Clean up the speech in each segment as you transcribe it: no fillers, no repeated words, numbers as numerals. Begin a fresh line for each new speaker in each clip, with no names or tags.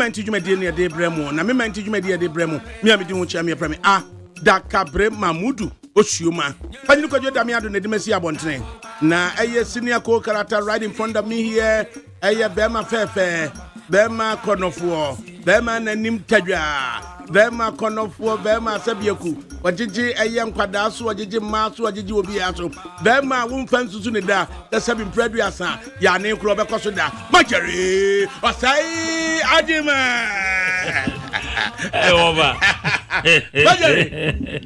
man to you my dear de bremo na me man to you my dear de bremo me am di ho chia me premi ADAKABRI Mamudu Oshioma Panyinu Kojo Damiado na dimasi abontene na senior co-character right in front of me here Bema Fefe Bema Konofo Bema Nanim Tadwa Bema Konofo Bema Sabieku wajiji nkwada so wajiji maso wajiji obi aso Bema wumfan susu ne da sabim predu asa ya ne kro be koso da majere osai adima
over
majere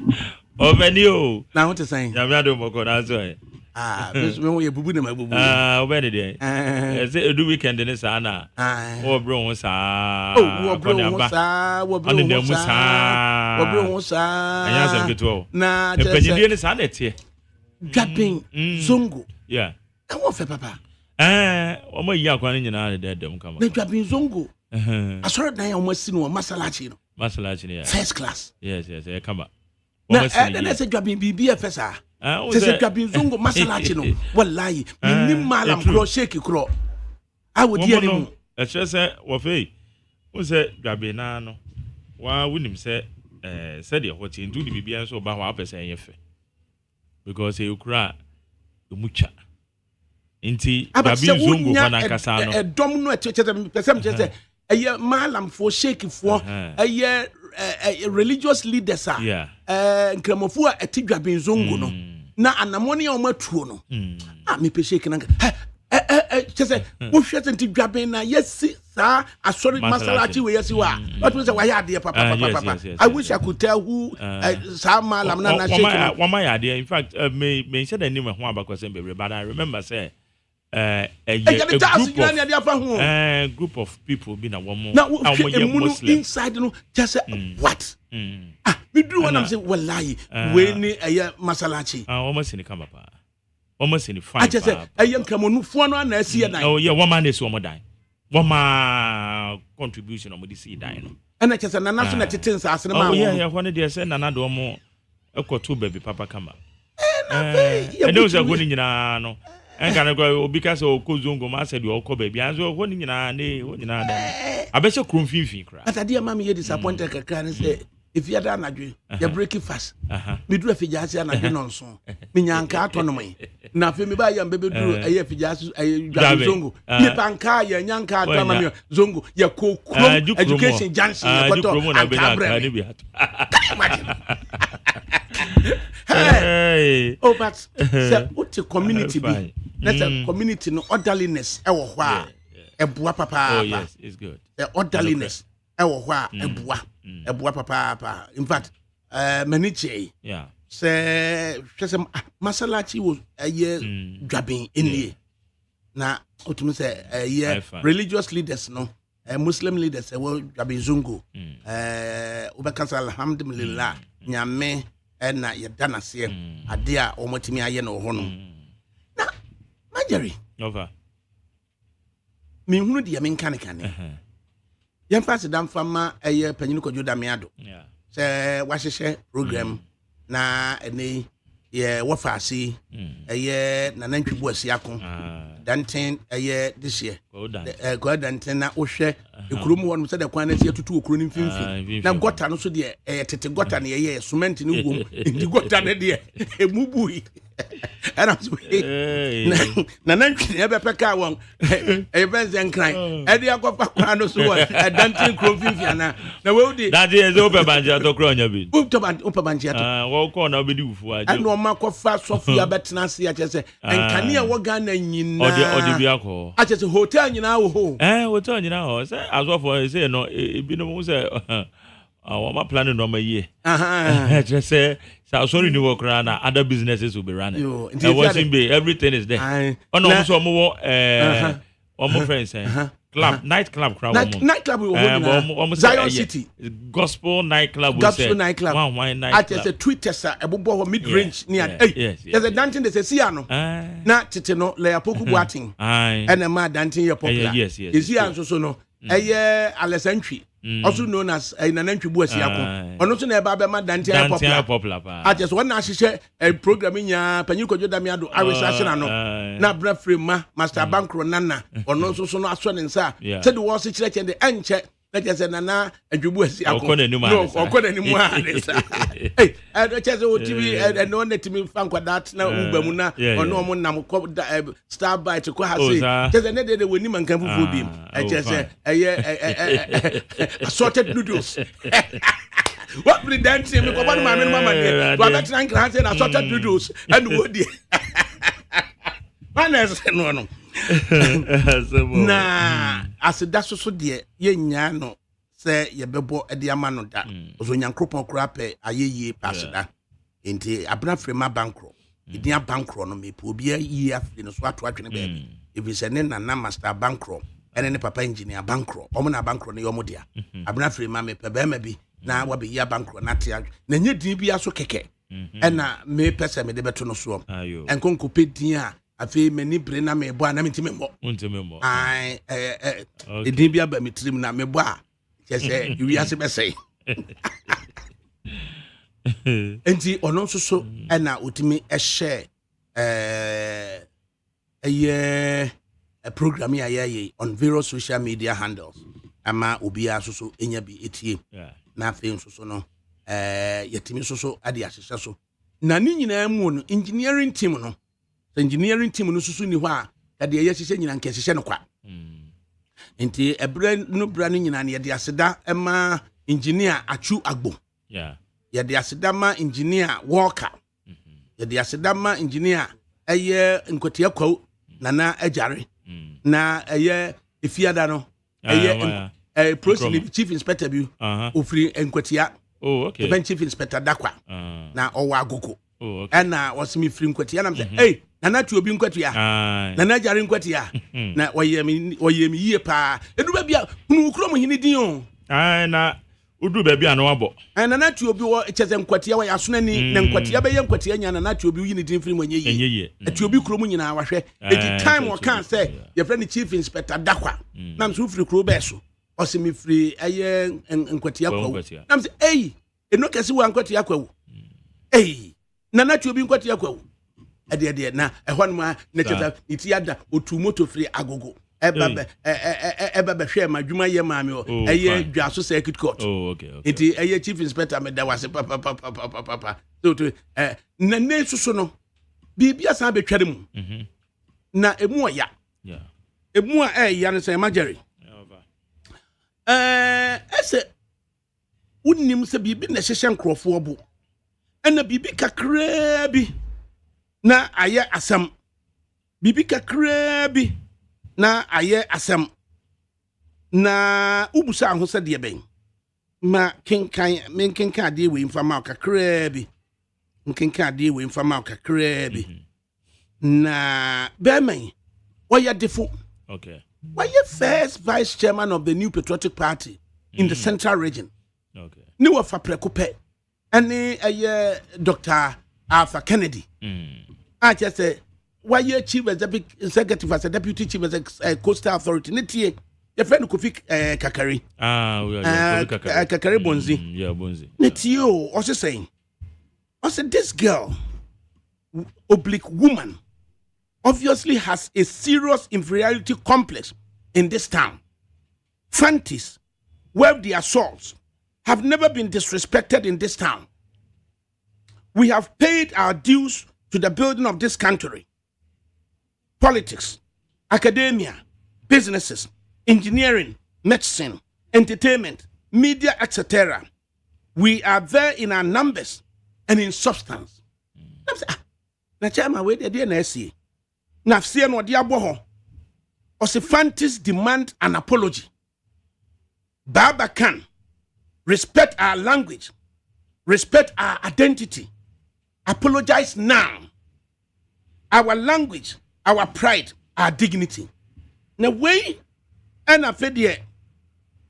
Ovenio
na what to say
Yamiado Moko na so
this we bubu na mabubu
obedi dey say do weekend ni sa na wo bro ho sa
wo bro ho sa
anya sem keto
na
epanyidie ni sa na tie
dwapin zongo
yeah
e wo fe papa
omo yi akwa ni nyina de dem kama
na dwapin zongo asoro dan ya omo si no masalachi
ni yeah
first class
yes e kama
na say dwapin bibi e fesa say dwapin zongo masalachi no wallahi ni malam kro shake kro awodi animu
e say wo fe wo say dwapin na no wa wunim say said the hot into the bibi so ba wa person yefe because e kura mucha inti babi zongo bana kasa no
dom no person say malam for shake for religious leaders nkramofo a etidwaben zongo no na anamoni a omatuo no me pe shake na chese wo hwete ntidwaben na yesi sa asori masalachi we yesi wa what we say why ade papa I wish I could tell who sa malam na shake
one my idea in fact me said the name ho abakosem bebre but I remember say a group of people been a woman
now inside no just what we do when I'm saying wallahi we ni masalachi
almost in come pa almost in fine
I just say nkramonu fo no na asi dan
oh yeah one man is one dan one man contribution on the see dan no
and I just na na so na tete nsase na ma
oh yeah one dey say na na do mo ekoto baby papa kama
and
those are going nyina no en kana go because o kozongo ma said you okọ baby anzo ho ni nyina ne ho nyina da abese krom finfin kra
atade ma me ye disappointed kakra ne say if you da anadwe you break fast me duru afijase anadwe nonso me nyanka atonomo na fe me ba ya mbebe duru aye afijase aye zongo me panka ya nyanka atama me zongo ya kokro education junction ya kwato ADAKABRI hey oh but say what the community be that's a community no orderliness e wo ho a eboa papa
oh yes it's good
the orderliness e wo ho a eboa papa in fact maniche
yeah
say masalachi wo dwaben enie na otumu say religious leaders no Muslim leaders wo dwaben zongo obekasa alhamdulillah nyame na yedana se ade a omotimi aye no ho no na majeri
over
me hunu de me nkan yem fast dam fama Panyinu Kojo Damiado se wahyehe program na ene ye wafasi na nantwibu asiako danten this year go danten na ohwe ekurum won se de kwan na se tutu okuro ni mfimfi na gota no so de tete gota na ye cement ni wom ndi gota na de emubui ana so na nantwi e be peka won benze nkran e de akofa kwan no so danten kuro mfimfi ana na we udi
that is open banja to kro nya bi
open banja to
wo ko na obedi ufu aje
no makofa sofia betena se ya chese enkane a woga na nyina
odi bi akọ
a chese hotel nyina wo ho
hotel nyina ho say asofo say no ebi no mo say our ma plan no ma ye chese sorry ni work run other businesses will be running and watching be everything is there no so mo one more friends club night club crowd
night club we go Zion City
gospel night club one night
at the Twitter sir ebobo mid range near there's a dancing they say see ano na tete no le apoku boating and ma dancing your popular
yes
is here so no Alessandri also known as Nanantwi Buasiako ono so na eba be ma dancing popular at just one na hye programming ya Panyinu Kojo Damiado research na no na bra frame master bankro nana ono so no aso ne nsa said the was church and the enche na just nana adwubu asi akọ
no
okọ na mu anisa hey I just o tv and no net me fan kwadat na uba mu na ono omo nam star bite ko ha say just na de woni man kan fufu bi I just assorted noodles what be dancing me ko ba ma mama de to abet na nkran say assorted noodles and wodi honest no na aseda so de yenya no se yebebo ede ama no da ozo nyankropon kura pe ayeye paseda enti abna frema bankro idia bankro no me po bia yi afri no so ato atwene be ebi se ne nana master bankro ene ne papa engineer bankro omo na bankro ne yomo dia abna frema me pe be ma bi na wa be ya bankro na tia na nye din bia so keke ena me pese me de beto no so enkonko pe din a afi mani bre na me bo na me ntime mbo ai edin bia ba me trim na me bo a kese wi ase be sei enti ono so na otimi share a program ya on various social media handles ama obi so enya bi etie na afi so no yetimi so ade ahyehyɛ so na ni nyina mu no engineering team no susu ni ho a kade ye hyehyɛ nyina nke hyehyɛ no kwa enti ebra no bra no nyina ne yede aseda ema engineer achu agbo yede aseda ma engineer walker yede aseda ma engineer eye nkotia kwaw nana ajare na eye efiada no eye proceed chief inspector bi ofri nkotia okay chief inspector dakwa na owa agoko na wasimi free nkotia na say hey nana tu obi nkwatua nana jare nkwatua na oyemi yie pa edu ba bia hunu kuro mo hini din o
na udu ba bia no wabo
nana tu obi wo cheze nkwatua wa yasonani na nkwatua be ye nkwatua nya nana tu obi yini din free mo nyeye tu obi kuro mo nyina wahwe edi time wo kan say your friend chief inspector dakwa na mso free kuro be so osimi free aye nkwatua kwa na mse hey eno kesi wa nkwatua kwa nana tu obi nkwatua kwa ade na ehwan ma na cheta itiada otu moto free agogo eba be hwe ma dwuma ye ma me o eye dwaso circuit court
okay
iti eye chief inspector me da wase papa to na ne susu no bibia san be tware mu na emu oya emu a ya no say majeri ese unnim se bibi na hyehye nkrofo obo ena bibi kakra bi na aye asam bibi kakra bi na aye asam na ubusa ho se de ben ma kenkan ade we mfama kakra bi kenkan ade we mfama kakra bi na bemen why defo
okay
why first vice chairman of the New Patriotic Party in the Central Region
okay
ni wa fa prekope ene aye Dr. Arthur Kennedy I just say why chief executive as a deputy chief executive coastal authority netie your friend Kofi Kakari Kakari Bonzi netie also saying also this girl oblique woman obviously has a serious inferiority complex in this town. Fancies, where the assaults have never been disrespected in this town. We have paid our dues to the building of this country. Politics, academia, businesses, engineering, medicine, entertainment, media, etc. We are there in our numbers and in substance. Na chama we dey na see. Na fie no de aboho. Osifantis demand an apology. Baba can respect our language, respect our identity. Apologize now. Our language, our pride, our dignity. Na way and a fedie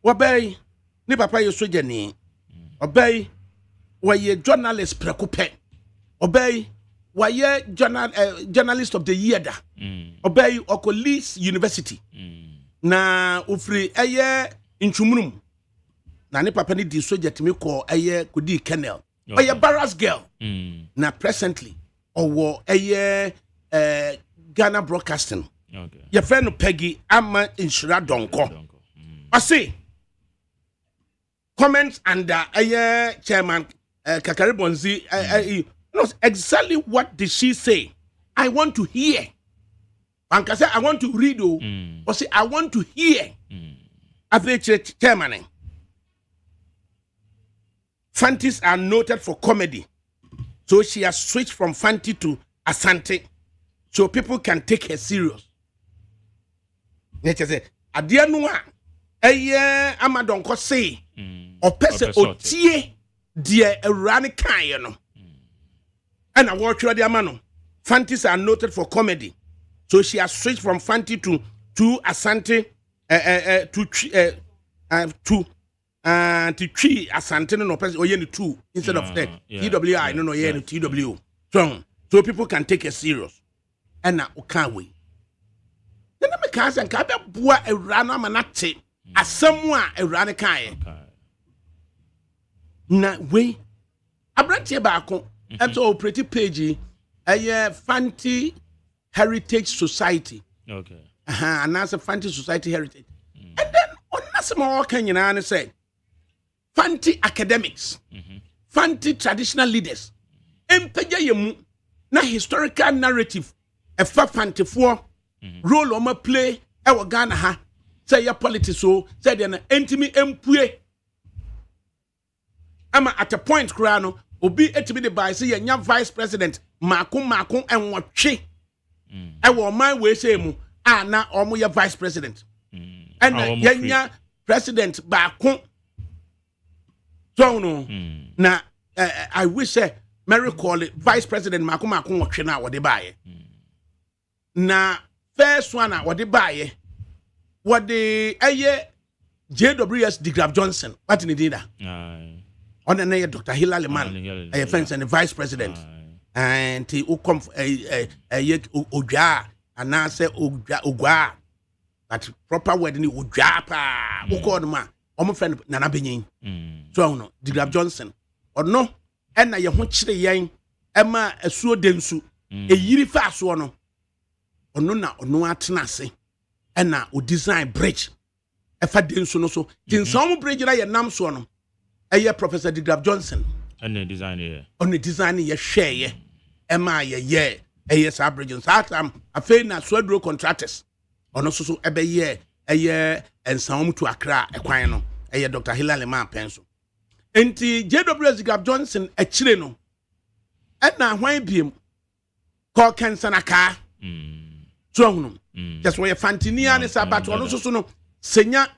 wabay ni papa ye soja ni obey waye journalist prekope obey waye journalist of the year da obey Okolis University na ofri eye ntwumunum na ni papa ni di soja timi ko eye kodi Kennel oye Barras girl na presently owo eye Ghana Broadcasting
okay
your friend Peggy ama inshira donko I say comments under chairman Kakari Bonzi knows exactly what did she say. I want to hear. Banka say I want to read or say I want to hear. Chairman. Fantis are noted for comedy. So she has switched from Fanti to Asante. So people can take her serious. Let's say, Adia Noa, Amadonko say, or person or tie, dear Eranicayano. And I watch your diamano. Fantis are noted for comedy. So she has switched from Fanti to Asante, to Tree Asante no person or yen 2 instead of that. TWI no yen TW. So people can take it serious. And now can't we? Then I'm a cousin Kabe Bua a rana manate as someone a ranikai. Na we a branch bako that's all pretty pagey a Fanti Heritage Society.
Okay.
And that's a Fanti Society Heritage. And then on that's more can you say Fanti academics, Fanti traditional leaders, empeja yemu na historical narrative efa Fanti for role on play e Ghana ha say ya politics so say dey na entimi empue ama at a point kra no obi etimi de buy say ya vice president makon enwotwe e wo man we say mu na omo ya vice president and ya president bakon. So no, na I wish Mary call it Vice President Makuma Kunwachina what they buy. Na first one what they buy, what they JWS Digraf Johnson, what in the on the name Dr. Hilary Man, a fence and the Vice President, and he will come a Oja and now say Oga, that proper wedding Ojapa, who called ma. Omo friend Nana Benin. So no, Digraf Johnson. Or no, and na ye ho chire yen ema asuo densu. E yiri fa aso no. Ono na ono atena ase. E na o design bridge. E fa densu no so. Tin some bridge na ye nam so no. E ye Professor Digraf Johnson.
And the design here.
On the design ye share ye. Ema ye e ye sa bridge. So afei na Swedro contractors. Ono so ebe ye and some to Accra ekwan no. Dr. Hilary Man penso. Enti JWS Digraf Johnson a chire no. And na hwan biem call Kensanaka. So no. Just where Fantinia ne sabat ono so no senya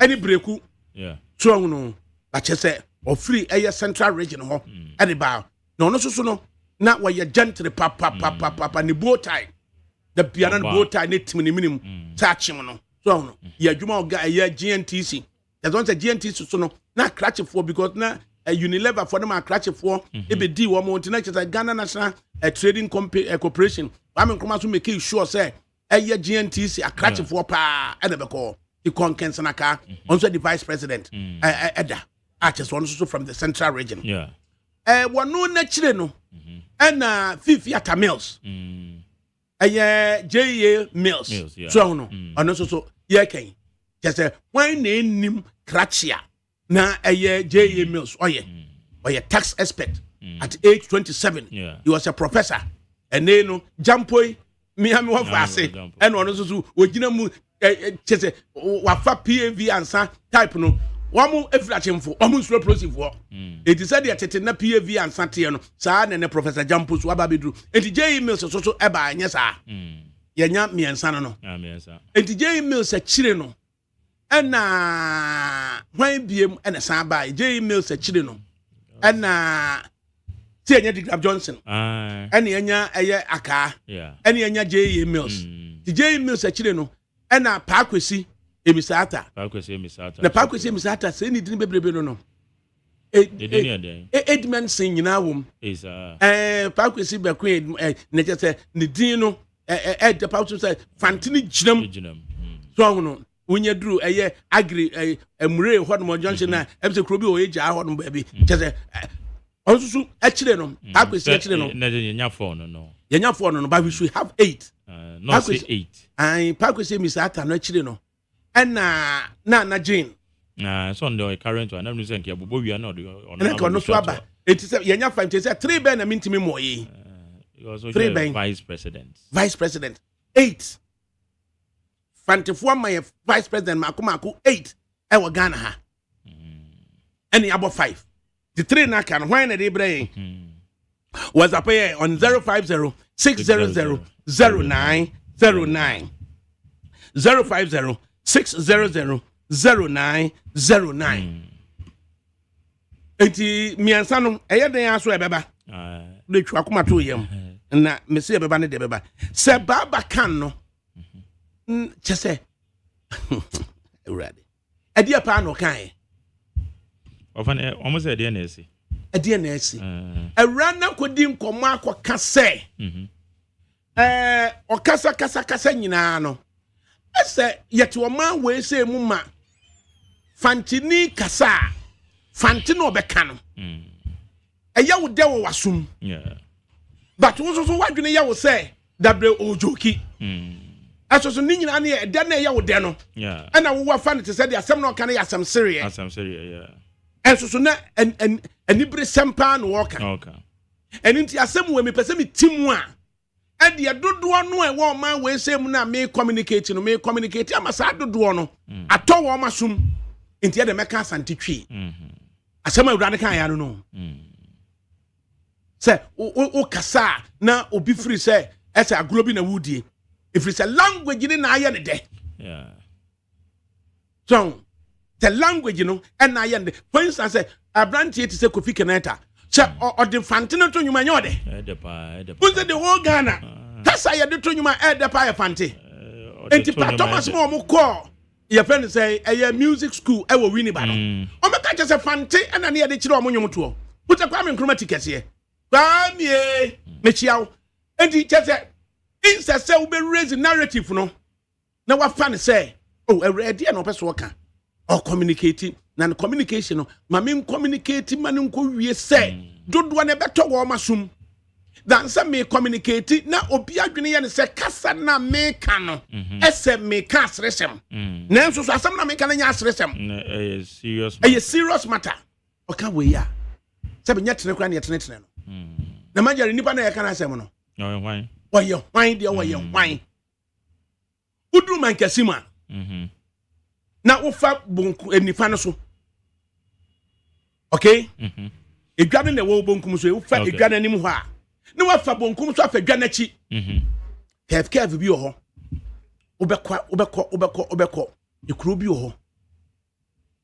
any breku.
Yeah.
So no. But you say or free central region ho at the bar. No so no. Na where you gently papa ni bow tie. The piano bow tie net minimum touch him no. So no. Ya juma ga GNTC. There's once a GNTC so no na cratch for because na a Unilever for them are cratch for EBD one more international Ghana National Trading Corporation. I mean come to make sure say a GNTC a cratch for pa and the call the Kensanaka also the vice president Eda artist one also from the central region.
Yeah.
One no naturally no and Fifiata Mills. JA Mills. So no and also so yeah can just why name Kratchia na J.A. Mills or tax expert at age 27.
Yeah.
He was a professor and then Jampoi Miami wa fase and one also wojina mu chese wafa PAV ansa type no wamu eflachim for wamu slow process for it is said that na PAV ansa tie no sa na Professor Jampo so aba bedru enti J.A. Mills so eba anya sa yenya miensa no enti J.A. Mills a chire no and when BM and a Saba, J. Mills a chileno, and Tia Digraf Johnson, and Yanya Aka, and Yanya J. Mills, the J. Mills a chileno, and a Parquesi, Emisata, the Parquesi Emisata, saying it didn't be no. Edmund sing in our womb is Parquesi Bequeen, nature said, Nidino, at the pouch said, Fantini Jinum, so when you drew agri a mure what more junction na MC Krobi o eja hot baby just also actually no I could say actually no
nya phone no
but we should have 8
not say 8
I park say Miss Ata no actually no and na Jane
So on the current one, I'm saying, yeah, but we are not.
No swaba. It is a 5 years, 3 ben a minti more.
3 ben vice
president. 8. Fantifua my vice president Makumaku 8. Ewa Ghana ha. Any about 5. The 3 na can when a day was up here on 050 600 0909 050 600 0909. Enti miansano eye den aso ebeba de twa kuma to yam na mesi ebeba ne de beba se baba kan no chese ready ade pa no kan
ofan almost ade na esi
ewra na kodi nkomo akoka se okasa nyina no ese yete o man we se mu ma fantini kasa fantino obeka no eya wo de wo wasum but wo so wadwene ya wo se dabre ojoki asoso ni nyina na e de na eya wo de no ana wo wa fan te se de asem no ka na asem serious ensoso na anibere sempa no woka enti asem we me pese me timu a ade dodo no e wo man we se mu na me communicate amasa dodo no ato wo masum enti e de meka asante twi asem awurade kan ya no se o kasa na obi free se ese aglobi na wudie if it's a language ni na aye ne de so the language you know and na aye ne for instance abrantie te se Kofi Kenyatta che o de fantino to nyuma nyode de whole Ghana kasa ye de to nyuma de pa ye fante enti pa Thomas mo call your friend say music school e wo wini ba no o meka che se fante na ne ye de kire o mo nyum to buta kwa me nkroma tikese ye ba mie me chiaw enti che se insa se we be raise narrative no na wa fa ne say oh already na opeso waka or communicating na communication no ma me communicate ma ne nko wie say dodo na beto wo masum dan se me communicate na obi adwene ye ne se kasa na me ka no ese me ka asresem na nso so asem na me ka na nya asresem serious matter oka we ya se be nya tene kwa na ye tene no na majari nipa na ye ka na asem no oye hwan de oye hwan udu man kasima na ufa bonku enifa no so okay edwane na wo bonkum so ufa edwane nim ho a na wafa bonkum so afa edwane chi kef bi ho obekọ ekuru bi ho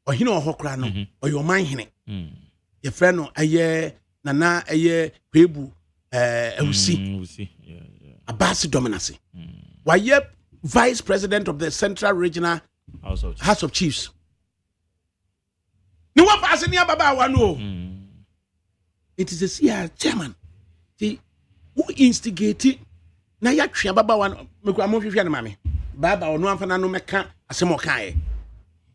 ohine ho kra no oye oman hene ye frɛ no aye nana aye pebu awusi Abasi Dominasi. Why vice president of the Central Regional House of Chiefs. No one passing near Baba Wano. It is a CIA chairman. Who instigated Naya Baba Wan Mukamofi Mammy. Baba or no Fanano Meka Asamokai.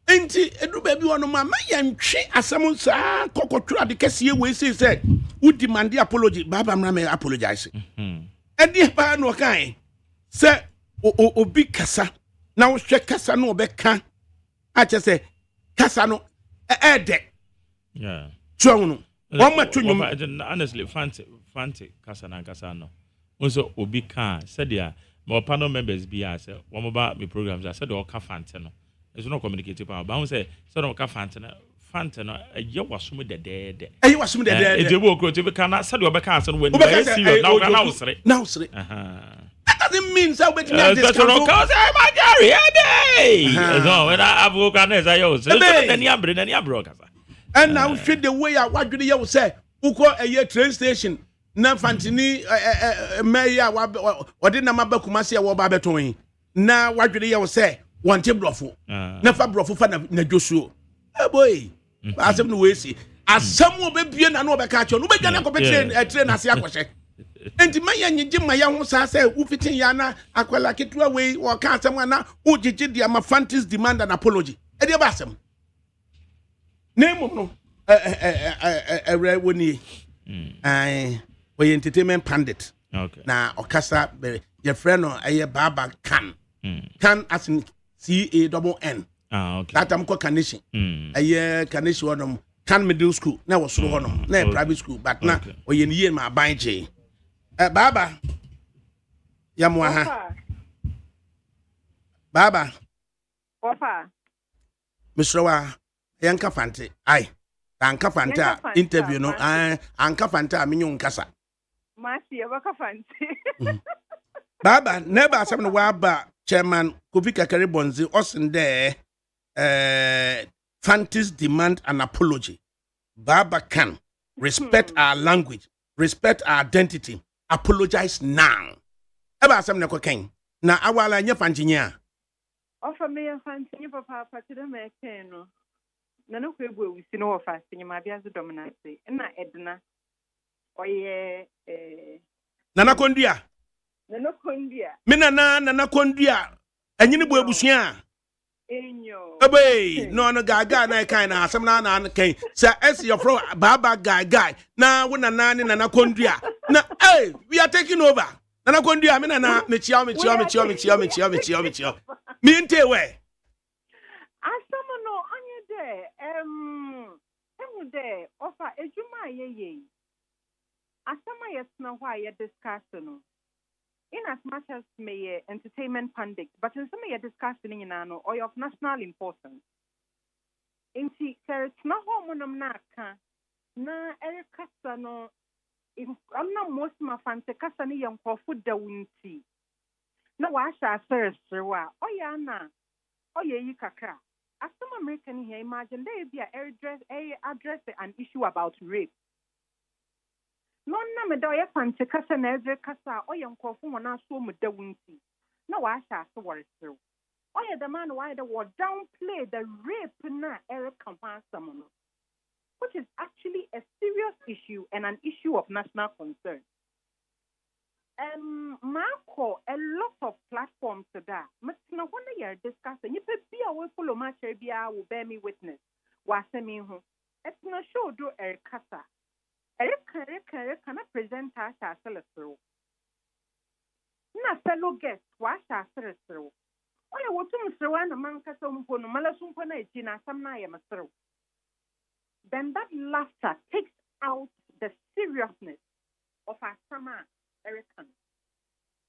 Enti edu baby ono mama yantwe asem sa kokotura de kese we say would demand the apology Baba Mrame apologize. Edi pa no kan se obi kasa na wo hwe kasa no obeka a che se kasa no ede so no o ma tunum
honestly fancy kasa no also obi kan said dia my panel members be as one about me programs I said o ka fante no it's not communicative power but I say so o ka fante no ye wasum de
e wasum de
e de bo ko te be kana said o be kan so when serious now usre
that doesn't mean so bet me this
can go cause my Gary no when I have go na say yo so any abro kasa
and now should the way I what do you say uko a train station na fantini meya wa de na mabakumase wo ba beton na wadwede ye wo say wonte brofo na fa brofo fa na dwosuo boy asem no we si asem wo be bie na no be ka che no be gana ko be train ase akwose enti maya nyigi maya ho sa say wo fitin ya na akwala ketua we wo ka asem na wo gigi dia ma fantis demand an apology e de ba asem name no re woni we entertainment pandit na okasa your friend no aye baba can as in CANN
Okay.
That time called Carnation. A year Carnation on Can Middle School. Now was so on. Now private school, but now or you need my buying J. Baba. Yamwaha. Baba.
Papa.
Mr. Wa. Yanka Fante. Aye. Anka Fanta interview no. Anka Fanta Minion Casa.
Masi Waka Fancy.
Baba, never some waba chairman Kubika Karibonzi Osin there. Fantas demand an apology. Baba can respect our language, respect our identity, apologize now. Eba some ne kokain. Na awala nya fanjinya.
Offer me a fancy papa to the mekeno. Nano kwebu we see no fasting my bias dominance. And na Edna. Oye
Nana Kondia.
Nano Kondia.
Minana Nana Kondia. And you know Bushia. Obey, no gaga na kind of some na can say as your fro Baba guy. Now when a nan in Nana Kondia. Now hey, we are taking over. Nana Kondia, Minana, Michio. Minte way.
No, on your day, offer a juma ye. Asama yes now why you discussing. In as much as may entertainment pundit, but in some you're discussing in an or of national importance. In see, there's no home on naka, na Ericassa no. I'm not most my fancy Cassani young for food the winty. No, I shall first, sir. Oh, yeah, na. Oh, yeah, you kaka. As some American here imagine they be address an issue about rape. No, no, me do ya fancy kasa na every kasa o ya nkofo wona so mu da wunti. Na wa sha so worry through. O ya the man why the word downplay the rape na Eric Kampasam, which is actually a serious issue and an issue of national concern. Marco a lot of platforms to that. But no wonder you're discussing. You be away follow my bia will bear me witness. Was me who? It's not sure do Eric Kasa. Eric cannot present us as a through. Na fellow guest, wash us through. Oh, I want to throw an among Casum Pono, Malasumpana, Gina, some Nayam through. Then that laughter takes out the seriousness of our summer Erican.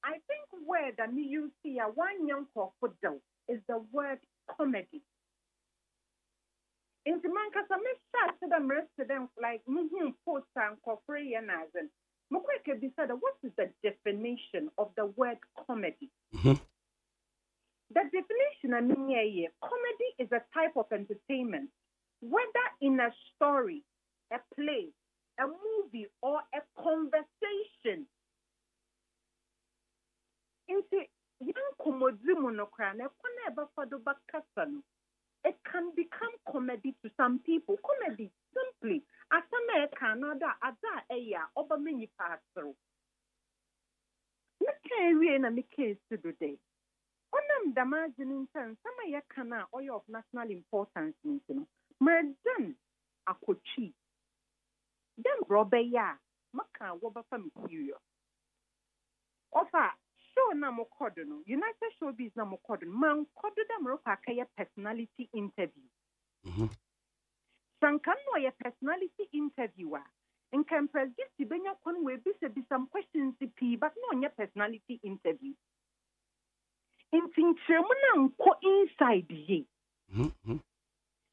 I think where the you see a one young football is the word comedy. In the man, because I start to them rest of them like post and corporate and as and Mokweke decided what is the definition of the word comedy? The definition I mean here, comedy is a type of entertainment, whether in a story, a play, a movie, or a conversation. Into young Komodzimonokran, it can become comedy to some people. Comedy simply as a Canada, Ada Aya, over many pass through. Let's carry in a case today. On them imagining some Yakana oil of national importance, Merdan Akochi. Then Robeya, Maka Wobafam Curio. Offer. Show Namokodono, United Showbiz Namokodon, Man Kododam Ropakaya personality interview. Sankano a personality interviewer, and can press this Benya Conway be some questions, but no your personality interview. In Tincherman co inside ye.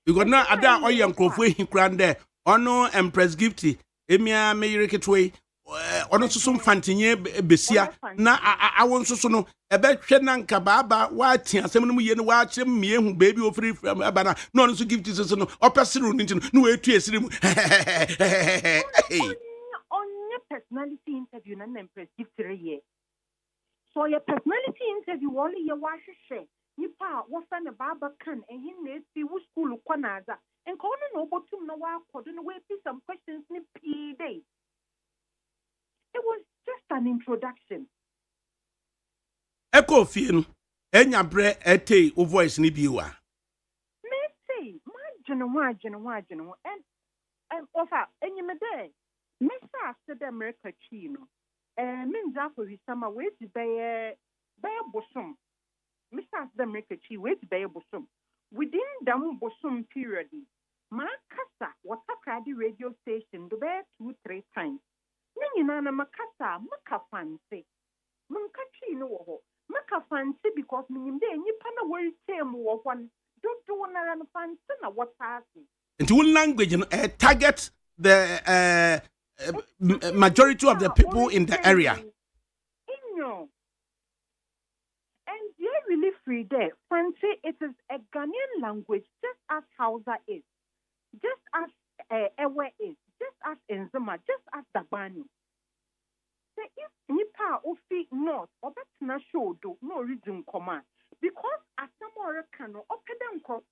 You got not Ada or young Crofway grand there, or no Empress Gifty, Emia Mayricketway. Ono susun fantinye besia na awon susu no ebe hwe na nka baba wa tia asem no ye no wa kire mie hu baby ofri abana no no so gift susu no opesiru nti no we tu esiri mu
on your personality interview na Empress gift ye so your personality interview only your wa hwehwe nipa wo fa na baba kan ehin na esi wo school kwanaza enko no obotum na wa akodo no we be some questions ni pd. It was just an introduction.
Echo Fien, Enya Bre Ete, o voice ni biwa.
Me say, marginal, and offer, and you may day. Mr. After the America Chino, means after his summer, wait to bear bosom. Mr. After the America Chi, wait to bear bosom. within Damu Bosum period, Makasa, what a radio station, the bear 2-3 times. Nana Makasa, Maka fancy. Munkachi no, Maka fancy because meaning then you pana worry same one. Don't do one around fancy, what's asking.
Into one language, target the majority of the people in the area.
And they're really free there. Fancy, it is a Ghanaian language, just as Hausa is, just as Ewe is, just as Nzema, just as Dabani. So if Nipa Ofi North, or that's not show do no region command, because as some more can open them cross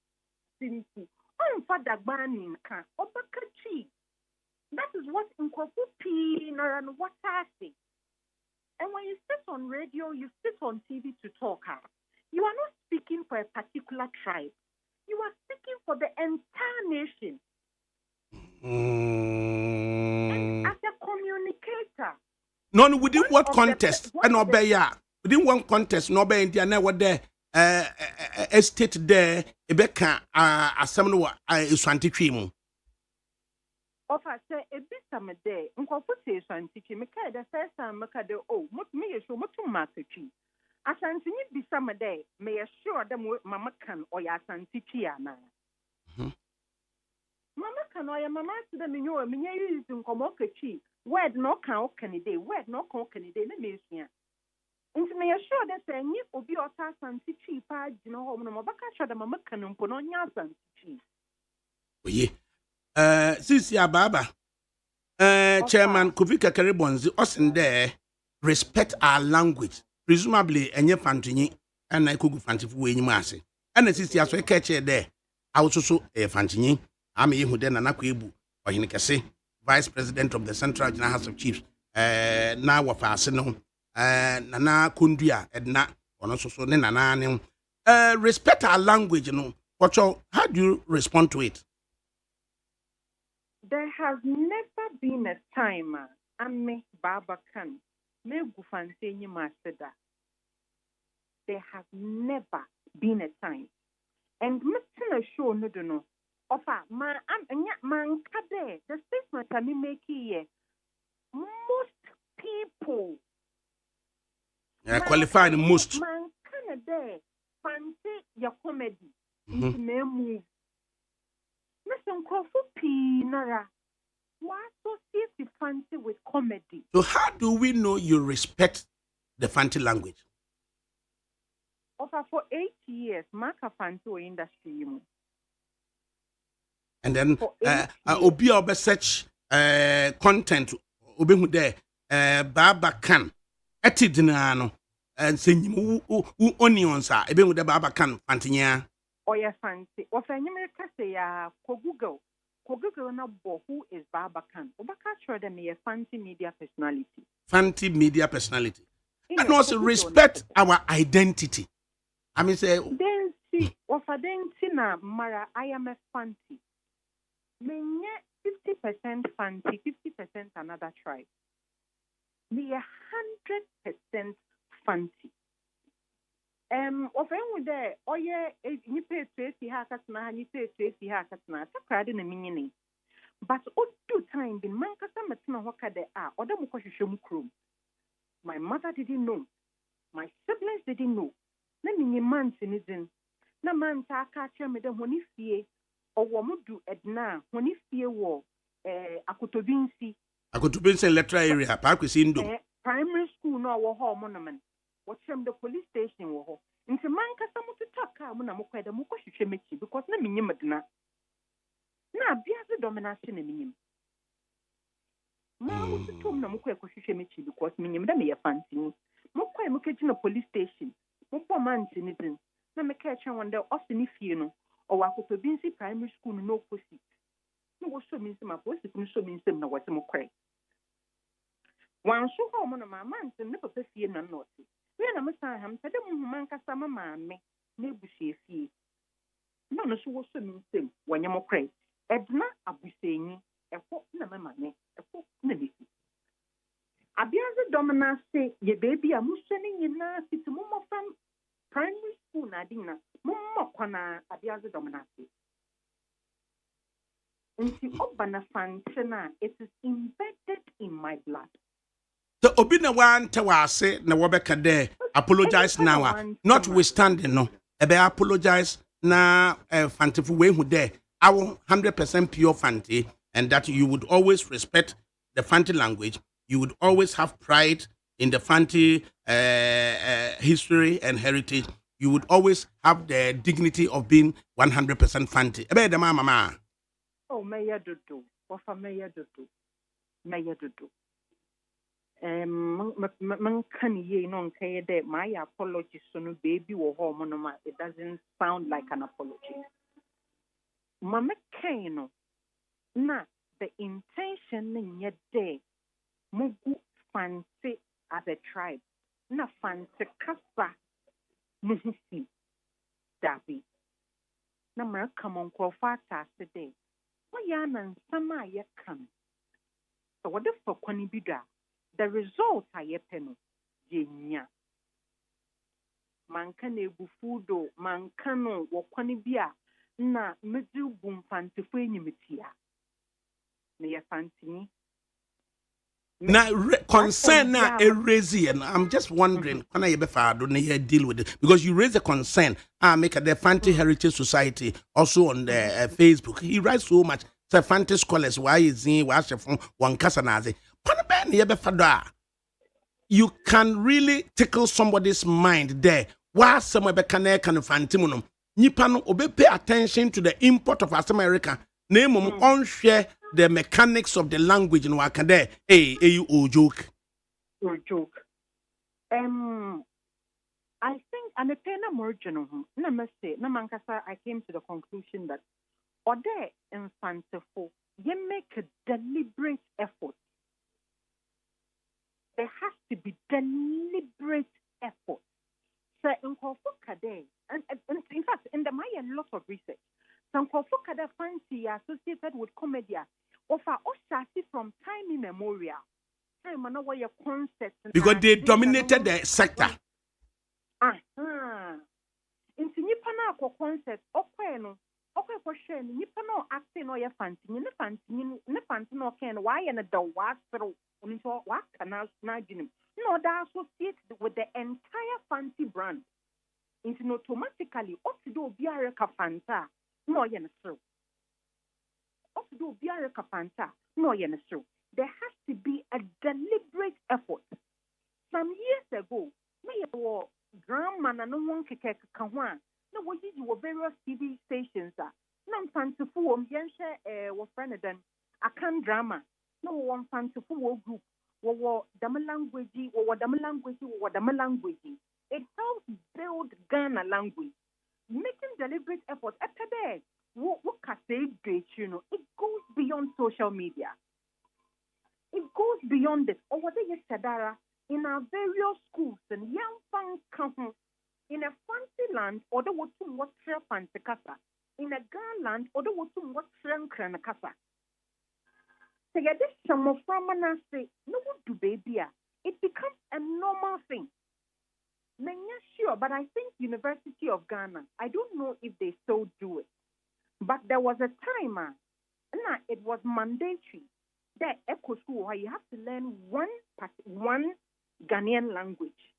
Sinti, on for Dabani can, Obakachi. That is what Nkofu and what I say. And when you sit on radio, you sit on TV to talk out. You are not speaking for a particular tribe. You are speaking for the entire nation. And as a communicator.
No, within what contest? And Obeya. Within one contest, no be Indiana what there estate there, Ebeka Asamno Iswantichimu.
Of I say a bit some day, Uncle Pussy and teaching me the first time Macade, oh, what me is so much to market. As I think it be some day, may assure them with Mamma can or Yasan Tichiana. Mamma can or your mamma to them in your minions in Comocachi, where no cow can a day, where no cock can a day, the Messiah. And may assure that saying it will be your task and Tichi, Pad, you know, Mabaka shot a Mamma can put on Yasan Tichi.
Sisi Ababa, Chairman Kufika Karibonzi, Osin there, respect our language. Presumably, any fantini, and I could fancy for any massy. And the Sisi as we catch it there. I was also a fantini. I'm a Huden and Akwebu, or Hinikase, Vice President of the Central General House of Chiefs, now of Arsenal, Nana Kundia, Edna, or also so Nana. Respect our language, you know. But how do you respond to it?
There has never been a time, Ame Baba Khan, me gufanse maseda. There has never been a time. And Mr. Show no do no. Offer man kade, the statement I make here. Most people
qualified most
man Canada fancy your comedy into me move. Why associate fancy with comedy?
So how do we know you respect the fancy language?
For 8 years, Maka fancy industry.
And then obi obe search content obi hu there Baba Khan etidina no and senyim onions a ebe hu there Baba Khan fantinya.
Oya fancy. Ofa nyimeka say ya Google na bo who is Baba Khan. Obaka sure them a fancy media personality.
Fancy media personality. And also respect our identity. I mean say
then see ofa then see na mara I am a fancy. Menye 50% fancy, 50% another tribe. We are 100% fancy. Often there, oh yeah, you pay 20 hakasna, you pay 20 hakasna, Sakradi na minini. But all 2 times in Mankasa Matina Waka de are, or the Mukashum. My mother didn't know, my siblings didn't know. Let me man in na man ta catch me the money fee, or Wamudu Edna, when if fear war, Akutobinsi.
Akutobinsi electoral area, Park with Indo.
Primary school, no, home monument. What's from the police station? Into Manka, someone to talk. I'm going to the Mukoshimechi because no minimadna. Now, be as a domination in him. Mamma to Tom Namukoshimichi because minim them a fancy. Mokwe Mukajin police station. Mokwa man in it. No me catch one there often if you know, or Wakutobinsi primary school no pussy. No was so means my pussy, so means them no what's Mokwe. One so home on my man and never see no naughty. When I'm a son, I don't manka sama mammy, nebushi fee. No, no, so was so means them when you're crazy. Edna abusing a folk never money, a folk nebisi. Abia's a dominant say, ye baby, I'm sending you nasty to Mumma fan. primary school na dina mommo kwana abiaze dominasi nti obana fantena it is embedded in my blood.
So obi na wante wase na wobeka there apologize now notwithstanding no ebe apologize na fantifu we hu there our 100% pure fanti and that you would always respect the fanti language, you would always have pride in the fanti history and heritage, you would always have the dignity of being 100% fanti ebe the mama.
Oh, meya dudu wafa meya dudu man can ye non kay de my apology so no baby wo ho monoma it doesn't sound like an apology. Mama kaino na the intention in your day mugu fancy as a tribe na fancy kasa muhufi dabi na mara kamon kwafata today why yana sama ye kan so what the fuck kwani bida the result ayepeno yenya manka na egufudo manka no wokwani bia na medu bumfantifo enyimitia na ye fantini
na concern na erase and I'm just wondering when I do na deal with it because you raise a concern make the Fanti Heritage Society also on the Facebook he writes so much say Fanti scholars why is he why from one kasanaze you can really tickle somebody's mind there why some be can fantimunum nipa no obe pay attention to the import of America name on share the mechanics of the language in Wakade. You joke.
Or joke. I think I'm a pena marginal. No mistake. No mankasa. I came to the conclusion that ode infanteful, you make a deliberate effort. There has to be deliberate effort. So in Kofokade, and in fact, in the Maya, a lot of research. Some Kofokada fancy associated with comedy offer Oshasi from time immemorial. Time and over your concepts
because they dominated the sector.
In Nipana concept, Okweno, Okwe Nipano acting or your fancy, Nifanti no can why and the wastro until what canals margin. No, that associated with the entire fancy brand. Into automatically, what to do be a fanta. No, yen true. Of do biara kapanta, no yen true. There has to be a deliberate effort. Some years ago, me were drama na no one keke kawan. No, what did you various TV stations? No fancy for yensha was friend then. I can drama. No one fancy for group. What dama language, what dama language. It helps build Ghana language. Making deliberate effort at today, what can say, you know, it goes beyond social media. It goes beyond it. Or what they Sadara in our various schools and young fun in a fancy land, or the what fancy casa. In a Ghana land, or the what casa. So yeah, this some of say, no one do baby. It becomes a normal thing. Sure, but I think University of Ghana, I don't know if they still do it. But there was a time, it was mandatory that eco school where you have to learn one Ghanaian language.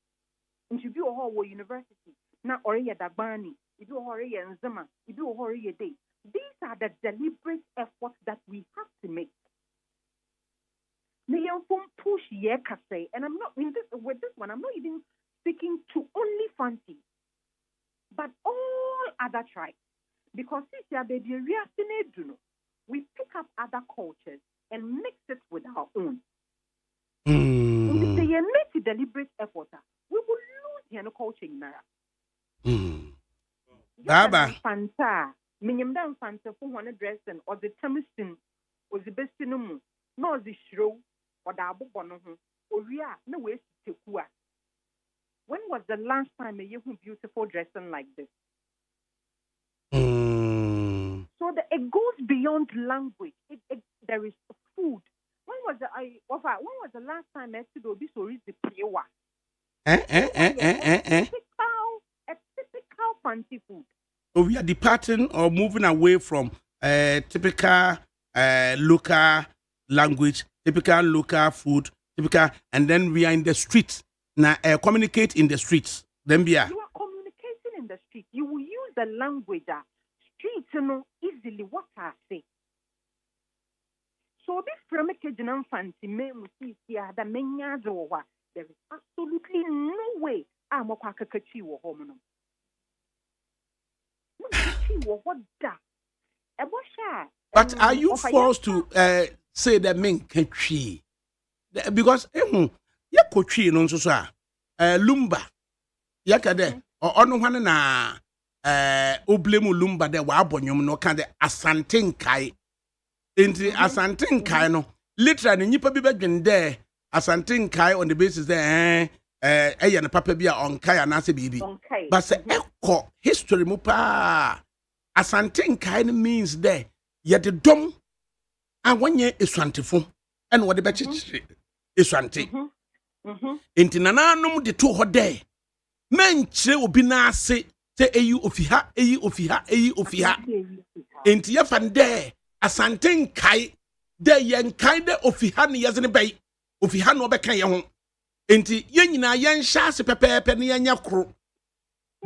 And you do a whole university, not Oreya Dabani, you do Oreya Nzema, you do Oreya Day. These are the deliberate efforts that we have to make. Push and I'm not in this with this one, I'm not even speaking to only Fanti, but all other tribes. Because we pick up other cultures and mix it with our own. If they make a deliberate effort, we will lose the culture in Nara.
Baba.
Fanta, Minyamdan Fanta for one dressing or the Tamistin was the best in the moon, nor the shrow or the Abu Bonoho, or Ria, no way to Kua. When was the last time a young beautiful dressing like this? So it goes beyond language. There is food. When was the last time I said this or is the Piowa? A fancy food.
So we are departing or moving away from typical local language, typical local food, typical, and then we are in the streets. Now communicate in the streets. Then we are.
You are communicating in the street. You will use the language streets know easily what I say. So this from a Kajun fancy me here the menya there is absolutely no way I'm a quackachi or home.
But are you forced to say that men can tree? Because ya coachy no so lumba yakade or ono one na oblemu lumba de wa abonyum no kan de asanten kai enti asanten kai no literally nipa bi bedwen de asanten kai on the basis that na papa bi on kai anase bibi but say ekọ history mu pa asanten kai no means there ye de dom awonye esuantefo and what the bechi esuante enti nananum de to ho de menchire obi na ase te eyi ofiha enti ye fan de asanten kai de yen kai de ofiha ne yeze ne bai ofiha no obeka ye ho enti ye nyina yen hya ase pepepe ne yen yakro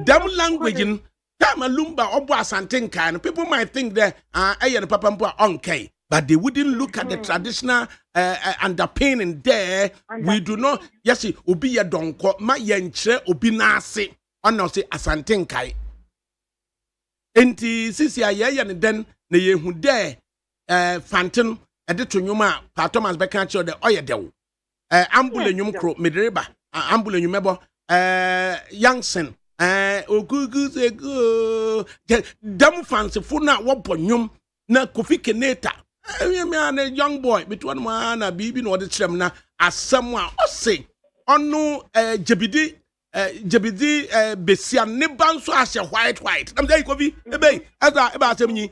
dam language in Tama lumba obo asanten kai no people might think that the papa mpo onkai but they wouldn't look at the traditional underpinning there. We do not yes obi ye donko ma yenchire obi na ase ono se asanten kai enti sisi aye ne den na yehu there fanten ede to nwuma pa Thomas beka che de oye dew ambule nwum kro medreba ambule nwumebo youngson ogugu sego dam fancy for na woponyum na Kofi Keneta me an young boy between man na bibi no de kyerem na asem a ose onu jebidi besia ne banso ahye white am say Kofi ebe eza eba asem nyi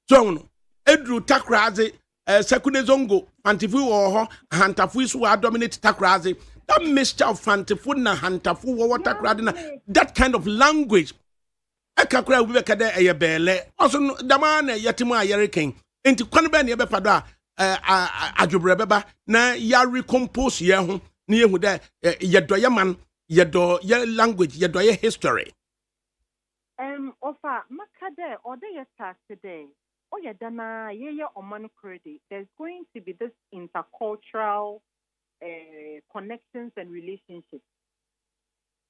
so no edru takraze sekune zongo fantifu wo ho hantafu so wa dominate takraze that mixture of fantifu na hantafu wo takraze na that kind of language akakura we be kada eyebele also dama na yetimu ayereken enti kwan be na ye be fado adwobre beba na ya recompose ye ho na ye hu da ye doye man ye do ye language ye doye history
ofa makade ode ye start today oye dana ye oman credit there's going to be this intercultural connections and relationships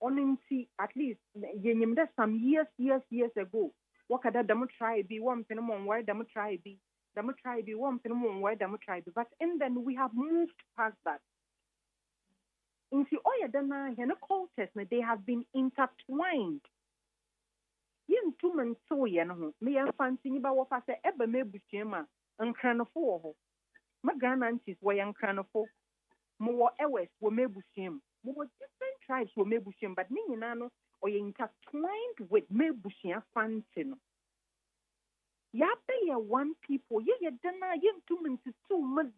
only at least yenyim that some years ago wakada damu try be one pin on why damu try be one pin on why damu try be but and then we have moved past that into oya dana hena cultures they have been intertwined yen two men so ye no me yan fancy ni ba wo fa se eba me busuema nkranofo ho ma Ghana aunties wo yan nkranofo mo ewes wo me busuem mo different tribes wo me busuem but ni nyina no oye intertwined with me busuem fancy no ya be ye one people ye dana yen two men so mada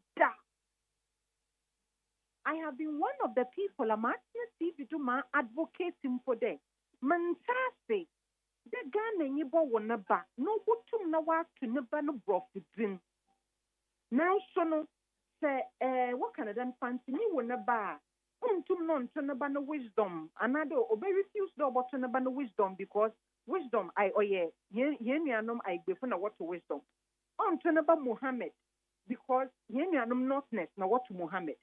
I have been one of the people I'm asking to do my advocating for them mantase the Ghana ni bo wona ba no botum na wa to ne ba no brofidin now so no say what Canadian fancy ni wona ba untum no nto ne ba no wisdom another obe refuse do but ne ba no wisdom because wisdom I oye ye nuanom I gbefo na what wisdom unto ne ba Muhammad because ye nuanom notness na what Muhammad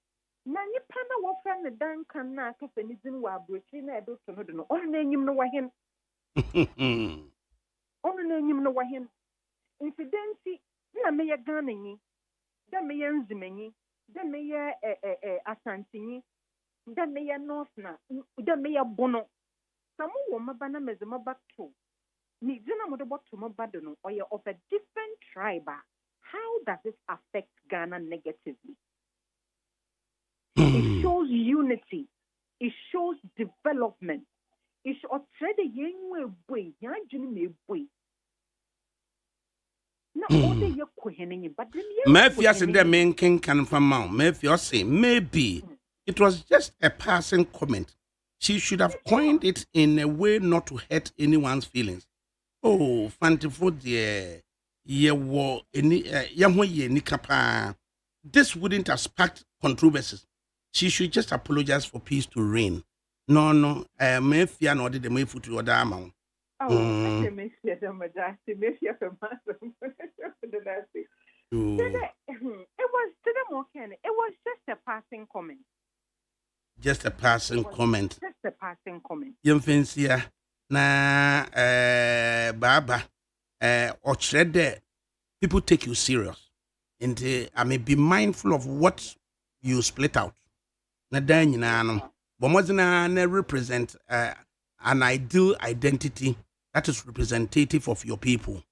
na nipa na wo fra ne dan kan na ka fani din wa abrochi na edo to no do no on na enyim no wa hen onu na enyim no wa hen incidenti na me ye Ghana ni da me ye nzimanyi da me ye asantinyi da me ye north na da me ye bono samu wo maba na mezema bato ni dina mo do boto mo bado no or of a different tribe how does this affect Ghana negatively? It shows unity, it shows development. It's a trade yenwe boy, yanjuni me boy. Na ode ye kohene but then
Maybe in the main king can from mount. Maybe say maybe it was just a passing comment. She should have coined it in a way not to hurt anyone's feelings. Oh, Fantifo dear, this wouldn't have sparked controversies. She should just apologize for peace to reign. No, me fear no the me foot or down.
Oh, I may fear them, Madasti, may fear for myself. It was to them, okay. It was just a passing comment.
Just a passing comment.
Just a passing comment.
Young Fincia, na Baba, or shred people take you serious. And I may be mindful of what you split out. Na dan nyina but Mozina represent an ideal identity that is representative of your people.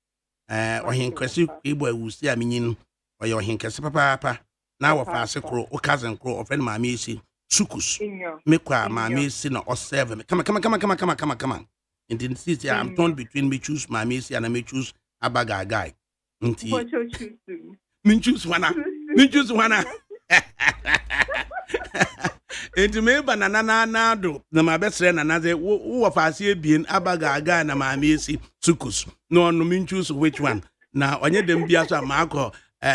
Or he kwesi ebo will see aminin or your hinkesi papa now of our secro or cousin crow or friend mammy si sukus mekwa mammy si or 7 come on and then see I'm torn between me choose mammy si and I may choose a baga guy. Me choose one. Enti me banana na do na ma besre na na say wo faase bien abaga na ma amesi sukus no me choose which one na onye dem bia so amaako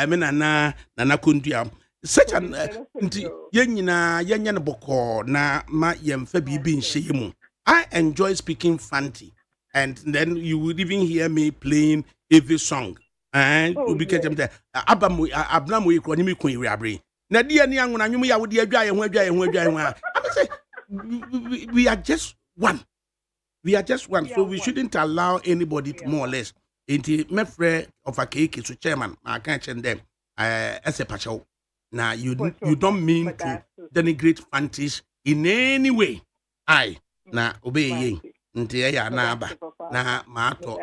me na kontua such an nti yenyina yenya ne boko na ma yemfa bibi nhye mu. I enjoy speaking Fanti, and then you would even hear me playing every song and you be catch them abamu abnamu ikro ni me kun irabre na dia ni anwona nwum ya wo de adwa ye ho I say we are just one. So we shouldn't allow anybody to more or less into my friend of a cake so chairman I can't change them as a pacho. Now you don't mean to denigrate Fantis in any way. I na obey ye nti ya na aba na maato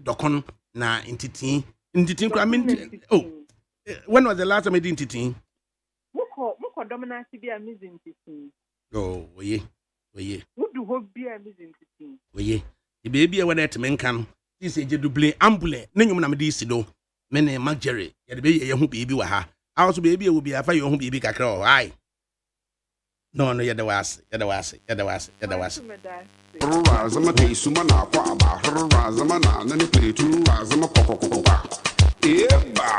dokon na intiti kwa min oh when was the last time I did intiti
muko dominance bi a mizin intiti
oh oye
wudu ho bi a mizin intiti
oye e baby e wana etmen kan this eje double ambule na nyum na me di sido me ne magere ye de be ye ho baby wa ha also baby e wo bi afa ye ho baby kakra o ai no ye da was
Razama te sumana kwa ba razama na nani play tu razama kokokokwa eba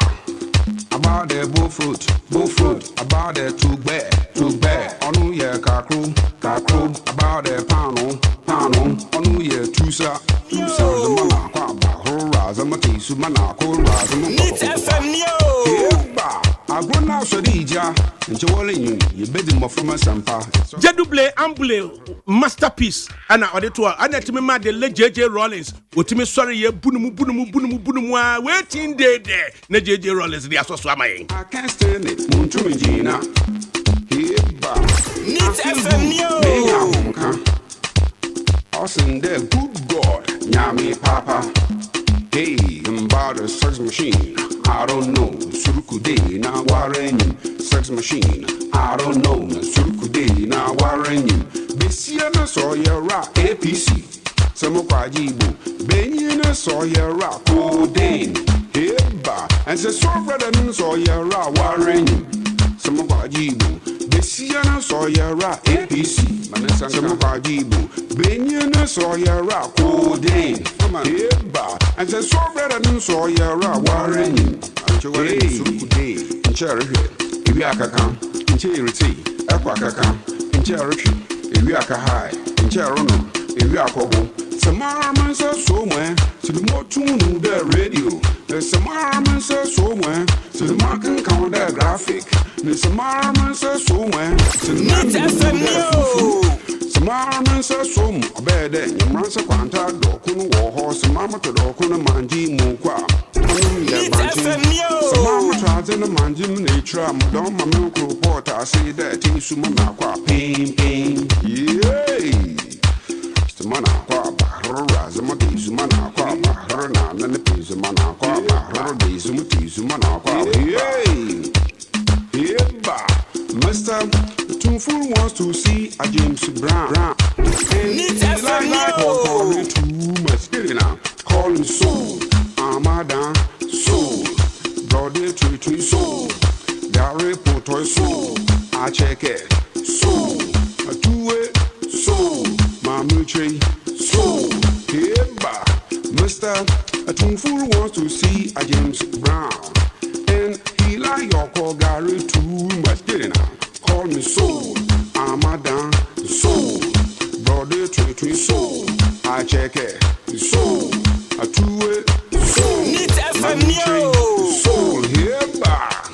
about the bull fruit about the too bad onu ye kakru about the pano onu ye tusa zamana kwa ba razama te sumana kwa razama kokokokwa eba agrona sodija nchewole you bedi mo from sampa
Jedouble ambule masterpiece ana auditor ana timi ma de JJ Rollins otimi sorry ye bunumu waiting day there na JJ Rollins dey asoso amaye
I can't stand it muntumi jina heba
Nit FM yo
awesome there good God nyami papa hey about the sex machine I don't know surukude na warenyu sex machine I don't know surukude na warenyu besia na so yera APC semokwaji ibu benyi na so yera codeine heba and say so brother na so yera warenyu semokwaji ibu besia na so yera APC semokwaji ibu benyi na so yera codeine heba and say so brother na so yera warenyu surukude ncherehwe iwi akaka nchereti ekwa akaka ncherehwe iwi akahai ncherono iwi akobo samara mansa somewhere to the motunu the radio the samara mansa somewhere to the marking count the graphic the samara mansa somewhere to the samara mansa som obede nyamransa kwanta dokunu wo ho samama to dokunu manji mukwa Samama tries in the manjim nature, don't my milk report. I say that in Sumana pain. Yay! Sumana Razama Sumana Rana, and the Pizumana Rodi Sumana Yay! Yeba! Mr. The two fool wants to see a James Brown. And it's like call him too much. Get it now. Call him soul. Amadan. Soul, brother tree soul, Gary Potoy soul, I check it, soul, a two-way Now your call Gary too much getting out. Call me soul. I'm a down soul. Brother tree soul. I check it. Soul. A two-way soul.
Need FM
soul here back.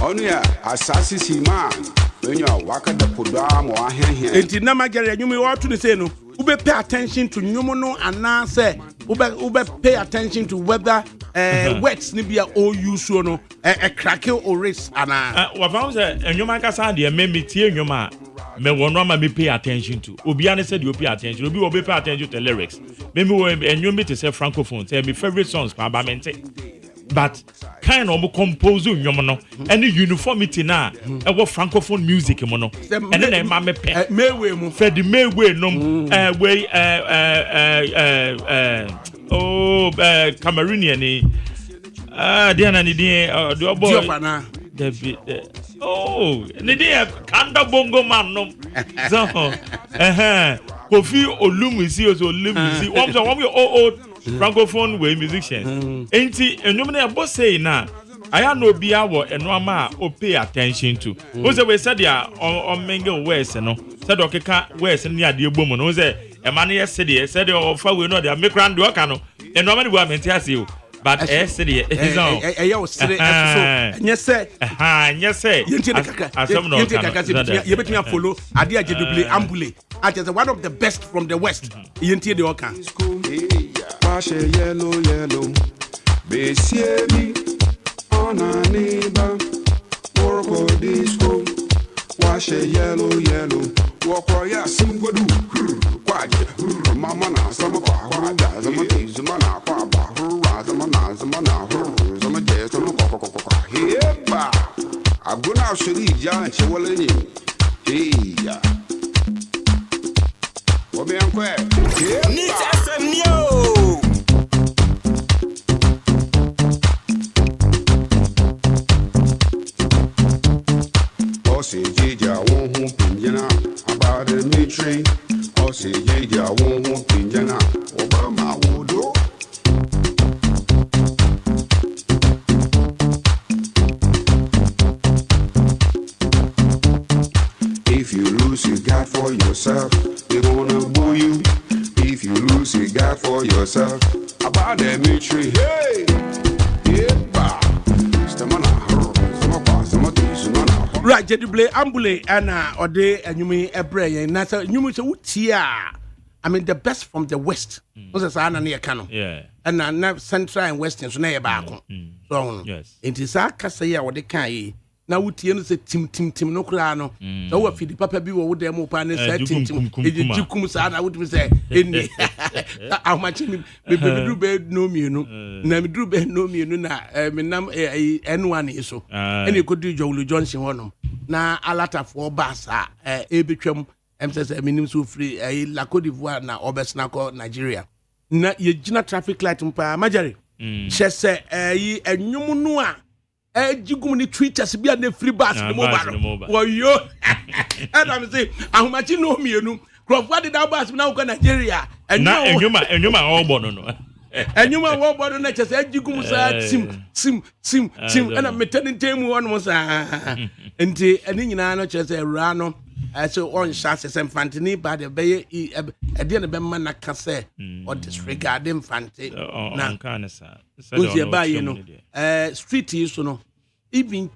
On ya assassin man. When you waka the podam or here.
Enti na magere anyumi what to say no. Ube pay attention to nyumono and now say ube pay attention to whether words ni bia all use no a crackle or race ana.
Wa found say enyuma kasa de me tie enyuma me wono ma me pay attention to. Obi an said you pay attention. Obi will pay attention to the lyrics. Me enyuma to say francophone say my favorite songs pa ba mente. But kind of compose no any uniformity na e wo francophone music mo no and then ma me pe
mewe mu
fe the mewe no we Cameroonian ni dia na ni dia the boy ni dia kanda bongo man no so Kofi Olumisi Olumisi one francophone we musicians enti enwom na ebo say na aya no bia wo enoma o pay attention to o say we said ya on mingle words no said okeka words ni ade egbomu no say e ma na ye said o fa we no dey make round do ka no enoma ni bo amenti ase o but said is on
ya o sire so nye say yenti kaka ye betimi follow ade ajedubile ambule as one of the best from the west yenti de oka
Wash yellow, Bessie on a neighbor, work or disco. Wash yellow, walk or ya sing go do. Quiet, Mamma, some of our guys, some of these, some I'm going out to leave John Chewellin. Hey, what be unquare?
Need FM
Say Jija won't pinjana about the military. Or say Jija won't pinjana Obama wodo. If you lose you got for yourself, they gonna boo you. If you lose you got for yourself about the military. Hey, yeah,
right, Jedubile ambule ana ode enyumi ebre na say enyumi se wutia. I mean the best from the west. What's say na na kano.
Yeah.
And na central and western so na ye baako. So
yes.
It is a kasa ya wode kan yi. Na wutie no say tim no kura no. So wa fidi papa bi wo dem pa ne say tim ejikum sa na wudi say eni. Ahmachi me duru be no mienu. Na me duru be no mienu na me nam N1 so. Eni kodu Jowlu Johnson honom. Na alata for basa ebetwam say minim so free la Côte d'Ivoire na obesna ko Nigeria. Na ye gina traffic light mpa majari. She say enwum no a jigum ni tweeters bia na free bus no mobile wo yo and I'm say ahomachi no mienu crofwa de that bus na go Nigeria
na enwuma ogbo no
enwuma wo bodo na chese jigum sa sim and I'm metenin temu one mo sa enti eni nyina no chese ewura no so on chance sem fantini ba de be e de na be man na ka say or disregard them fanti
na kan sa
o ba ye no street so no even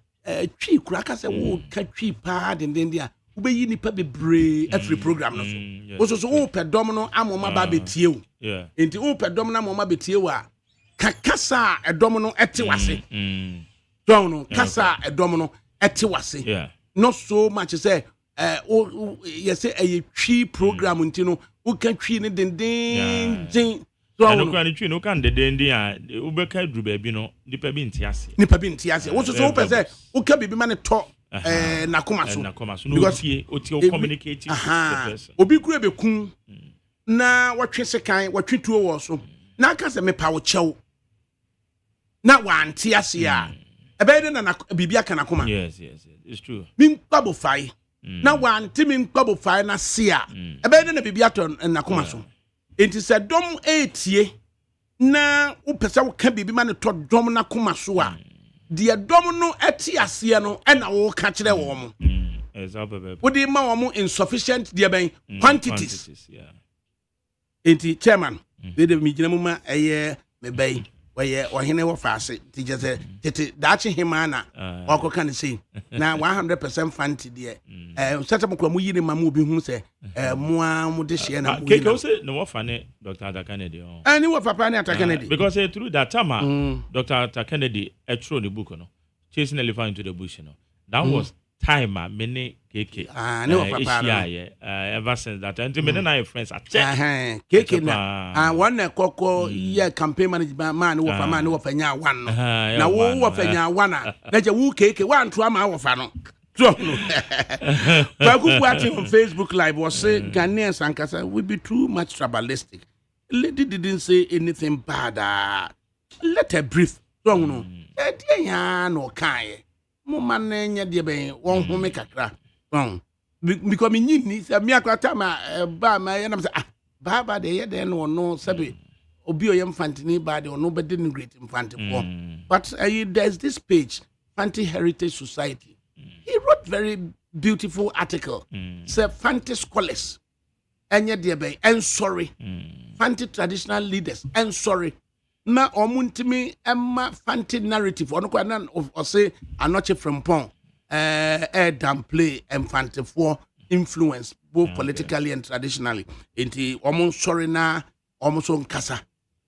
twi kura ka say wo ka twi pa den dia wo be yi nipa bebre every program no so wo pedom no amoma ba betie wo enti wo pedom no amoma betie wo a kakasa edom no ete wase so no kasa edom no ete wase not so much say yes a twi program ntino wo ka twi ne den
so no kan twi no kan de den a wo be ka dru ba bi no nipa bi ntiase
wo so wo pese wo ka bibi ma ne to nakoma so
no o communicate with the person
obi kura be kun na watwe sekan watwe tuo wo so na aka se me pa wo chew na wa ntiase a ebe de na bibi aka nakoma
yes it's true
min kwabo fai na wa ntimin kwabo fai na sia ebe de na bibi aton nakoma so enti se dom etie na wo pese wo ka bibi ma ne to dom nakoma so a deɛ dɔm no ɛte aseɛ no ɛna wo ka kyerɛ wɔn wode ma wɔn insufficient deɛ bɛn quantities enti chairman de me gyina mu ma ɛyɛ me bɛyi wɔyɛ ɔhene wɔ faase ti gye sɛ tete daakye hema na ɔkɔka ne sei na 100% fanti deɛ sɛsɛ mo kora mo yi ne ma mo obi hu sɛ moa mo de hyeɛ na mo yi
na say no wɔfa ne Dr. ADAKABRI
ni wɔ papa ne ADAKABRI
because through that time Dr. ADAKABRI throw the book no chasing elephant into the bush no that was time many KK
ne wɔ papa
ever since that and many na friends at check
KK na one na kɔkɔ yɛ campaign management man wɔ fa man wɔ fa nya one no na wo wɔ fa nya one na je wo KK one to ama wɔ fa no so no Kwaku watching on Facebook live was say Ghanaians and Kasa will be too much tribalistic. Lady didn't say anything bad. Let her brief wrong no ya no kai mo man nya de ben won ho me kakra wrong because me ni say me akwata ma ba ma ya na say ba de ye de no no sabe obi o yem fantini ba de no be de great infant for but there's this page Fanti Heritage Society. He wrote very beautiful article say Fanti scholars enye de ben and sorry Fanti traditional leaders and sorry na omuntimi emma Fanti narrative ono kwa na o say anoche frimpong downplay Fanti for influence both politically and traditionally inti omun sorry na omun so nkasa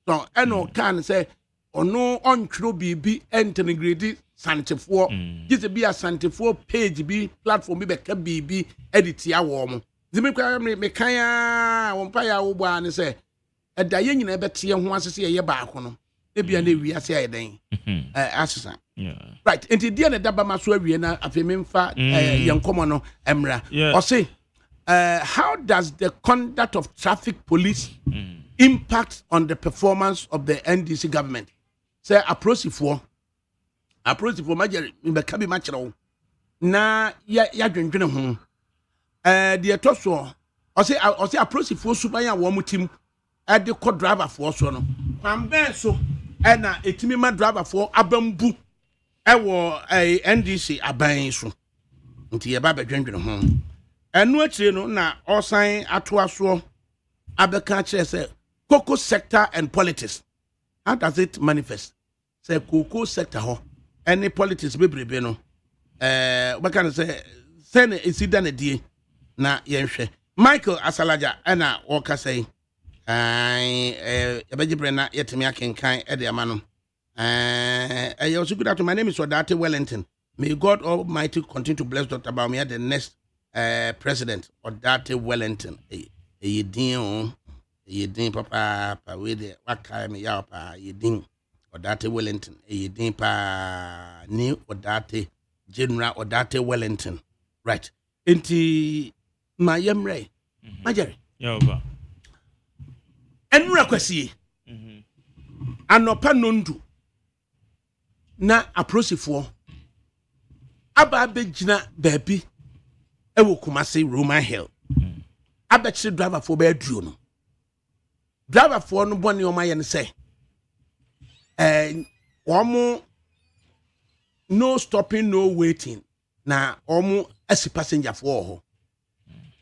so eno kan say ono ontro bibi integrate santefoɔ gise bi asantefoɔ page bi platform bi bɛka bibi edit ya wɔ mo zime kwa me kan a wɔn pa ya wo bɔ an sɛ ɛda yɛ nyina bɛte yɛ ho asese yɛ baako no ebia na wi ase ayɛ den asesa right enti dia na daba ma so awie na afememfa yɛn komo no emra or say how does the conduct of traffic police impact on the performance of the NDC government say approach for major be ka bi ma kyerɛw na ya dwendwene ho de to so o say approach for suban ya wo mutim e de kɔ driver for so no kwambe so e na etimi ma driver for abambu e wo NDC aban so nti ye ba dwendwene ho enu akire no na osan atoa so abeka kyerɛ sɛ cocoa sector and politics how does it manifest say cocoa sector ho any politics bebrebe no we can say send isida na die na yenhwe Michael Asalaja na woka say yabejibre na yetimi akenkan e de ama no also good afternoon. My name is Odate Wellington. May God Almighty continue to bless Dr. Bawumia, the next president. Odate Wellington yedin papa we de waka me ya pa yedin Odate Wellington yedin pa ni Odate General Odate Wellington right enti ma yemre majere
yo ba
enura kwasi anopa nondu na aprosifo aba begina baabi ewo Kumasi Roman Hill abɛkyere driver for be aduro no driver for no bɔne ɔma yɛ no sɛ wɔn no stopping no waiting na wɔn asi passenger for hɔ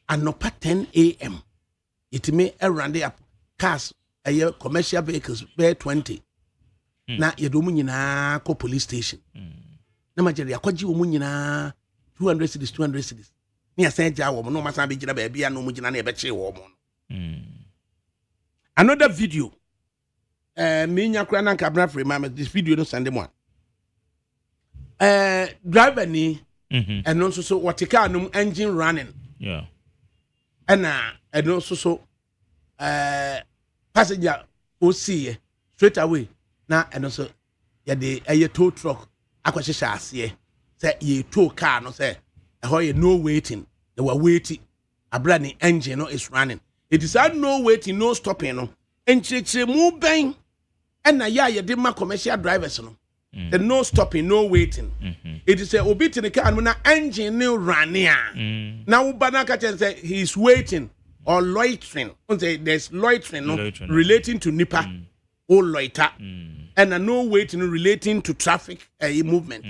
anopa 10 a.m. itime ɛrande up cars commercial vehicles be 20 na yɛde wɔn nyinaa kɔ police station na magye akɔgye wɔn nyinaa 200 cedis ni asan gya wɔn no masan be gyina baabi a no mu gyina na yɛbɛkye wɔn another video me nya kura na kabra free mama this video no send one driver ni and also so what car no engine running and also so passenger o see straight away na and also ya de tow truck akwahyehyɛ ase say ye tow car no say no waiting they were waiting abra ni engine no is running. It is no waiting, no stopping. No. And mu ben and na ya ye ma commercial drivers no. The no stopping, no waiting. It is a obit in the car na engine no running. Now Banaka can say he's waiting or loitering. Say there's loitering, no, relating to Nipa or loiter. and no weight in relating to traffic movement.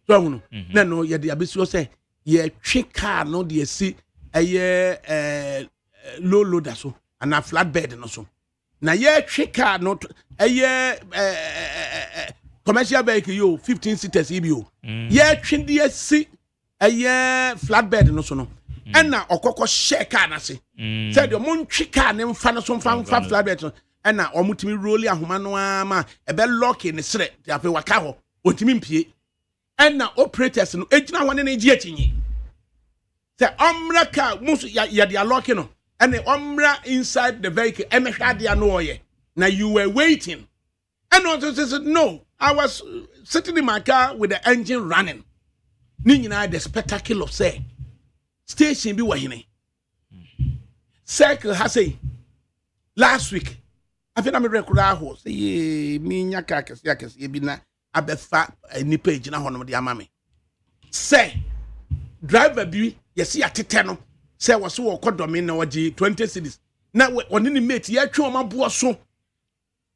So no ye the abisi say ye twe car no de si low loader so and a flatbed no so. Na ye twe car no commercial vehicle yo 15 seaters EBO. Ye twe de si flatbed no so no. And na okoko share car na se. Said the mon twe car ne mfa no so mfa flatbed no. And na omutimi roll ahoma no ama ebe lock in sre ti afi waka ho otimi mpie. And na operators no ejina ho ne na eji achinyi. Say omra car musu ya dia lock no. And the omra inside the vehicle emehwa dia no oye. Now you were waiting. And also said no, I was sitting in my car with the engine running. Ni nyina the spectacle of say station bi wa hene. Circle has say last week I feel I'm record ho say me nya ka kese bi na abefa ni page na hono de amame. Say driver bi yesi atete no say was wo kodome na waji 20 cities. Na oni ni mate ya twa maboa so.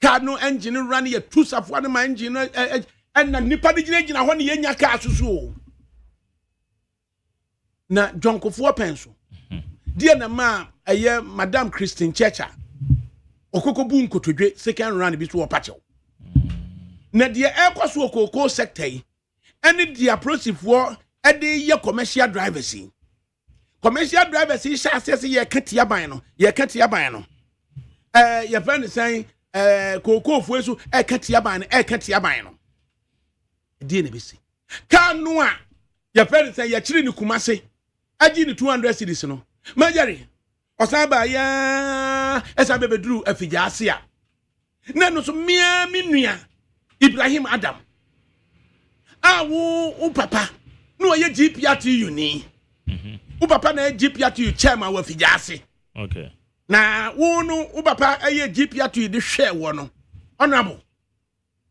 Car no engine run ye two safo na engine and na nipa de gina ho ne yenya car susu. Na jonkofo penso. Die na ma Madam Christine Checha. Okoko bu nkotodwe second round bi so opachew. Na die ekwaso okoko sector yi. Any the approachfo e de ye commercial drivers yi. Commercial drivers yi sha assess ye katia ban no. Ye katia ban no. Your friend is saying koko fuesu katia ban no. Die na bi si. Ka no a your friend say ye chiri ni kumase. Aji ni 200 cedis no. Majari osaba ya esa bebedru afijase a na no so mia minua Ibrahim Adam wo papa no ye GPRTU ni wo papa na GPRTU chairman wa afijase.
Okay.
Na wo papa ye GPRTU de hwe wo no honorable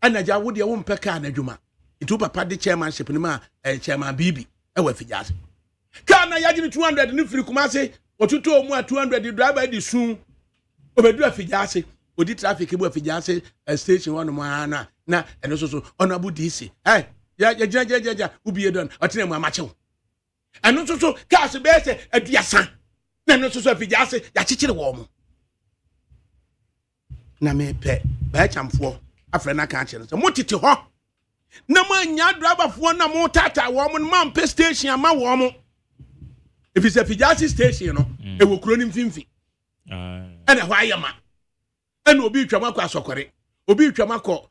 anaja wo de wo mpeka na adwuma itu papa de chairmanship ni ma chairman bibi e wa afijase. Kana yagini 200 ni firi kumase otuto mu 200 driver di sun obedu afijase odi traffic bu afijase station one mo ana na eno so honorable DC ya ja ubie don otene mu amachew eno so cars be se aduasa na eno so afijase ya chichire wo mo na me pe ba chamfo afre na kan chere so motete ho na manya driver fo na mo tata wo mo man pe station ama wo mo. If it's a Fijasi station, it will cronin finfi. And a Wayama. And will be Tramako Sokore. Obi Tramako,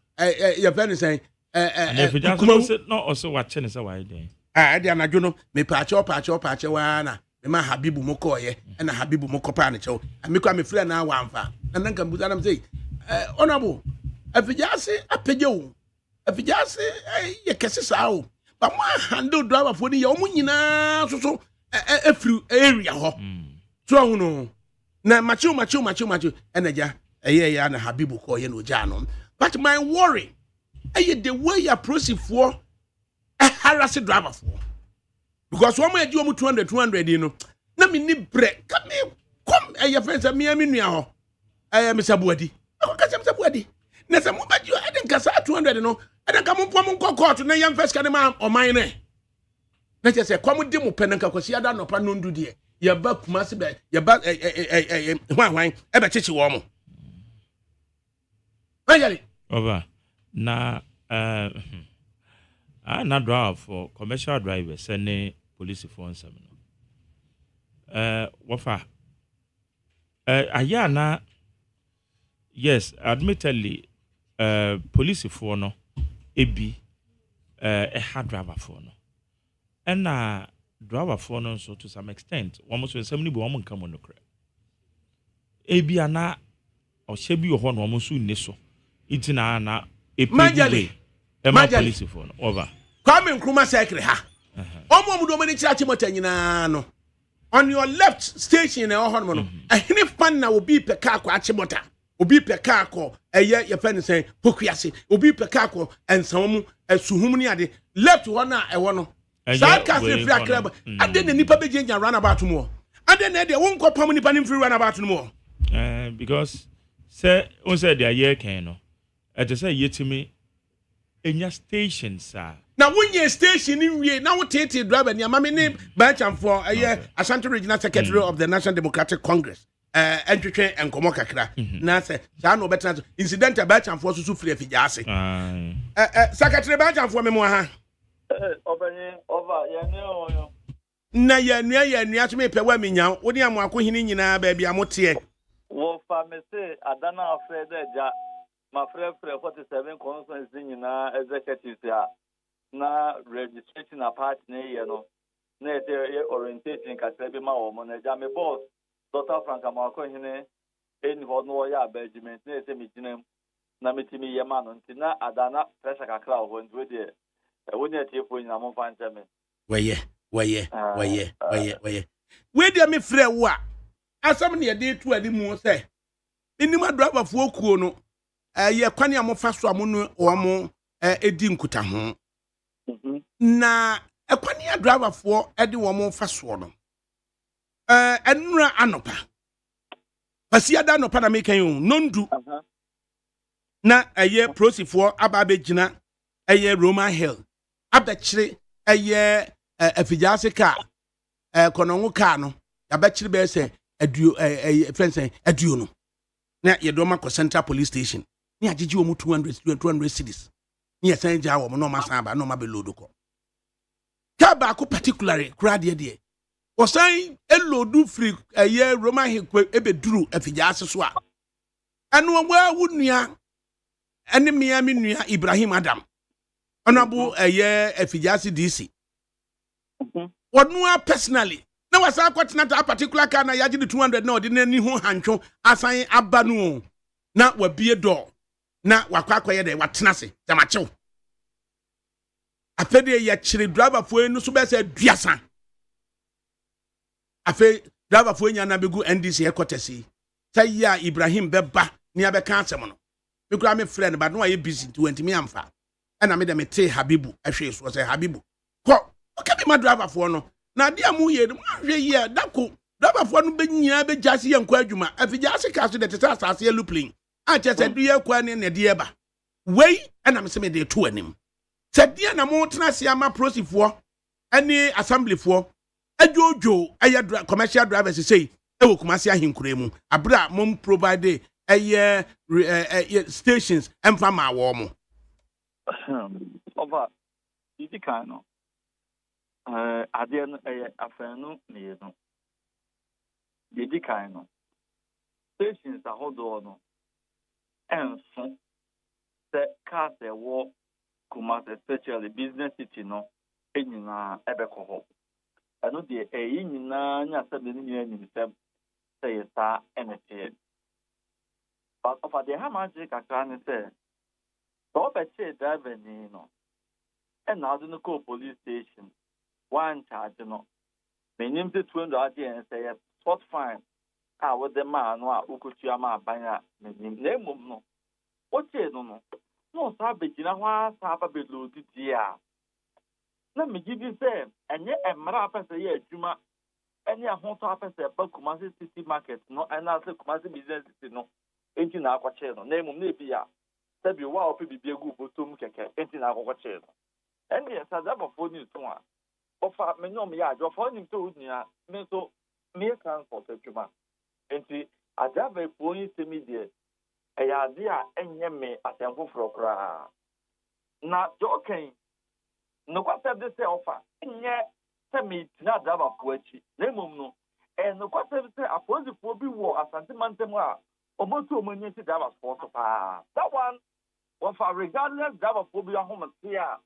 your friend saying,
if you just said no, also watching is a wide day.
Diana Juno, me patcho, wana, the man Habibu Mokoye, and a Habibu Mokopanicho, and me come a friend now one fa. And then come with them say, honorable, a Fijasi, a pejo, a Fijasi, a Cassisao, but one handle driver for the Omunina, so. Every area ho so no na macho enaja ya na Habibu ko ye no jano but my worry the way you proceed for harass driver for because one may do 200 you know na me ni bre come your friends me nua ho Mr. Buadi akaka Mr. Buadi na se mo ba ju I think kasa 200 no I think am mpo court na yam first kan ma o man ne. Na say kwam di mu penanka kwasi ada no pa no ndu de ye ba kumase be ye ba hwan e be chechi wo mo ayali
over na na drive for commercial drivers and police for nsam no wafa ayana yes admittedly police for no ebi hard driver for no. And driver for no so to some extent almost when somebody be woman come on the crap. Ebiana or shebi or one almost soon neso. It's na a majali police for no over.
Come in Kruma Secret ha. Omo mu do many church motanyina no. On your left station e ohon no. A hini fan na obi pe car ko achimota. Obi pe car ko eye ye fan say pokuase. Obi pe car ko ensan mu suhum ni ade. Left one na e wono. Sarcasm free club. And then the nipa be change run about more. And then they won't go pam nipa nim free run about more.
Because say on said their year can no. just say yetimi enya stations
Now when you station in we now take driver near mammy name Bacham for a year Ashanti Regional Secretary of the National Democratic Congress. Entry and Komokakra. Nasa, Sano better incident a Bacham for Sufri Fijasi. Secretary Bacham for Memoir.
Over,
Na ya nua to me pe wa menya wo ne amako hini nyina ba bia motie
wo fa me se adana afred eja ma frɛ 47 conference nyina executives a na registration apart na ye no na e orientation ka se bi ma wo mo na ja me boss Dr. Frank amako hini eni ho no ya abagement na se me gyina na metimi ye ma no nti na adana pressure kakra ho nti we de wo ne tie fo nyina mo fa ntame
Waye. Where do me frɛ wo a asam ne yɛde to ani mu sɛ enim adraba fo kuo no ye kwane amofa so amono o mo edi nkuta ho na ekwane adraba fo ede wo mo fa so no enura anopa pasi ada anopa na mekan yo nondu na prosifo aba begina Roman Hill abɛkyire afijase ka kononwo ka no ya bɛkyire be se aduo friends aduo no na ye do ma ko Central Police Station ni agigi omu 200 cities ni ya san ja wo no ma san ba no ma be load ko ka ba ko particularly kura de o san elodu free Roman Hill ebe duru afijase so a anu wa wunua ene mia mi nua Ibrahim Adam honorable afijase DC Wadnua personally. Now was a particular car na yaji the 200 no didn't ho hancho asan abanu. Na wa be a door. Na wakwakoye de watnase. Jamacho. Afede ya chiri driver fo no so be say duasa. Afe driver fo nya na begu NDC headquarters. Say ya Ibrahim beba ni abeka asem no. Me kura me friend but no aye busy to went me amfa. Na me de me te Habibu ehwe so say Habibu. Ko okay, my driver for no. Na dia mu ye no hwe ye dako driver for no be nyia be jase ye nkwa adwuma afijase ka so de tete asase ye loopling a che se duye kwa ne ne de ba wei na me se me de to anim se dia na mo tena se ama prosifo ani assembly fo adwojo aye commercial drivers say e wo kumase ahinkure mu abra mom provide aye stations emfa ma wo mo
over idi kan no adịa afenu n'elu dị ka anyị nọ stations ahodoɔ no enso sɛ cars ɛwɔ Kumasi especially business city no enyinaa ɛbɛkɔ hɔ ɛno deɛ ɛyi nyinaa nya sɛ de ne nyinaa nim sɛ yɛ saa ɛna teɛ but ɔfa deɛ ha maa gye kakra ne sɛ ɔbɛkyee driver ni no ɛna ɔde no kɔɔ police station one charge no menim se 200 agye say spot fine with the man no a ukutua ma abanya menim na emom no oche no no sa begina ho sa ba beload dia na me give say enye emra apese ye adwuma ene ahoto apese ba Kumasi city market no ena se Kumasi business city no enti na akwache no na emom na ebi ya sabi wa opi bibia gu botom keke enti na akwache no ene sa da ba phone ni so a ofa menyo me ya jo for nim to unia me so me transport adwuma enti adaba phone semi de eya de a enye me atemfo frokra na jo kan no kwata de se ofa enye se me tina adaba po achi na mom no no kwata de se aposifo bi wo asante mantem a omoto omonye ti adaba sport pa that one ofa regardless adaba po bi ahomte a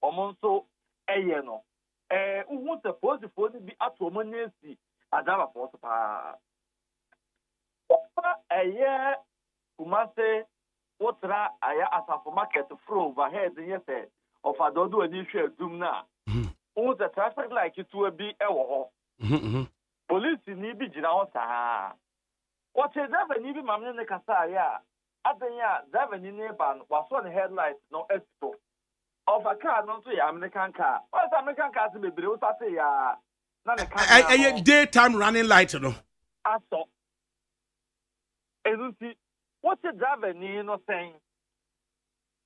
omonso eye no uhu se posifo bi ato omonye adaba sport pa ofa eye Kumasi wotra aya asafo market fro overhead yese of adodo ani hwe adum na uhu se traffic light to bi ewo ho police ni bi gina ho saa wote driver ni bi mamne ne kasa ya adanya driver ni ne ban waso ne headlight no esto of a car no to ya American car what's American car se bebre wotate ya na ne car
daytime running light no
aso enusi what's the driver ni no saying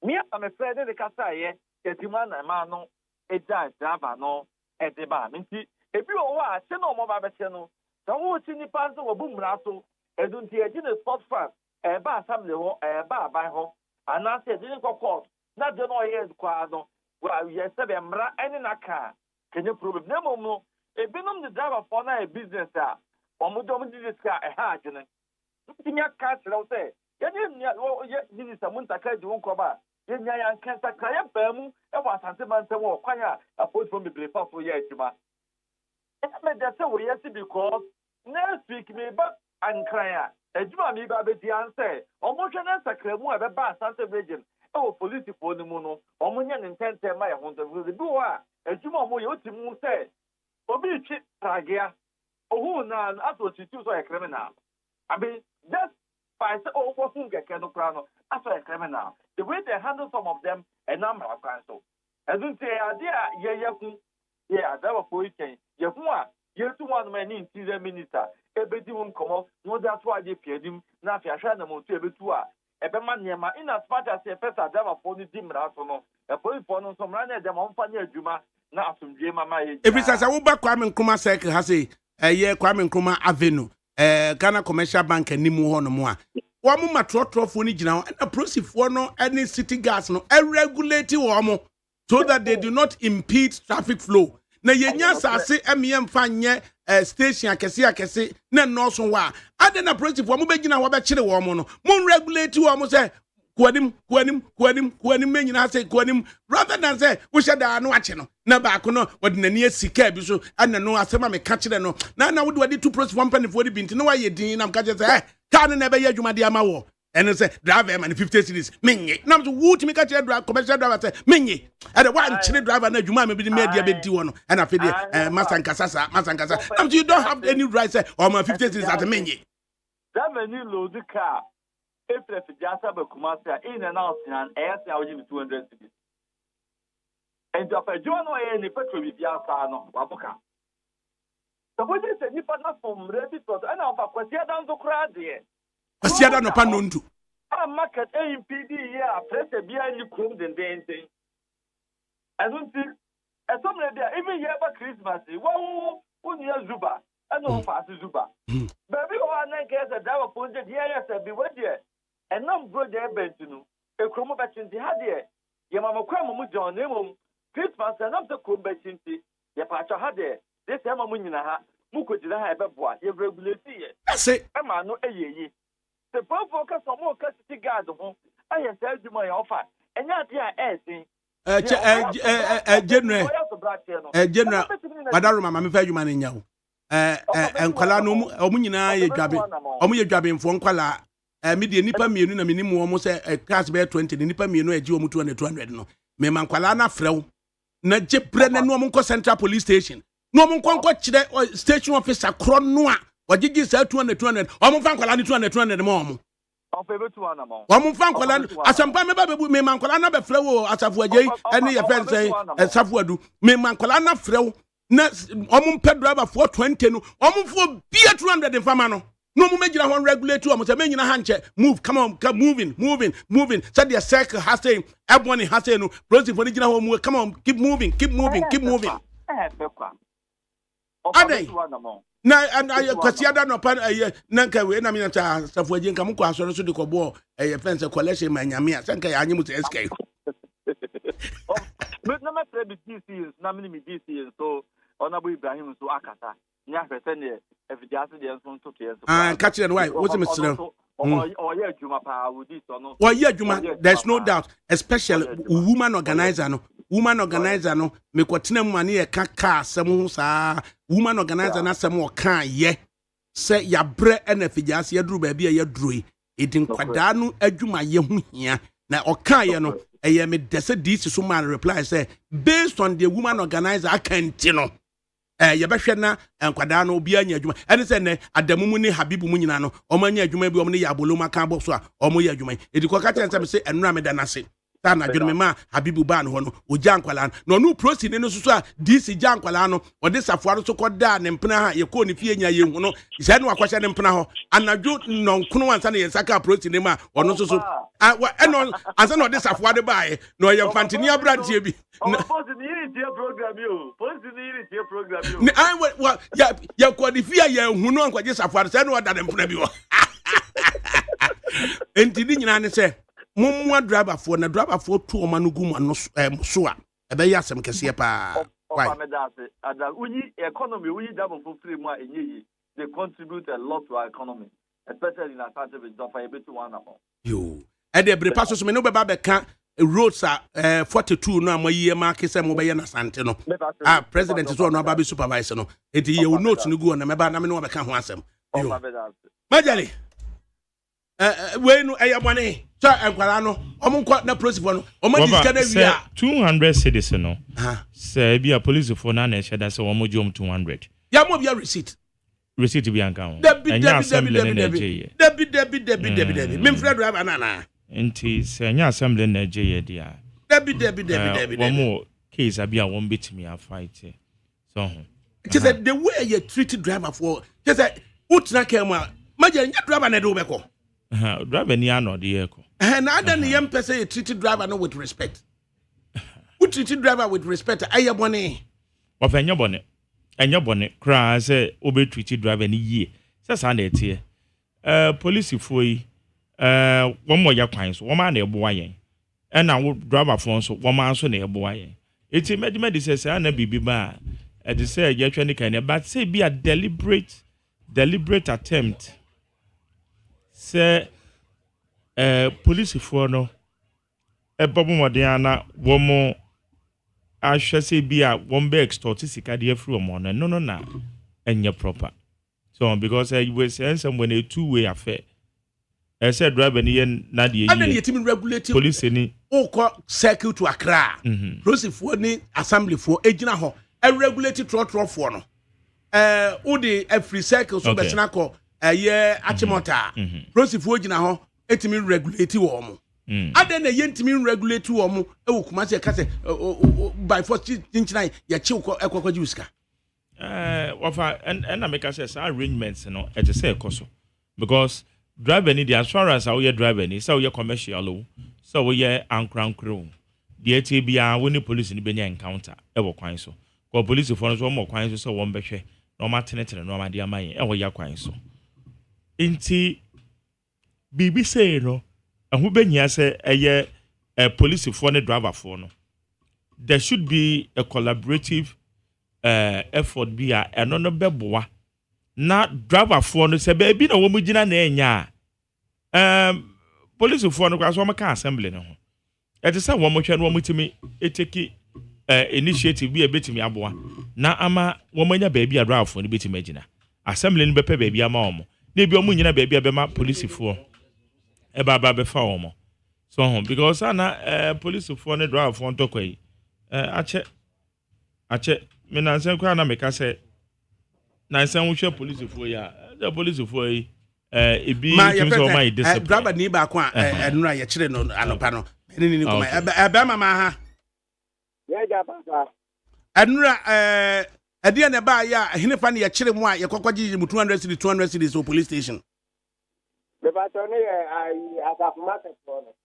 Me am a friend de kasa ye yetima na ma no eja driver no edeba nti ebi o wa se no mo ba be se no so wo ti ni pa so wo bu mra so edunti e gine sport fan e ba assembly ho e ba aban ho ana se di ko court na de no ye kwa no wa ye se be mra eni na ka kenye problem na mo no ebi no the driver for na a business a omudom di diska e ha agene ntinya ka tell say ye ni samunta ka di won ko ba ye nya yan kansa kaya ba mu e wa asante man se wo kwan a apart from the breakfast for ye etima e me dey say we yes because next week me ba ankran a ejuma mi ba be di answer omo hwe na sakramu e be ba asante region e wo police fo ni mu no omo nya ne ntente ma ye ho to bi wo a ejuma omo ye otimu say obi chi tragia ohu na aso chitu so e criminal abi just by say oh for fun keke no kra no aso e criminal the way they handle some of them and number of so don't say idea ye kun ye adawa for weekend ye kun a ye tu one man interior minister ebedi won komo no that why dey piedim na afia hwa na mo tu ebetu a ebe ma niema in as far as a person adawa for ni dimra so no e police for no so mra na dem on fa ni adwuma na asumdwe mama ye
ebisa sa wo ba Kwame Nkrumah circle ha say ye Kwame Nkrumah avenue Ghana Commercial Bank animu ho no mo a wo mo matrotrofo ni gina na prosifo no any city gas no regulate wo mo so that they do not impede traffic flow na yenya sase emiem fa nye station akese na no so wa ade na prosifo mo be gina wo be kire wo mo no mo regulate wo mo say kuanim menyina say kuanim rather than say we should no ache no na ba ko no wode nani asika bi so ana no asema me ka kire no na wode two process one penny for the binti no waye din na ka say ka no na be adwuma de ama wo and say driver man 50 cities menye na so wuti me ka kire driver commercial driver say menye and one kire driver na adwuma me bi me dia be di wo no and afede masankasa now you don't have any right say or my 50 cities at menye
that many load the car if the Jasa Bakumasa in and out and air 200 cities. And if a John or any petrol with Yasano, Waboka. So what is a different from Reddit and of a Quasia down to crowd there?
Quasia no panundu.
I market AMPD here, press a beer you crumbed and dancing. I don't see as some even here about Christmas, one year Zuba, and no fast Zuba. Baby, one night gets a double pointed here, be what here. And now go there, Bentino. A chromo batching the Hadia. Yamama Cramo John Nemo, Christmas and up the Kumbatin, Yapacha Hadia. This Yamamunina, Muko did I have a boy, you regularly see it.
I say,
Emma no a ye. The poor focus on more custody guard of home. I have told you my offer, and not here,
General, Madame, I'm very human in you. And Kalano, Omunina, ye jabbing, Omu jabbing for Kwala. Media nipa mienu na minimum almost a class bear 20 nipa mienu e ji omu 200 no me mankwala na frew na je brene no omu ko central police station no omu ko kire station officer kro no a wagigi sa 200 omu fa nkwala ni 200 mo omu omu fa nkwala asampa me ba bebu me mankwala na be frew asafu agei ene ye fence asafu adu me mankwala na frew na omu pe driver for 20 no omu for bia 200 fama no no mo megina ho regulate o mo se menyina hanche move come on moving so the circle has say everyone has say no process for gina ho move come on keep moving ade na and I kwasi ada no pan na nka we na me nta safo agin ka mo kwa asoro so de ko bo fence collection manyame a sanka ya anyi mu SK
but na me play BTC na me BTC so Honorable Ibrahim so akata nya hwese ne efidiase de nso to to yeso
catch it why what's me sire
yeah adwuma pa wudi so no
yeah adwuma there's no doubt especially woman organizer no me kwatena mu ane ye kaka asem hu saa woman organizer na asem o kan ye se ya bre na efidiase yaduru ba bia yaduroi edin kwada no adwuma ye hu hia na o kan ye no eye me dese this so man reply say based on the woman organizer akanti no ye behwe na nkwada no obi anya adwuma ene se ne adamu mu ni habibu mu nyina no o manya adwuma bi o ne ya boloma kan bo so a o mo ya adwuma ediko ka chen se me se enura me da na se ta na dwene me ma Habibu ban ho no ogya nkwala no no prosi ne no so a DC gya nkwala no ode safoa no so koda ne mpena ha ye ko ne fie nya ye hu no se no akwahye ne mpena ho anadwo no nkono ansa ne yensaka prosi ne ma ono so eno ansa no ode safoa de bae no ye mfantini abrantie bi
Post ni iri tie program yo. Post ni iri tie program yo.
ne ai ya ko de fie ye hu no ankwaje safoa se no oda ne mpena bi ho enti di nyina ne se mumwa driver for na driver for to o manu gu no so a e be yasem kese pa
why ada unyi economy unyi double for free mu a enyeyi they contribute a lot to our economy especially in Asante with don't fire bit one up
yo e dey bre paso so me no be ba be kan roads 42 no amayi ma kese mo be ye na Asante no president so no aba be supervisor no enti ye note no gu na me ba na me no be kan ho asem yo majali we no eyamone so enkwara no omonko na prosifo no omadi ska na wi a
200 cedis no say bia police for na ehye da say omoji 200
ya mo bia receipt
bi anka ho
enya assembly na eje debi me mfred driver na
enti say enya assembly na eje ye dia debi wo case abia won betimi a fight so ho
just the way you treat driver for just utra kema maje nya driver na de obeko
driver ni anode ye ko
na ada ne yem pese you treat driver no with respect who treat driver with respect ayebone
wa fa enya bone kra say obe treat driver ni yie say sa na etie police fo yi wo mo ya kwan so wo ma na ebo ayen na wo driver fo so wo ma so na ebo ayen eti medimedi say na bibi ba e dey say ye twa ni kan but say be a deliberate attempt say police for no ebobo modena womo ahwe say bia wombe extort sika de afri omo no na enye proper so because we say when a two-way affair said driver ni na de
regulate
police ni
o ko circle to Accra police for ni assembly for ejina ho e regulate trot for no o de every circle so be na ko ye achimota prosifo gina ho etimi regulate wo mo ade na ye ntimi regulate wo mo e wo kuma se ka se by force chinchina ye chi ko ekoko jiuska
wafa and na make say arrangements no e je say ekoso because driver ni the as far as how you driver ni so you commercial so we ankran the atbia woni police ni benya encounter e wo kwan so ko police for no so mo kwan so wo mbehwe no matenetene no ma dia mayen e wo ya kwan so inti bibi say no ahu benya say eye police for ne driver for no there should be a collaborative effort be a eno no beboa na driver for no say be na wo mugina na enya police for no kwa so maka assembly no ho e te say wo mo hwe no wo mutimi eteki initiative bi ebetimi aboa na ama wo manya ba bia driver for no betimi agina assembly no bepe ba bia ma omo na bi omu nyina ba bia be ma police for e ba be fa omo so ho because ana police for no driver for to kwai ache me na nsen kwa na meka say na nsen wo hwe police for ya the police for yi ebi timi so my discipline
driver ni ba kwa enura ye kire no anopa no ni kuma ebe mama ha
ye ja papa
enura ade na ba ya henefa ne ye kire mu a ye kokwaji mu 200 cedis so police station
be ba to ne ai asaf market for no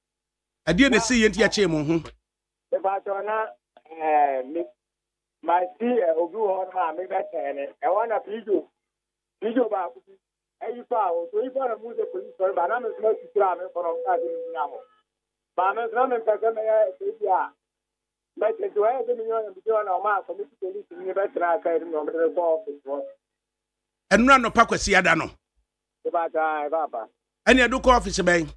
ade na si ye ntia che mu ho
be ba to na my see obi ho na me be tene e wana video ba ku e fa o to ifa na mu de police for ba na me smart tira me for on ka ni na mo ba me na me ka me ya e dia me te to e de mi yo video na o ma ko mi police ni be tira ka ni no me de ko office
enura no pa kwasi ada no
e ba ta papa
ene edu ko office ben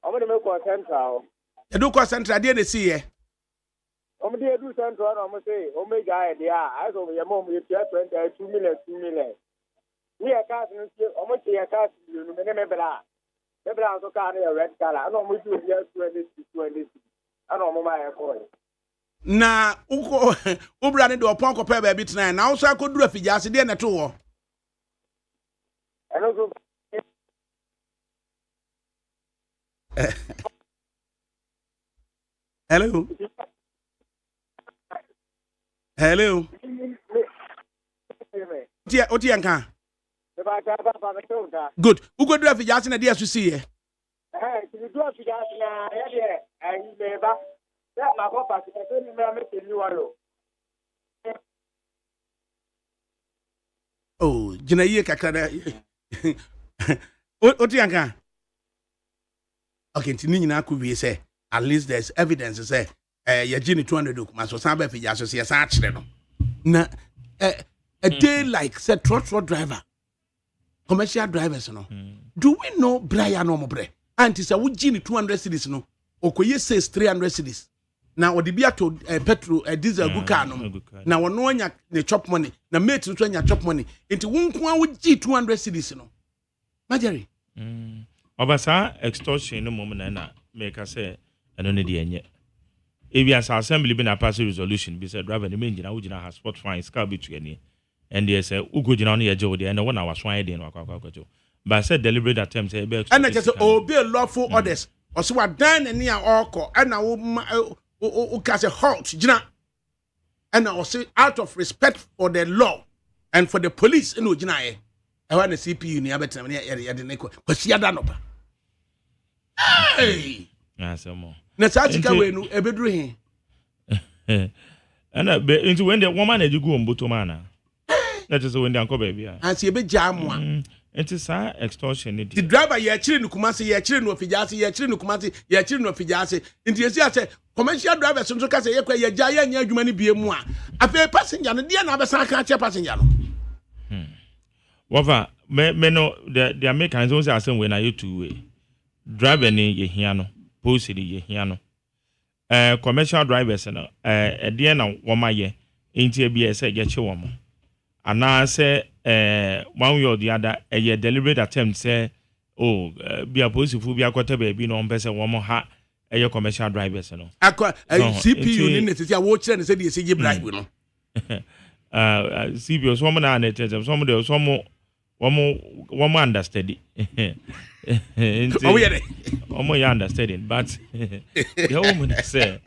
o mo de me ko central
edu ko central de na si ye
o mo de edu central no mo say o me ga e dia I so me mo ye 2 million ni e ka sin si o mo ti e ka si no me me bra so ka na red color no mo ti o ye 20 ana o mo ma e ko
na uko ubra ne de opon ko pe ba bi tena na wo so akoduru afigya ase de na to wo
eno so
Hello. Hello. Oti anka. Good. Who go do for Jason na dia so see here?
You do for Jason na he never. That my papa say me make you waro.
Oh, jina ye kakra da. Oti anka. Okay, ntini nyina ko wie say at least there's evidence say ya gini 200 dokuma so san ba fi Jason say san akire no. Na a day like said truck driver. Commercial drivers no. Do we know Brian no mo bre? Anti say wo gini 200 cedis no. Okoye says 300 cedis. Na odi bia to petrol diesel gu car no. Na wono anya ne chop money. Na mate no anya chop money. Enti wo nko a wo gi 200 cedis no. Majeri.
Obasa extortion no mom na make say eno ne de enye. Ebi as assembly be na pass resolution be said driver the main gina wo gina has spot fine scar be to any. And they say ugo gina no ye je wo de and one was swan de no akwakwakwajo. But said deliberate attempt say be
and just obey lawful orders. Or so what done and near all and now can say halt, Gina. And I say out of respect for the law and for the police in Ujina. I want to CPU near better near the Neko, but she had done up. Hey,
yes, more.
Nasatika way no ebedru
he. And into when the woman you go on Butomana. That is when the uncle baby.
And see a bit jam one.
It is extortion.
The driver ye children Kumasi, ye children of Fijasi, ye children Kumasi, ye children of Fijasi. Into you say commercial drivers so can say ye giant ye human be moi. A fair passenger and dear never san catch a passenger.
Whatever me no the Americans also are saying when are you two way. Driver ni ye hiano, post ye hiano. Commercial drivers no dear na woma ye into be say get you woman. And now say one way or the other a deliberate attempt say be a positive be a quarter baby no person one more ha a commercial drivers no.
CPU in it watch and said you see you bribe no.
CPU some na net some there some one understudy. Oh yeah. One understanding but the woman say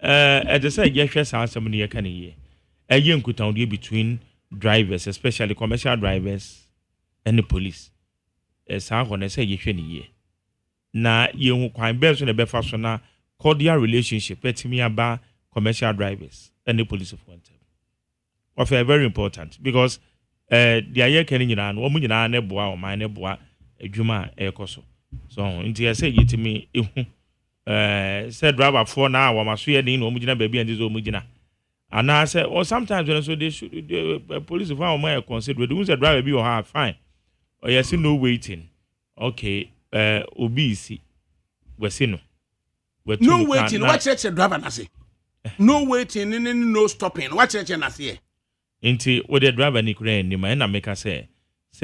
I just say yes some near can ye. A young could between drivers, especially commercial drivers, and the police. As how when I say you ye. Na you quite best in a better cordial relationship, petting me about commercial drivers and the police of one time. Of very important because the air can in an woman in a neboa or my neboa a juma a coso. So until I say it to me, said driver for now, or my swear in Omujina baby and this Omujina. And I said, or sometimes when so they should the police of our may consider the ones that driver be or have fine. Or yes, no waiting. Okay, obese. We're seeing
no waiting. What church a driver nasi? No waiting, no stopping. What church and nasi?
Into what the driver ni kura ni man and make us say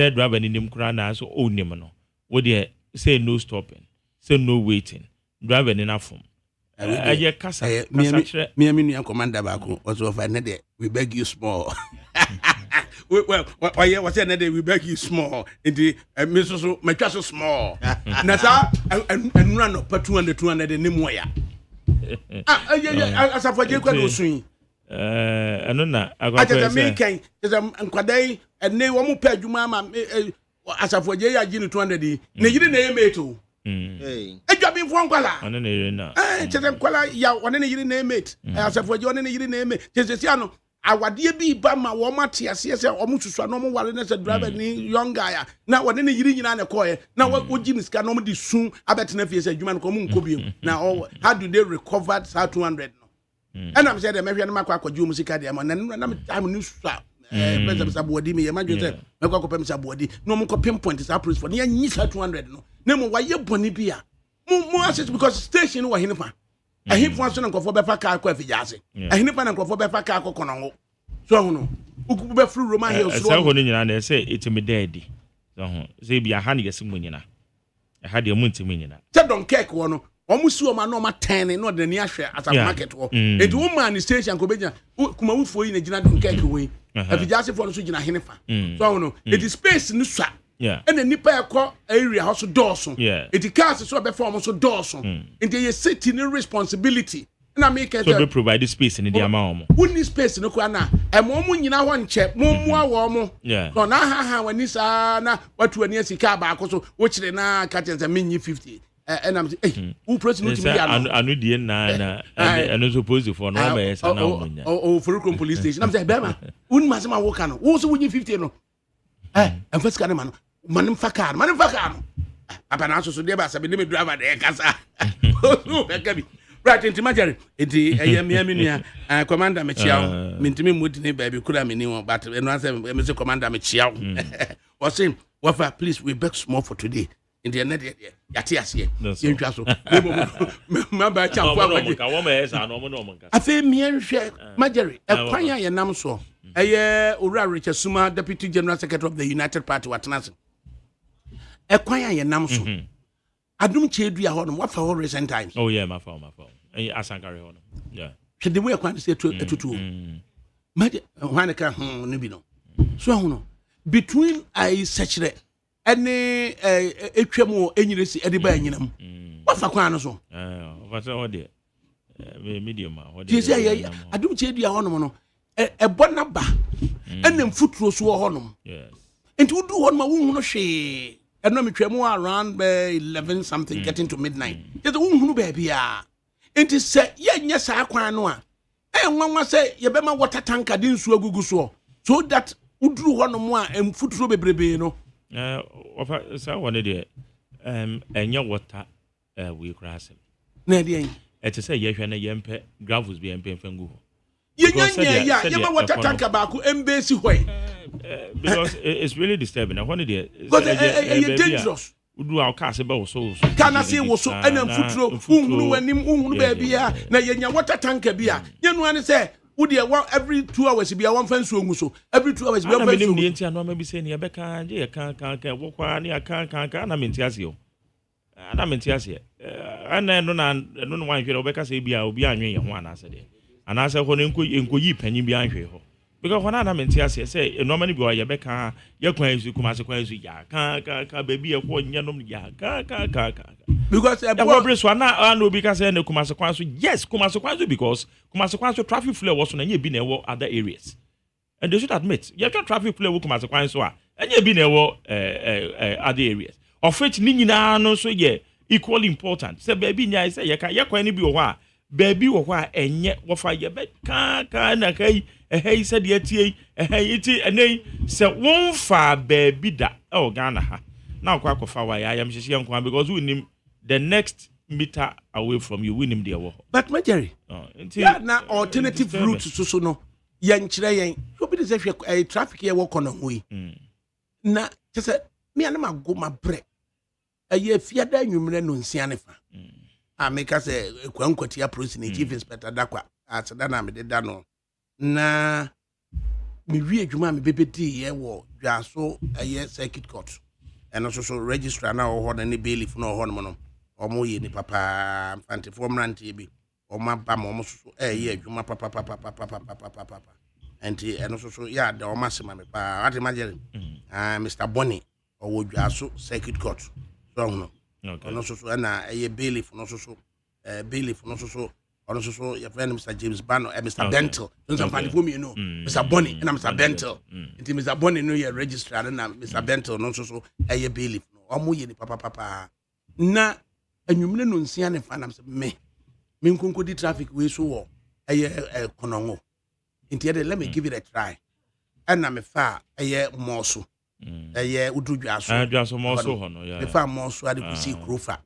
driver ni nim kura na so old name no. What they say no stopping, say no waiting. Driver ni na form. Me
commander back was over we beg you small. Well, what's that? We beg you small. In the Mrs. My castle small. Nasa and run up 200 and Nimoya. As a for you, swing.
I don't know.
I just make Quaday and name one more pay you, mamma. As a for Jay, I give you 200. You didn't name it too. Hey, dropping one color. I don't know. Color, ya one in your name it. As if you're in your name it. Tesiano, our dear be Bama, Womati, as yes, almost to normal wilderness and driver young guy. Now, what any year in a coy. Now, what would Jimmy can normally soon? I bet if a human common cobium. Now, how do they recover 200? And I'm saying, American Macquaco, you music at them, and I'm new strap. Sabodi, imagine Sabodi. No more pinpoint is approved for near 200. No more why you bonibia. More because station was him. I him once and go for Befa car coffee. I him and go for Befa car cocongo. So no, who be through Roman Hills.
They say it's me daddy. So they be a honey as winner. I had your moon to mean that. Tell don't cake one. Almost so man no ma 10 not the near share as a market war. It woman is station cobeja kuma for in a general cake away. If you just for so gina hinifa. So no, it is space no swa.
and the nipa call area house dawson. It cars so perform so dawson. And they sit in responsibility. And I make it
so we provide the space in the amount.
Who need space no kwana? And momu nyina one check, momu warm. So now when this na what to any sika back so which the na catches a mini 50. And I'm saying, who president to me?
I know the na and no supposed for no mess.
Oh, for police station. I'm saying, Bema, un masama wokano. Who so win 50 no? And first can man fakar. Papa na so dey ba sabi me driver dey kasa. Right into Majari. It is Commander Michiao. Mintimi Mutini baby could have been but and answer Mr. Commander Michiao. Was saying, Wafa, please, we beg small for today. In the net, Yatias here. Remember, I feel me and Majari, a choir and Namso. A year, Ura Richard Suma, Deputy General Secretary of the United Party, what Nassau. A choir and Namso. I don't change your home. What for recent times?
Oh, yeah, my phone. I can't carry on. Yeah.
Should the way I can't say to Magic, one can Nibino. So, between I such any HMO, any resi, any buying them. What for Quanoso?
What's all there? Medium.
I don't change your home. A bonaba and then foot rows were honum.
Yes.
And to do on my wound, she. And no, me around 11 something, getting to midnight. Just the woman who baby are. And it said, yes, I quite know. And one was say, you better water tank, I didn't so good so that would do one more and foot through a baby, you know.
So one idea, and your water, we cross him.
Neddy,
it's a say, yes, and a yampe, gravels be and pay for go.
Yeah, you know what I tank about embassy way.
Because it's really disturbing. I wanted it.
But dangerous.
We do our cast about so.
Can I say was so and foot through when him baby? Now, you water tanker beer. You know, and say, would you want every 2 hours to be a one fence room? So every 2 hours, we are going to
be maybe saying, you can't walk on, you can't, and I'm in Tiasio. And I'm in Tiasia. And I don't want you to Becca say, be I'll be on one answer. And I said, when you penny behind you. Because when I'm in Tiasia, say, normally go a Becca, your claims you come as a question, ya, baby, a one yanum, ya, because a Bobbris one I know because I know Kumasakwansu, yes, Kumasakwansu, because Kumasakwansu traffic flow was on any been other areas. And they should admit, you have traffic flow with Kumasakwansu, and you've been other areas. Of which Nina no so ye equally important. Say, baby, I say, you can't be a while. Baby or why and yet what for your bed can hey said yet hey and they said one far baby that oh Ghana now quack of our I am just young one because we him the next meter away from you win him there.
But my Jerry now alternative routes so no young children you be as a traffic here walk on a way na just me and my go my break a year fear that you may not see anything. I make us a quanquity process in chief inspector Dakwa as a dana me did no. Na me read you mammy baby tea, war, so a year circuit court. And also register now or any bailiff no hormone or more ye papa, fancy form ranty or my bam almost a year, you my papa. And also, yeah, the Omasima, I imagine, Mr. Bonnie or would you also circuit court. So no. Okay. And also, a bailiff, and also bailiff, and also your friend Mr. James Banner, and Mr. Bentel. Don't find whom you know, Mr. Bonnie, and Mr. Bentel. It is Mr. Bonnie, no, you're registered, and Mr. Bentel, and also a bailiff, or more, papa. Na, and you may not see any fan of me. Minkunko di traffic, we saw a conongo. Instead, let me give it a try. And I'm a far a year more so. Yeah, we do just more so. The farm more so. I could see Crawford.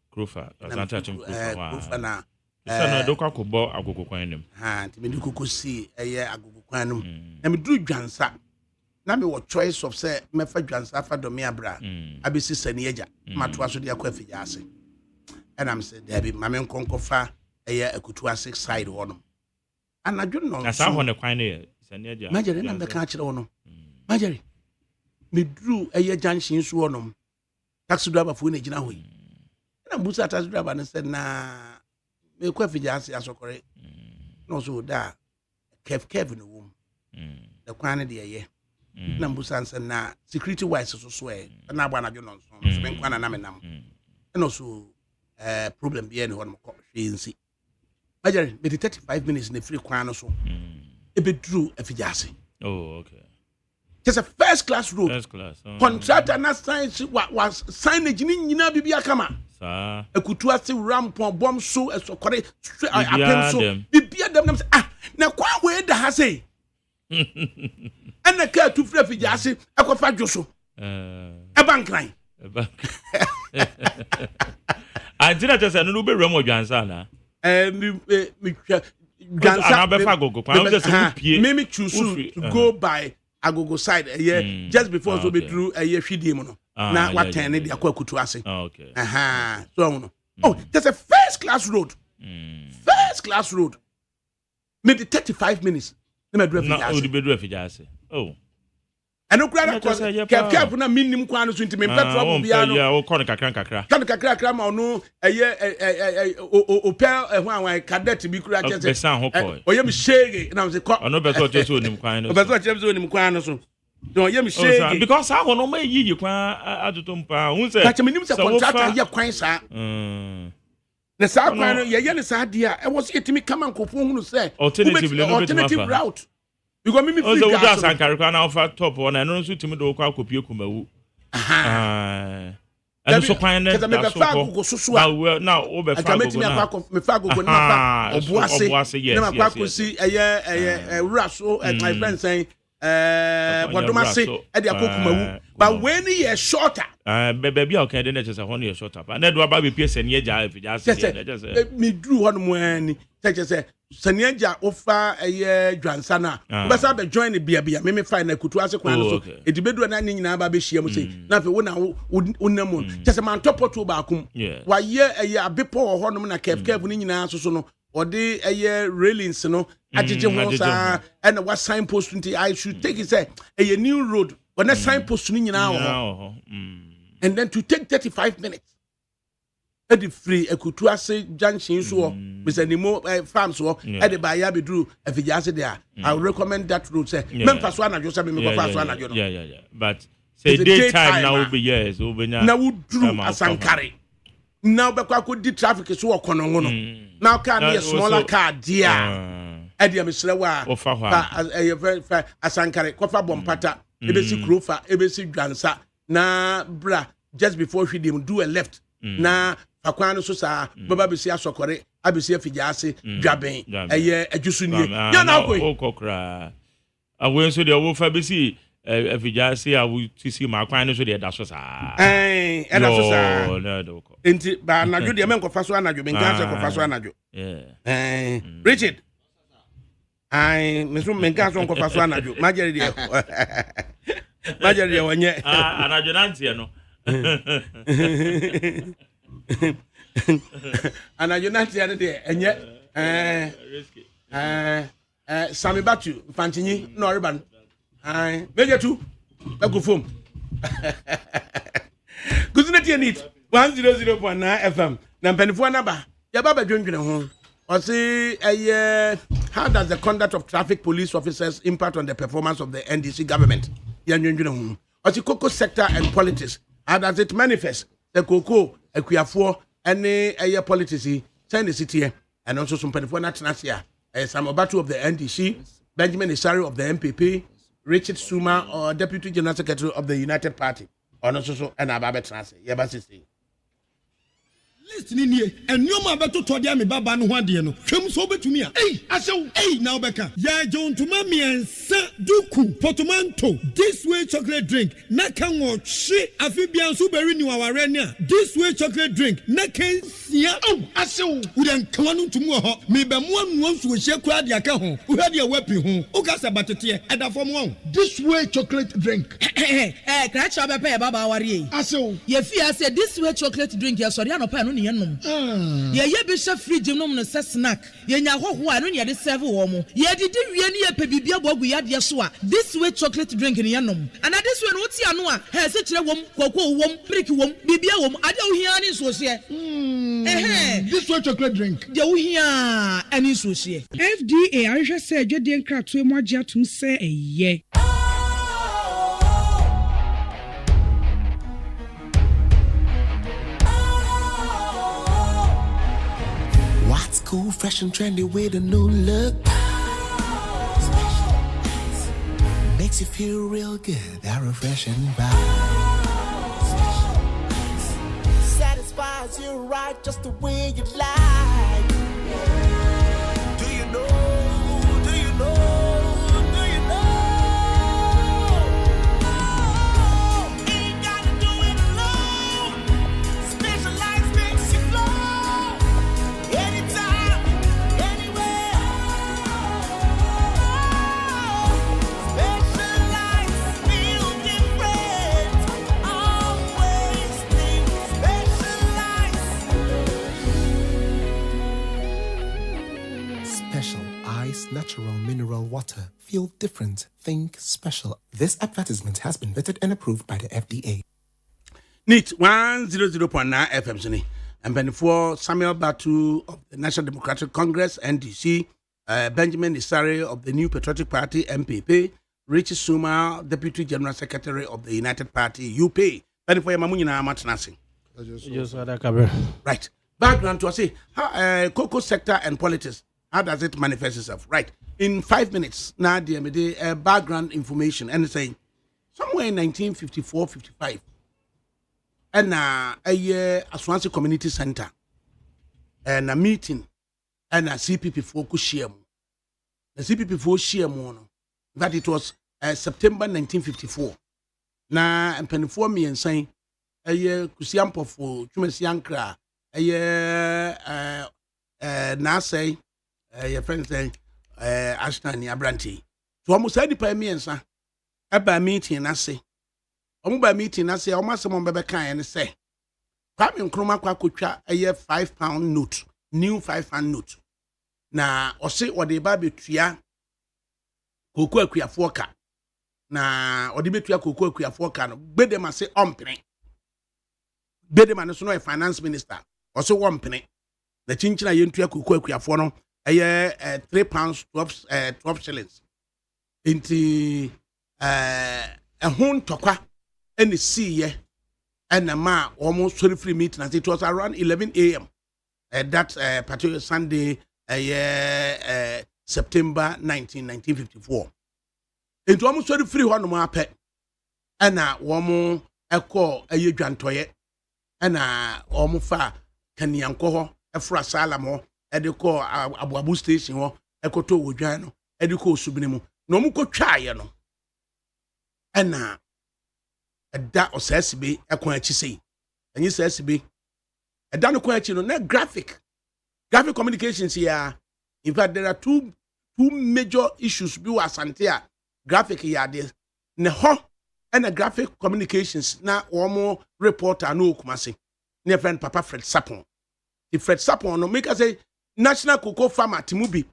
I'm touching Crawford now. I don't call about a go quanum. And me could see a year ago quanum. And me do Jansa. Now me what choice of say me for Jansa for Domia Bra. I be sister Nieja. Matwaso dia Kwafi Yase. And I'm said there be Mamma Concofa a year a couture 6 side on. And I don't know. I saw one a quine. Major, I'm the catcher on. Major. Me drew a year junction so on taxi driver for Nijina way. And I moved taxi driver and said, nah, me quite fijasi as correct. No, so that Kev in the womb. The quantity a year. na mbusanse na security wise so na agba na jo no so me nkwa na menam and also problem be any one ko hwensi ajare be 35 minutes na free kwan no so e be dru afijase.
Oh, okay.
Just a first class road.
First class.
Contractor na science was signage ni nyina bibia kama.
Sa.
Ekutu ase rampon bom so esokore apem so bibia dem na na kwa we da ha sei. Ana ka tu frɛ fijase ekofa dwoso. E bankran.
Antina tese no be remo dwansa na.
Mi Gansa. Maybe choose to go by Agogo side just before so be through a year feed him. Now what 10 the Aquacutu ase.
Okay.
So oh, there's a first class road. First class road. Maybe 35 minutes.
No, oh.
I no grana careful na minimum kwano so ntime petrol bia
yeah, o kono kakra
ma no opel ehwan cadet bi kura chese
besan hokoi
oyem shege na se ko
ono beso chese onim kwan no
beso chese onim kwan so no oyem shege
because I no may yi kwan atoto mpa hu se
ka cheminim se contractor ye kwan sa na sa kwan no ye ne sa dia e was etimi kama nkofo hunu se alternative route. Because me free gas.
So Sankari kwa na offer top one and no so timi do kwa kopie kumawu. And so kwan na so now obe fa go na.
Me fa go na obuase. Na ma kwa si raso my friend saying wadomase e de akokumawu. But when he is shorter.
Baby o kan de na chese ho na shorter. Na do aba be pie sene eja afija se.
Me dru ho no mo ani. Chese Saniaja offer a Dwansana, but I join the beer. Me find a kutuase kwan. It bedu na nyina ba be hia mu say. Na fe wona unamu. Just a man top to bakum. Why ye a bepo ho no na kef ni nyina so no. Ode a railings no. Ajeje ho sa and what signpost I should take it say a new road. When a signpost ni nyina ho. And then to take 35 minutes. Edi free ekutuase junction so Mr. Nimo farms so edi ba ya be drew afijase there. I would recommend that route say mempa so anajo say me go fa so anajo no.
Yeah. But say daytime now will be yes obenya.
Na would drew asankare. Now be kwa di traffic so okono ngono. Now car a smaller car dia. Edi amesre wa asankare kofa bompata ebesi krofa ebesi dwansa na bra just before we do a left na akwano so sa baba besi asokore abesi afijase dwaben eye adwusu nie ya na akoi
okokra awen so de wo fa besi afijase awu tisi ma akwano so de da so sa
eda so sa
no do ko
enti ba anadwo de men ko fa so anadwo ben kan se ko fa so anadwo Richard mesu men kan so ko fa so anadwo majeri de wonye
anadwo nantie no
and United the other day, and yet, Sammy Batu, Fantini, Noriban, Major 2, Bagufum. Good night, you need 100.9 FM. Nampen for number. Yababa drinking home. Or say, how does the conduct of traffic police officers impact on the performance of the NDC government? Yan drinking home. Or the cocoa sector and politics. How does it manifest? The cocoa, Equiafo, any politics, send the city, and also some penifo nationasia, some Obatu of the NDC, Benjamin Isari of the MPP, Richard Suma, or Deputy General Secretary of the United Party, or also an Ababe Trans, Yabasi.
Listen here, and no man better to me Baba no one dear no. Come so to me. Hey, I say, hey, now Becca. Ya John to mammy and Sa Duku, Portomanto, this way chocolate drink, Nakan or shit, Amphibian Suberi new our renia. This way chocolate drink, Nakan, yeah, oh, I say, we don't come on to more. Maybe one wants to share crowd your home, who had your weapon home, who got a battery at a form one. This way chocolate drink.
Catch up a pair, Baba Wari.
I say,
if you said this way chocolate drink, yes, or Yano Pan. Yeah, bishop free genome no snack. Yenya ho ho anu ye de serve wo mo. Ye didi wie ne ye pebibia bogu ya de so a. This way chocolate drink ne yenom. And this way no ti anu a, he se kire wom, koko wom, prick wom, bibia wom, ade wo hia ni so hye.
This way chocolate drink.
De wo hia ani so hye.
FDA ahwehwe se adwede nkratoe mo agye atum se eye. cool, fresh and trendy with a new look. Makes you feel real good, that refreshing vibe. Satisfies you right just the way you like. Do you know? Do you know? Do you know? Ain't gotta do it alone. Specialized makes you flow. Anytime, anywhere. Specialized feel different. Always think specialized. Special Ice Natural Mineral Water. Feel different. Think special. This advertisement has been vetted and approved by the FDA.
Neat 100.9 FM Sini. And before Samuel Batu of the National Democratic Congress NDC, Benjamin Isari of the New Patriotic Party MPP, Richie Suma, Deputy General Secretary of the United Party UP. Before Mamuina Matanasi. Right. Background to say cocoa sector and politics. How does it manifest itself? Right. In 5 minutes, now the background information and saying somewhere in 1954-55, and a year Aswansi Community Center and a meeting and a CPP focus share. The CPP focus share that it was September 1954. Na and penny me and saying a year Kusiampo for Chumesiankra a year na say your friend say Ashton Yabranti. So almost any per me and sir about meeting I say. By meeting I say almost someone bebe and say Kwame Nkrumah Kwakucha a year £5 note, new £5 note. Na or say or the baby tria Cocoa Quia Forka. Na or the betua Cocoa Quia Forka, bid them I say penny. Bid them and no a finance minister, also 1 penny. The chinchina yentria Cocoa Quia Forno a year £3 12 shillings. Into a home tokwa and the sea and a ma almost 23 meeting as it was around 11 a.m. That particular Sunday, September 1954. Into almost 23 one more pet and a woman a call a year grantoye and a omufa Kenyanko, a fra salamo, and the call Abu Station or a koto wujano, and the call subinimu. No muko chayano. And now, that was SB, a quantity say. And you say SB, a done quantity no graphic communications here. In fact, there are two major issues. Be was Santia graphic here. There, neho and a graphic communications. Now, one more reporter no kumasi. Near friend Papa Fred Sapon. If Fred Sapon no make us say national cocoa farmer Timubi,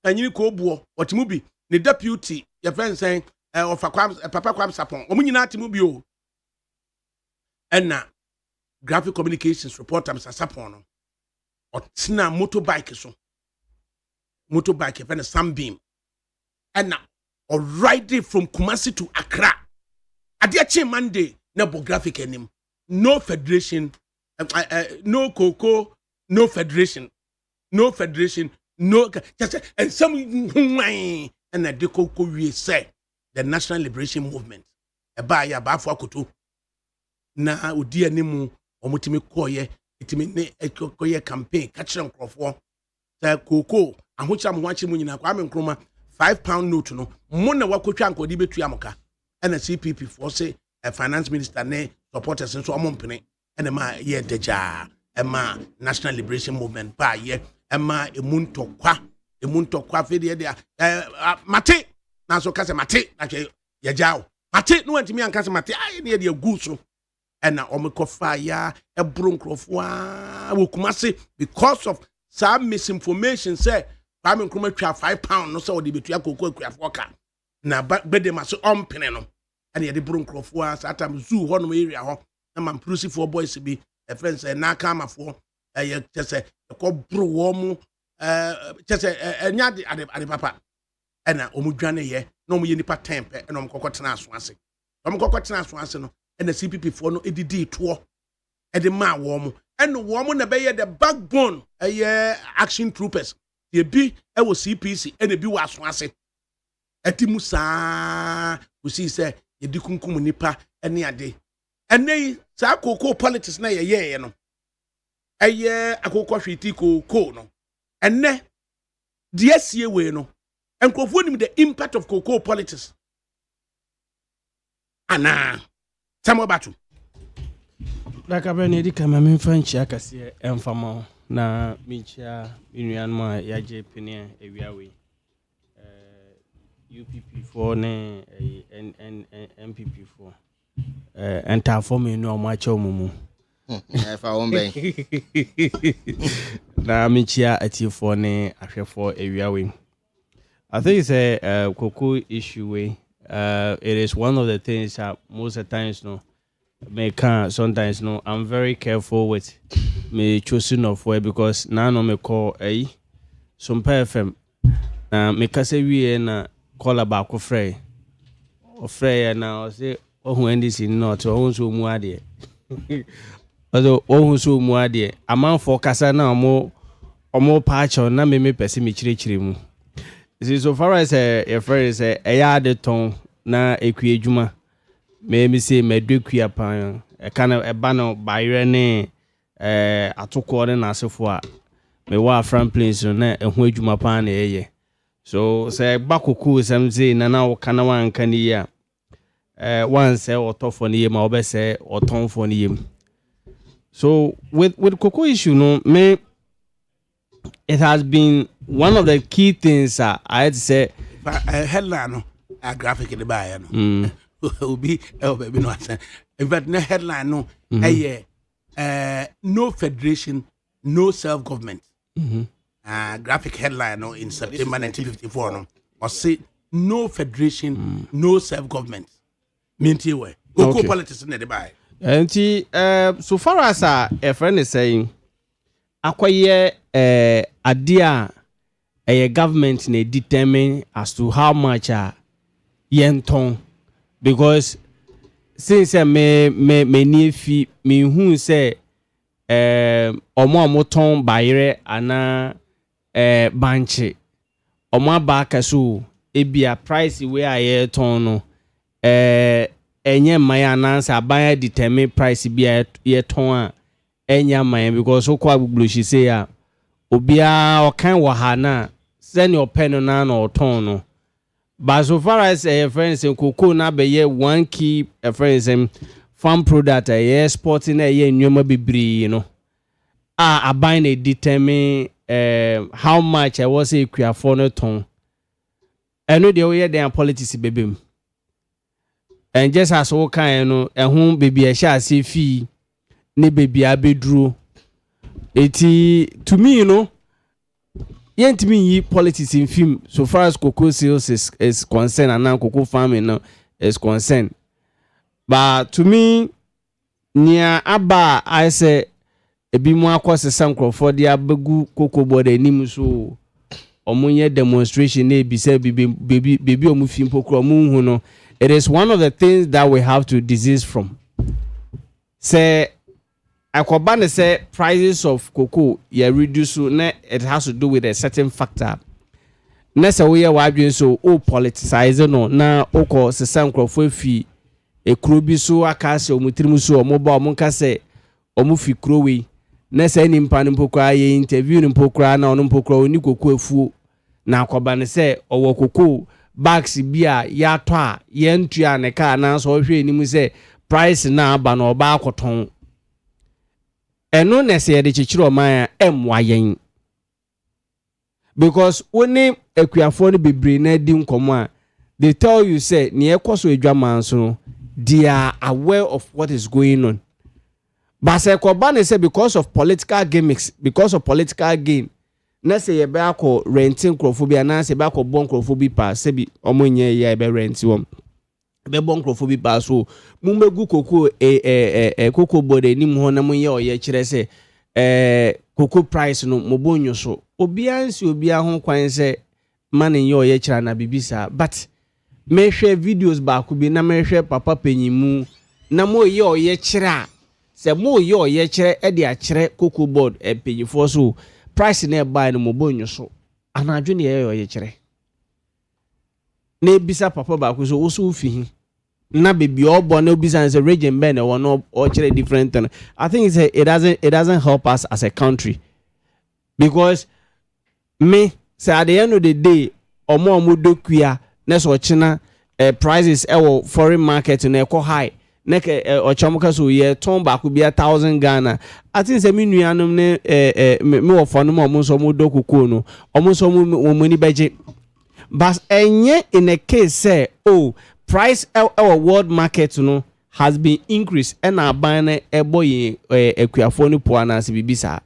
and you ko buo or Timubi, the deputy. Your friend saying. Of Papa Kwam Sapon, Omunina Timubio, and now graphic communications reporter Mr. Sapon or Tina motorbike, so motorbike, and a sunbeam, and now or riding from Kumasi to Accra. A dear Monday, no graphic anymore, no federation, no cocoa, no federation, no just and some and a decoco we say. The National Liberation Movement. Eba ya ba afọ akoto. Na odi animu omutimi koye itimi ne ekoye campaign kachire nkrofo. Sa koko ahocha mwachi mu nyina Kwame Nkrumah £5 note no mo na wakotwa nkodi betu amoka. Na CPP for say a finance minister ne supporters so omompene ena ma ye deja ema National Liberation Movement ba ye ema emuntokwa fede dia mate na so kase mate na hwe ya jaw mate no antimi ankase mate ai ne de agu so na omekofa ya ebro nkrofo a wokumase because of some misinformation say Kwame Nkrumah twa £5 no so de betua kokko akuafo ka na bede ma so ompene no na de bro nkrofo a satam zoo ho no area ho na mamprusi for boys bi a friend say na ka amafo ye tese ko bro wo mu tese enya de papa ena omudwane ye na omu ye nipa tempe ena omkokotena aso ase no ena CPP for no edidi to the ma warm and woman na be the backbone action troopers ye bi e wo CPC and bi waso ase atimu saa we see say ye di kunkum nipa ene ade ene sa koko politics na ye no akoko hwiti koko no ene de asie we no enkofo nim the impact of cocoa politics ana samo batu
ADAKABRI ne di kama me fanchi akase emfama na minchia inuan ma yaje pene ewiawe UPP4 ne MPP4 enta form enu o ma cha omumu
fa won
na minchia atifo ne ahwefo ewiawe. I think it's a cocoa issue way. It is one of the things that most of the times sometimes I'm very careful with me choosing of way because now no me call some FM me kase we na call about ko frey o frey na o say ohun ndc not ohun so mu ade also ohun so mu ade amanfo kasa na omo patch na me pese me chire mu. See, so far as your friend is a yard ton na equijuma, me say me do queer pan a kind of a banner by rene a took order as of what me wa from place on a huijuma pan ye. So say baku some say na now canawan cania one say or tough on him or best say or ton for him. So with cocoa issue no me. It has been one of the key things I had to say.
Headline, a graphic in the buyer. Will be baby no. But no headline, no. No federation, no self-government. Graphic headline no in September 1954 no. Or say no federation, no self-government. Minty way. Go politics in the buyer.
And so far as a friend is saying. Akwaye idea a government ne determine as to how much yenton because since me niefi me hu say omo ton bayre ana banche omo ba kaso ebia price we aye ton no enye maya announce abaya determine price bia ye ton enya man because so kwa bublushi say ya obia okan wa ha na send your pen na na oton no but so far as friends in cocoa na be ye one key friends farm product exporting ye nyoma bibri you know aban e determine how much I was say kwa for no ton eno de we dey politics bebem and just as we kan no ehun bebi e sha se fi ne baby abedru eti to me you know yent me politics in film so far as cocoa sales is concerned and now cocoa farming now is concerned but to me near aba I say ebi mu akose sankrofo dia abegu cocoa board anim so omunye demonstration na ebi say baby omu film pokro omu hu no it is one of the things that we have to desist from say Akobane say prices of cocoa ya reduce na it has to do with a certain factor. Nessa we are so politicize no na oko sesan krofo fi e kuro bi so akase omutirimu so omoba omonka say omufi kuro we nessa ni mpa mpokra ye interview ni mpokra na ono mpokra oni cocoa efuo na akobane say owo cocoa bags bia ya to a ye ntua ne ka na so hwe enimu say price na aba na oba akoton eno nese de chichiro man emwayen because oni akuafo no bebre na di nkomo a they tell you say ne ekoso adwaman so no they are aware of what is going on but say Kobane say because of political gimmicks because of political gain na say ye be akọ renting crofobia na say be akọ bon crofobia pa say bi omonye ye be rent wom be bon crofobia pa so mumbegu koko koko bode ni mo na mo ye oye kire say koko price no mo bonyo so obia nsi obia ho kwan say man ye oye kire na bibisa but me hwe videos ba ku bi na me hwe papa panyimu na mo ye oye kire se mo yo ye kire e de a kire cocoa board e penyifo so price na e buy no mo bonyo so anadwo ne ye ye kire na ebisa papa ba ko so wo so fi na baby obo na obisa say region ben e won o kire different thing. I think it doesn't help us as a country because me say at the end of the day omo dokua na so china prices foreign market na e high na ochomoka so ye ton ba ko bia 1000 Ghana. I think say me nuanom ne me wo fo no mo so mo dokuko no omo so mo mani beje but enye in a case say price our world market no has been increased and our ban boy ekuafo no po na se bibisa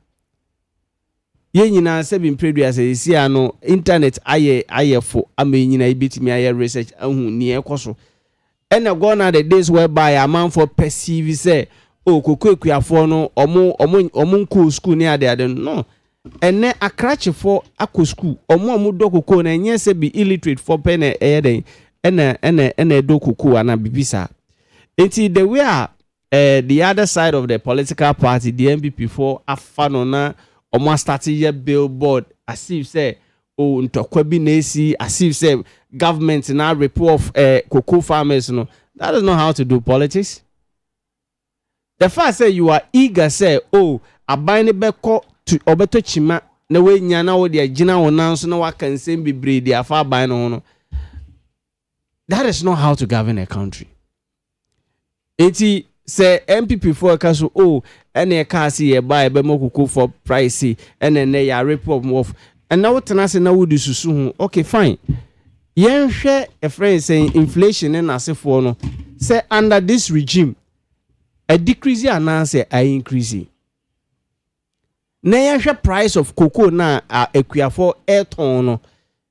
ye nyina se bin predu say si ano internet aye fo amenyina ibetimi aye research ahu ni ekoso and go na the days whereby a man for perceive say koko ekuafo no omo nko school ni ade no ene akrache for akọ school omo dokoko na enye se be illiterate for pen eden ene dokoko ana bibisa enti the way the other side of the political party the MPP for afano na omo started your billboard as if say ntokwa bi na esi as if say government now report of cocoa farmers no. That is not how to do politics. The fact say you are eager say abane beko to obeto chima na we nya na wo de agina wo nan so na wa kan sem bibre de afa ban no. That is not how to govern a country. Eti say MPP for kaso ene ka si ye buy be mokoko for price ene ya report of and now tena se na wo di susu hu. Okay fine. Yen hwe a friend saying inflation na asefo no say under this regime a decrease ananse a increase. Na yen hwe price of cocoa na ekuafo airton no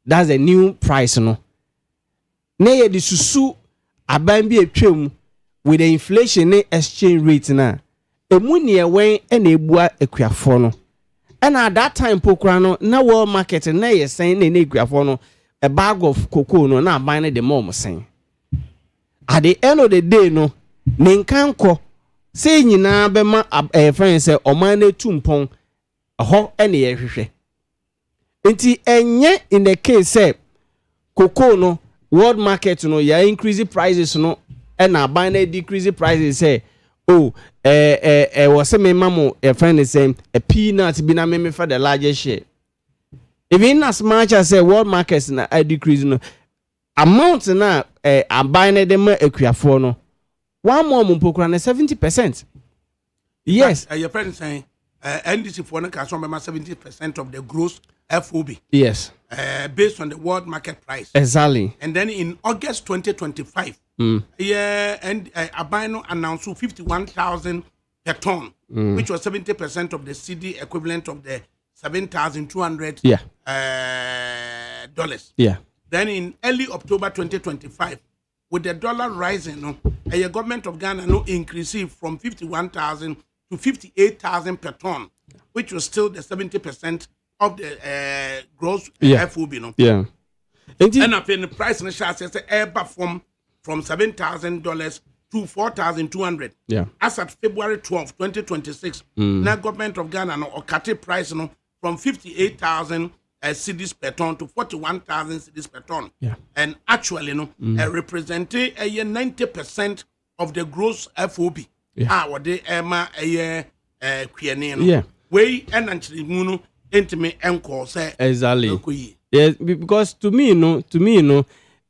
that's a new price no. Na ye di susu aban bi atwam with the inflation exchange rate na emu ne wen na ebua ekuafo no. And at that time pokra no na world market na ye sen na ekuafo no a bag of cocoa no na buying the mom saying at the end of the day no ninkanko say nyina be ma friend say oman na tumpon ho ene ye hwehwe enti enye in the case say cocoa no world market no ya increase prices no and na buying na decrease prices say was me mamo a friend is saying a peanut be na me for the largest share. Even as much as a world markets na decrease no amount na buying them ekuafo no one more mpokura na 70%. Yes.
Your friend saying NDC for na can 70% of the gross FOB.
Yes.
Based on the world market price.
Exactly.
And then in August 2025, and Abino announced 51,000 per ton, which was 70% of the CD equivalent of the $7,200 dollars.
Yeah.
Then in early October 2025, with the dollar rising, a government of Ghana increased from 51,000 to 58,000 per ton, which was still the 70% of the gross FOB.
Yeah.
And up in the price in the share says from $7,000 to $4,200.
Yeah.
As at February 12, 2026, now government of Ghana or cut price from 58,000 cedis per ton to 41,000 cedis per ton.
Yeah.
And actually, representing 90% of the gross FOB. What they
yeah.
We and actually intimate encore say
exactly. Yes, because to me,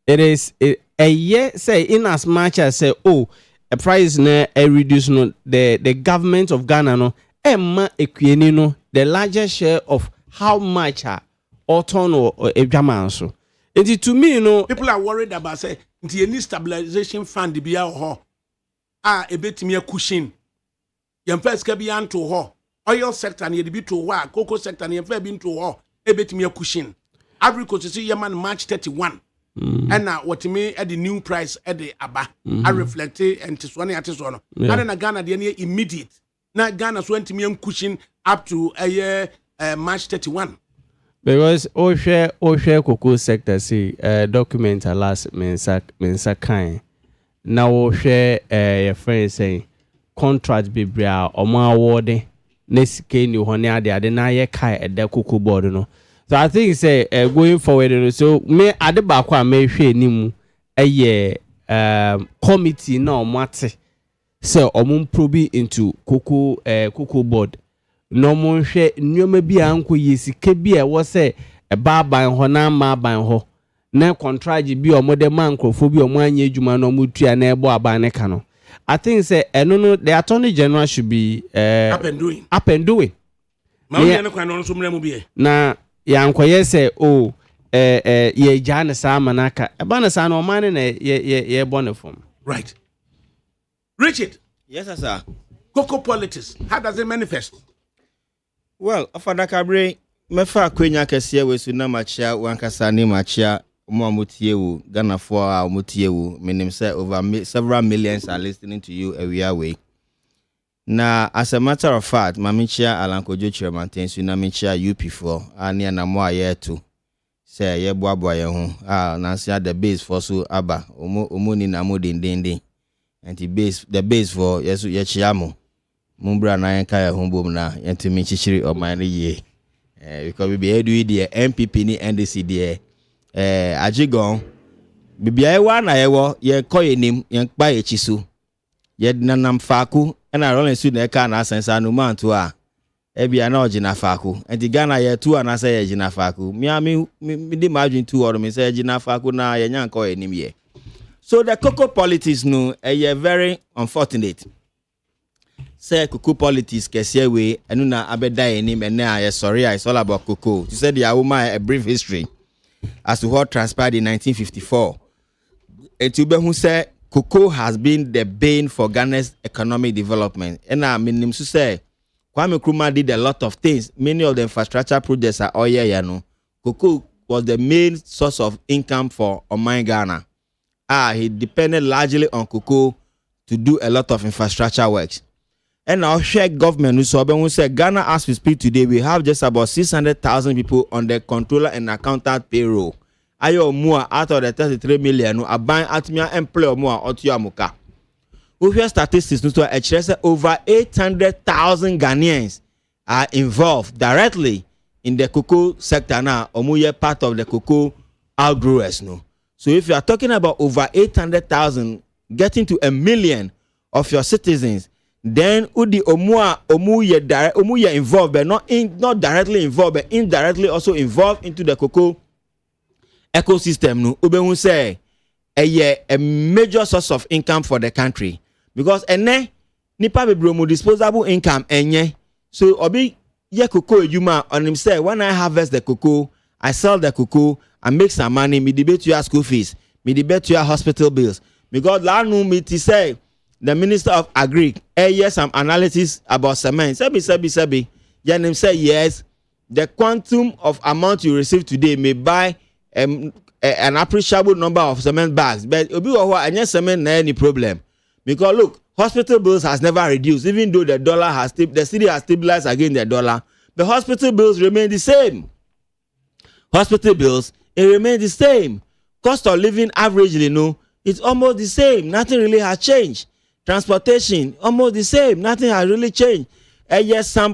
it is a year say in as much as say a price na reduce no the government of Ghana no emma equieni no the largest share of how much or ton or a German so. And to me,
people are worried about say the any stabilization fund be out a bit me a cushion. Yan first can be to her. Oil sector near the bit to work, cocoa sector near fair been to her, a bit me a cushion. Agriculture see Yaman March 31. And now what me at the new price at the Abba. I reflect and to one at one. And then Ghana the near immediate. Now Ghana's went to me and cushion up to a year March 31.
Because all share cocoa sector see document last mensa kind. Now share your friend saying contract bebra omo award na sike ni ho ne ade na ye kai ede cocoa board no. So I think say going forward so me ade ba kwa me hwe nimu committee na omate say omum probe into cocoa board no mo hwe nyoma bi anko yesike bi e wo say e ba ban ho na ma ban ho na contract bi omode mankrofo bi omo anya adwuma no mo tua na ebo aban ne ka no. I think say no the attorney general should be up and doing
ma we ne kwan no so mra mu bi
na yankoye say ye jana sa manaka e ba na sa no man na ye born from.
Right. Richard.
Yes, sir.
Cocoa politics, how does it manifest?
Well, ADAKABRI mefa kwenya kese we su na machia wankasa ni machia mo amutie wo Ghana for amutie wo menim say over several millions are listening to you every way. Na as a matter of fact, mamichia alankojo chairman su na michia UP4 ani na mo aye to say ye boabo ye ho na sia the base for so aba omo ni na mo dindindin and the base for yesu ye chiamo mumbra na yanka ya humbom na yentimi chichiri oman ye because we be edu the MPP ni NDC de ajigon bibia e wa na ye wo ye koyenim ye kpa ye chisu ye nanam faku na rolling su na ka na asensa no manto a ebia na ogina faku enti Ghana ye tu ana say ye gina faku mi di margin tu or me say gina faku na ye nyan koyenim ye. So the cocoa politics no very unfortunate. Say cocoa politics kese we enu na abeda enim ene aye sorry it's all about cocoa. You said the woman a brief history as to what transpired in 1954. Etube who say cocoa has been the bane for Ghana's economic development. And I mean to say Kwame Nkrumah did a lot of things. Many of the infrastructure projects are all you know. Cocoa was the main source of income for Oman Ghana. He depended largely on cocoa to do a lot of infrastructure works. And our share government who said Ghana as we speak today, we have just about 600,000 people on the controller and accountant payroll. Ayo more out of the 33 million are buying atmia employ more otua muka. We hear statistics so over 800,000 Ghanaians are involved directly in the cocoa sector now, or part of the cocoa outgrowers no. So if you are talking about over 800,000 getting to 1 million of your citizens, then udi omu ye involved, but not directly involved, but indirectly also involved into the cocoa ecosystem. No, ube say a major source of income for the country because nipa bebromo disposable income enye. So obi ye cocoa yuma on him say when I harvest the cocoa, I sell the cocoa. I make some money, me debate your school fees, me debate your hospital bills. Because last me to say the Minister of Agri, yes, some analysis about cement. Sebi. Yanim say yes, the quantum of amount you receive today may buy an appreciable number of cement bags. But obi and cement na any problem. Because look, hospital bills has never reduced, even though the city has stabilized against the dollar. The hospital bills remain the same. Hospital bills, it remains the same. Cost of living averagely, it's almost the same. Nothing really has changed. Transportation, almost the same. Nothing has really changed. And yes, some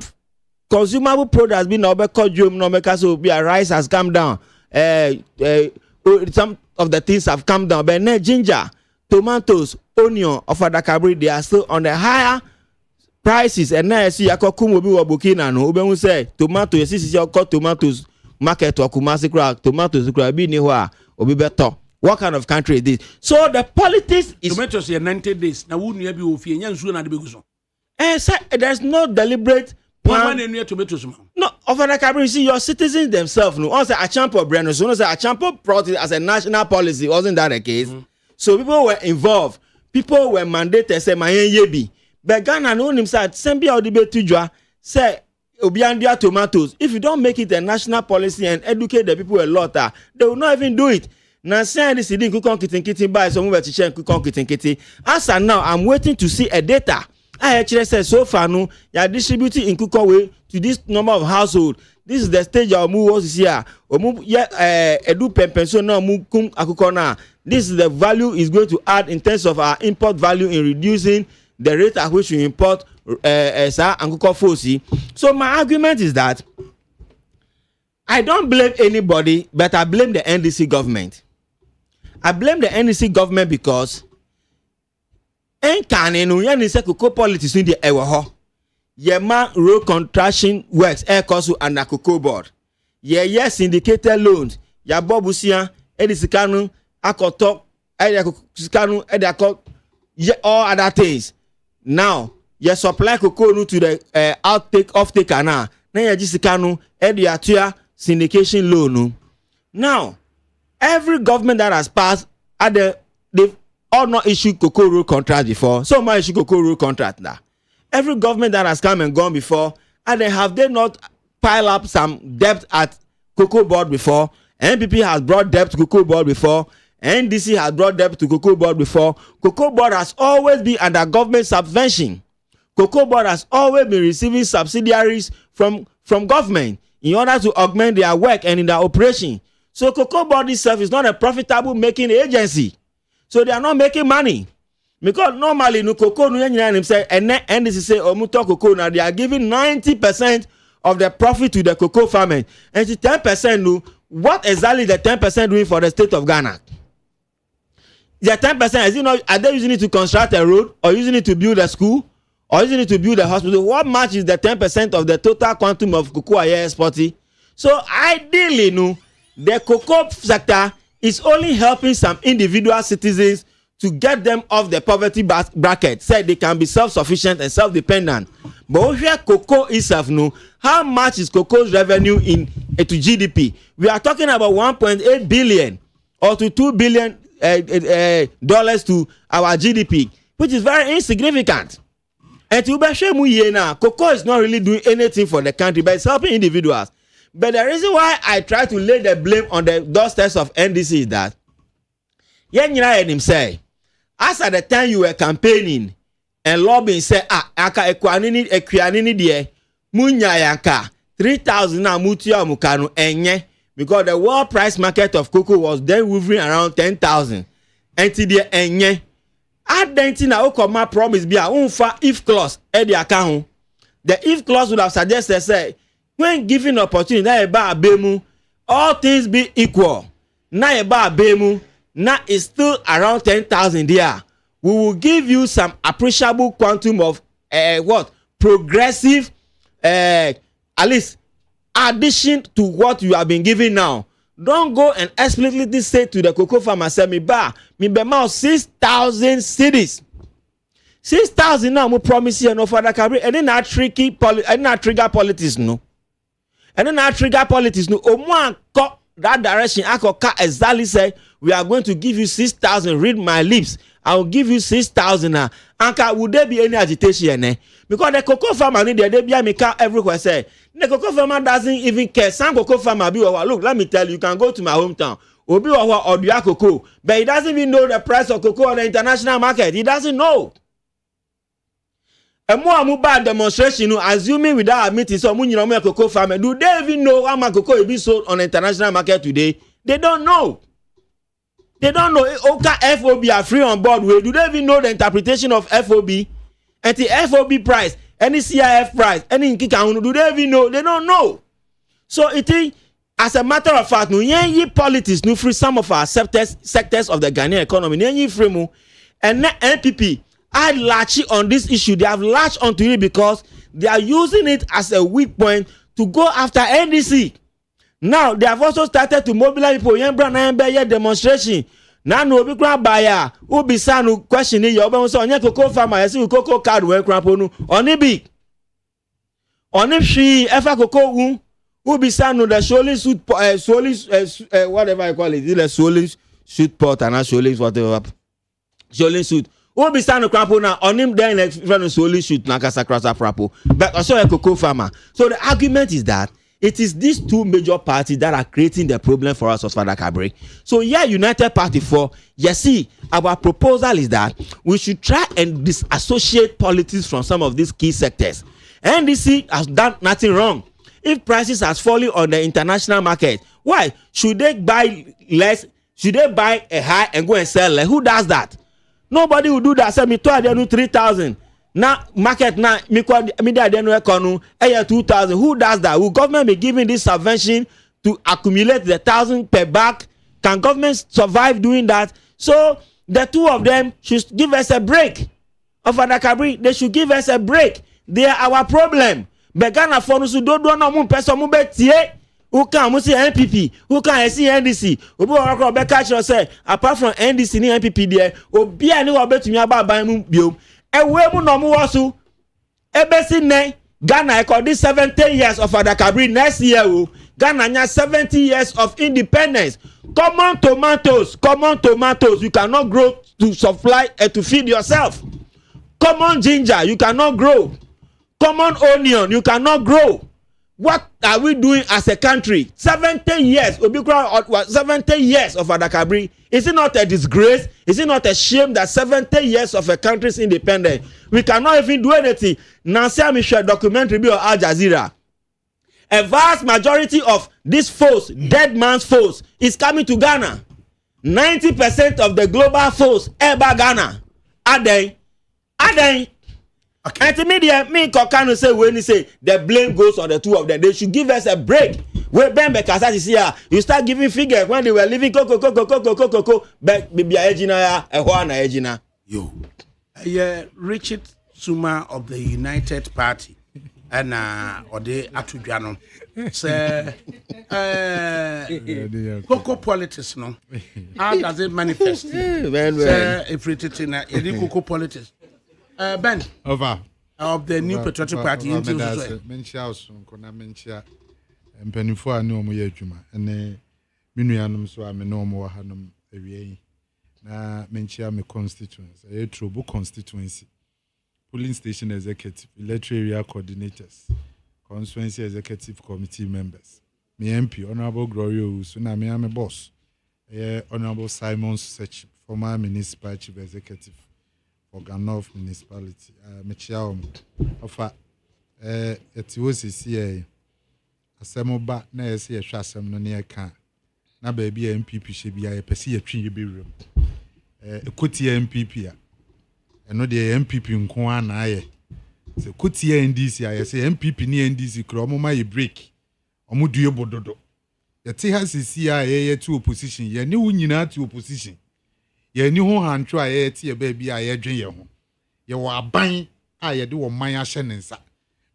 consumable products been so rice has come down. Some of the things have come down. But ginger, tomatoes, onion of ADAKABRI, they are still on the higher prices. And now I see Bukina no. Ube say tomato, you see your tomatoes. Market or Kumasi crowd, tomatoes, be near obi better. What kind of country is this? So the politics is
tomatoes here 90 days. Now wouldn't you be with you?
There's no deliberate plan. No, of ADAKABRI, see your citizens themselves. No, also a champion brand. So a champion brought it as a national policy. Wasn't that the case? Mm-hmm. So people were involved. People were mandated. Say my yebi. But Ghana know himself. Sembia odibe tujwa. Say. Obiandia tomatoes. If you don't make it a national policy and educate the people a lot, they will not even do it. Now, saying this, didn't cook on kitty by some over to cook on kitty. As and now, I'm waiting to see a data. I actually said so far, no, you are distributing in cook away to this number of households. This is the stage of move was here. Edu pension now move akukona. This is the value is going to add in terms of our import value in reducing the rate at which we import and cocoa. So my argument is that I don't blame anybody, but I blame the NDC government. I blame the NDC government because cocoa politics in the ewa Yema road contraction works air cost under cocoa board. Yeah, syndicated loans. Ya bobusia edisikanu akoto edisikanu edakot all other things. Now, you supply cocoa to the off-taker now. Now you jisikanu ediatua syndication loan. Now, every government that has passed they've all not issued cocoa road contract before. So much issue cocoa road contract now. Every government that has come and gone before, and have they not pile up some debt at cocoa board before? NPP has brought debt to cocoa board before. NDC has brought debt to cocoa board before. Cocoa board has always been under government subvention. Cocoa board has always been receiving subsidiaries from government in order to augment their work and in their operation. So cocoa board itself is not a profitable making agency. So they are not making money. Because normally no cocoa no say and NDC say omuto cocoa now they are giving 90% of the profit to the cocoa farmers. And the 10% no, what exactly the 10% doing for the state of Ghana? The 10% is are they using it to construct a road or using it to build a school or using it to build a hospital? What much is the 10% of the total quantum of cocoa exporting? So ideally, no, the cocoa sector is only helping some individual citizens to get them off the poverty bracket, say they can be self-sufficient and self-dependent. But here cocoa itself, no, how much is cocoa's revenue to GDP? We are talking about 1.8 billion or to $2 billion dollars to our GDP, which is very insignificant. And to be now, cocoa is not really doing anything for the country, but it's helping individuals. But the reason why I try to lay the blame on the doorsteps of NDC is that say, as at the time you were campaigning and lobbying, say, aka ekwanini die munya yanka 3,000 na mutia mukanu enye, because the world price market of cocoa was then hovering around 10,000. And to the enye, identity na okoma promise be a unfa if clause e the account. The if clause would have suggested say when given opportunity na eba abemu all things be equal. Na eba abemu now it's still around 10,000 there. We will give you some appreciable quantum of progressive at least addition to what you have been given now. Don't go and explicitly say to the cocoa farmer, say me ba 6,000 cedis. 6,000 now we promise you no for ADAKABRI and then not tricky and not trigger politics no. And then not trigger politics no. Omo cut that direction. I could exactly say we are going to give you 6,000. Read my lips. I will give you 6,000. Anka, would there be any agitation? Because the cocoa farmer need they be me car everywhere. Say the cocoa farmer doesn't even care. Some cocoa farmer be look. Let me tell you, you can go to my hometown. Obi or the cocoa, but he doesn't even know the price of cocoa on the international market. He doesn't know. A more bad demonstration, assuming without admitting some cocoa farmer, do they even know how much cocoa will be sold on the international market today? They don't know. They don't know. Oka FOB are free on board. Do they even know the interpretation of FOB? And the FOB price, any CIF price, any Nkika, do they even know? They don't know. So it is, as a matter of fact, no politics no free some of our sectors of the Ghanaian economy. No free and NPP are latching on this issue. They have latched onto it because they are using it as a weak point to go after NDC. Now they have also started to mobilize people. Yembra demonstration. Now no be grab buyer. Ubi sanu questioning your own son. Cocoa farmer. I see cocoa card when craponu. Oni big. Oni she ever cocoa Ubi sanu the Sholing suit whatever I call it. The Sholing suit pot and not Sholing whatever. Sholing suit. Ubi sanu crapona. Onim then like friend Sholing suit nakasa krasa prapo. But also a cocoa farmer. So the argument is that it is these two major parties that are creating the problem for us as ADAKABRI. So yeah, United Party for see, our proposal is that we should try and disassociate politics from some of these key sectors. NDC has done nothing wrong. If prices has fallen on the international market, why should they buy less? Should they buy a high and go and sell less? Who does that? Nobody will do that. Say me to 3,000. na market na me dey dey no ekonu 2000. Who does that? Will government be giving this subvention to accumulate the 1,000 per bag? Can government survive doing that? So the two of them should give us a break. Of ADAKABRI, they should give us a break. They are our problem. But Ghana for no do no mun person mu betie. Who can mu see NPP? Who can see NDC? Obi wa be catch us say apart from NDC ni NPP there, obi ani wa betumi aba ban mu biom. Ewe mu no mu wasu. Ebesi ne Ghana according 70 years of ADAKABRI next year. Ghana nya 70 years of independence. Common tomatoes. You cannot grow to supply and to feed yourself. Common ginger, you cannot grow. Common onion, you cannot grow. What are we doing as a country? 70 years, 70 years of ADAKABRI. Is it not a disgrace? Is it not a shame that 70 years of a country's independence, we cannot even do anything? Nancy Michel documentary on Al Jazeera. A vast majority of these foes, dead man's foes, is coming to Ghana. 90% of the global foes ever Ghana. Are they? Okay. Media me Kokano say when he say the blame goes on the two of them. They should give us a break. When Ben Bekasa is here, you start giving figures when they were living but Bibi Ejina Ehwana Ejina.
Yo. Richard Suma of the United Party. And Ode Atudjano say cocoa politics no. How does it manifest? If it's in a cocoa politics. Ben
over
of the New Patriotic Party into
Menchia mpanifo a ne omo ye adwuma ene menuanom so a me no omo hanom awie na menchia me constituency e Trobo constituency polling station executive, electoral area coordinators, constituency executive committee members. Me MP, Honorable Gloria Usu, na me am a boss. Honorable Simon Sech, former municipal chief executive for Ghana municipality. Me chiao ofa eti wo sisi asemoba na yesi ehwa asem no ne eka na ba bia MPP hye bia ye pese ye twen ye bewrem. Ekoti MPP a eno de MPP nko ana aye se kotie NDC aye se MPP ni NDC kro omo ma ye break omo due bododo ye te ha sisi aye ye to opposition ye ni wunyina to opposition ye ni ho hantwo aye te ye ba bia aye dwen ye ho ye wo aban aye de wo man ahye ne nsa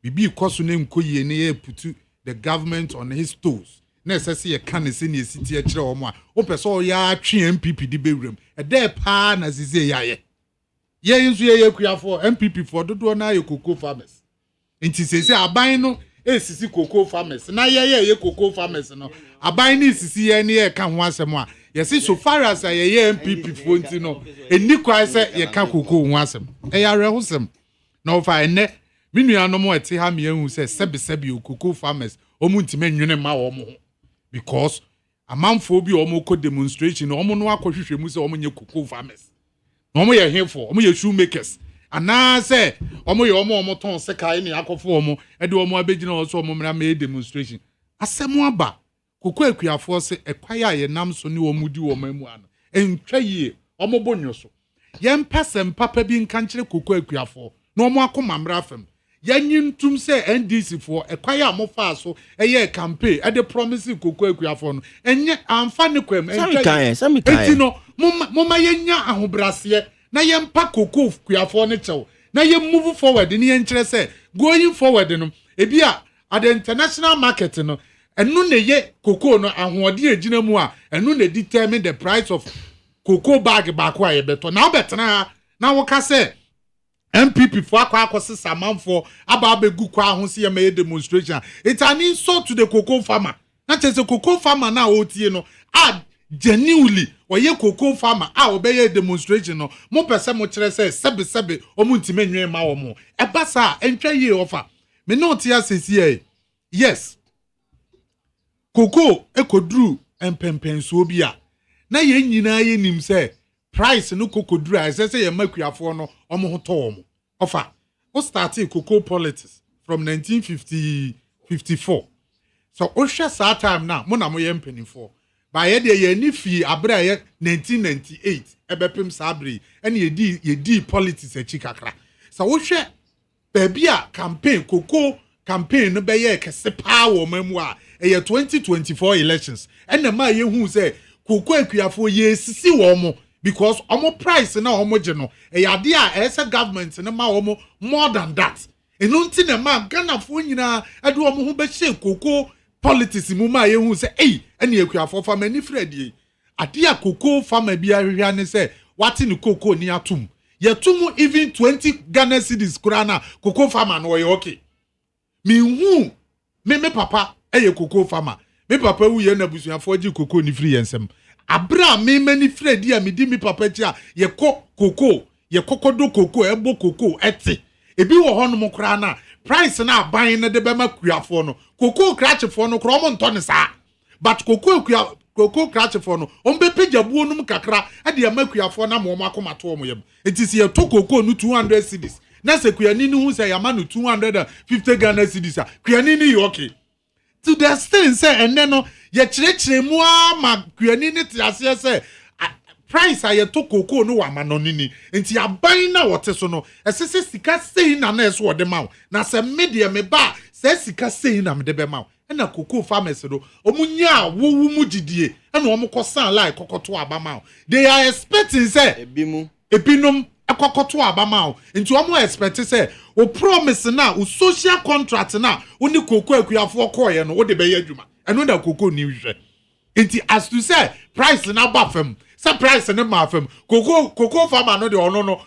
bibi koso ne nkoyie ne ye putu the government on his toes na esese ye kan se ne siti e kire omo a o pese o ya twe MPP di bewrem e de pa na sisi ye aye ye insu ye kuafo MPP for dodo na ye cocoa farmers nti sese aban no esisi cocoa farmers na ye cocoa farmers no aban ni sisi ye ne ye ka ho asem a ye se so far as ye MPP for nti no eni kwai se ye ka cocoa ho asem e ya rehosem na ofa ene menuanom ete ha me ehu se sebesebi cocoa farmers omu ntime nwene ma wo mo because amanfo bi omu ko demonstration omu no akohwehwe mu se omu nye cocoa farmers omo ye hefo omo ye shoemakers ana say omo ye omo ton sekai ni akofo omo e de omo abegina oso omo mra me demonstration asemu aba kokko akuafo se ekwaya ye nam so ni omo di omo amu ano entwa ye omo bonyo so ye mpasem papa bi nkankire kokko akuafo na omo akoma mra fam ye nyintum se NDC for ekwaya amofa so eye campaign e de promise kokko akuafo no enye amfa ne kwam entwa ye no mama yenya ahobrase na yempa kokko kuafo ne chew na yem move forward ni yenkire say going forward no ebia at the international market no enu ne ye kokko no ahoode agina mu a enu ne determine the price of kokko bag baako a ye beto na obetena na wo ka say MPP for akwa samanfo aba abegu kwa ho se ye demonstration it's an insult to the cocoa farmer na chese cocoa farmer na otie no genuinely oye cocoa farmer obeye demonstration no mo pese mo kire se sebe omu ntime nwen ma wo mo e basa entwa ye offer me no tia sesi yes cocoa ekodru empempenso bi a na ye nyina ye nim se price no cocoa dru a se ye makuafo no omo ho to omo offer o started cocoa politics from 1954 so o hwe sa time now mo na mo ye mpanifo ba ye de ye ni fi abra ye 1998 ebepem sabri ene ye di politics a chikakra so wo hwe baby a campaign koko campaign no be ye kese pa wo mamu a 2024 elections and na ma ye hu say koko akuafo ye sisi wo mo because omo price na omo je no ade a ese government na ma omo more than that enu nti na ma Ghana fo nyina ade omo ho be hye koko politics mu ma ye hu say ene akuafo fa mani fredi ade a koko farmer bia hwehwa ne say wati ni koko ni atum ye tum even 20 Ghana cedis kurana koko farmer no ye okay mi hu me papa eye koko farmer me papa wu ye na busuafo ji koko ni free yensem abra me mani fredi a me di mi papa ti a ye koko ye kokodo koko ebo koko eti ebi wo ho no mo kurana price na aban na de be makuafo no koko krachefo no kro mo nto ne sa but koko krachefo no ombe pejabuo num kakra ade amakuafo na mo makomato mo yem etisi ye to koko no 200 cedis na se kuyani ni hu se yama no 250 Ghana cedis a kuyani ni okay to the extent say enne no ye kirekire mu ama kuyani ni ti ase say price a ye to koko no wa mano nini enti aban na wote so no esese sika sei na na eso de mawo na se media me ba se sika sei na me de be mawo na koko farmers do omunya wowu mu gidie na omukosan like kokoto abamawo they are expecting say ebinum ekokoto abamawo enti omo expect say o promise na o social contract na oni koko akuafo koye no wo de be yadwuma eno na koko ni hwe enti as to say price na ba fam say price na ma fam koko farmer no de ono no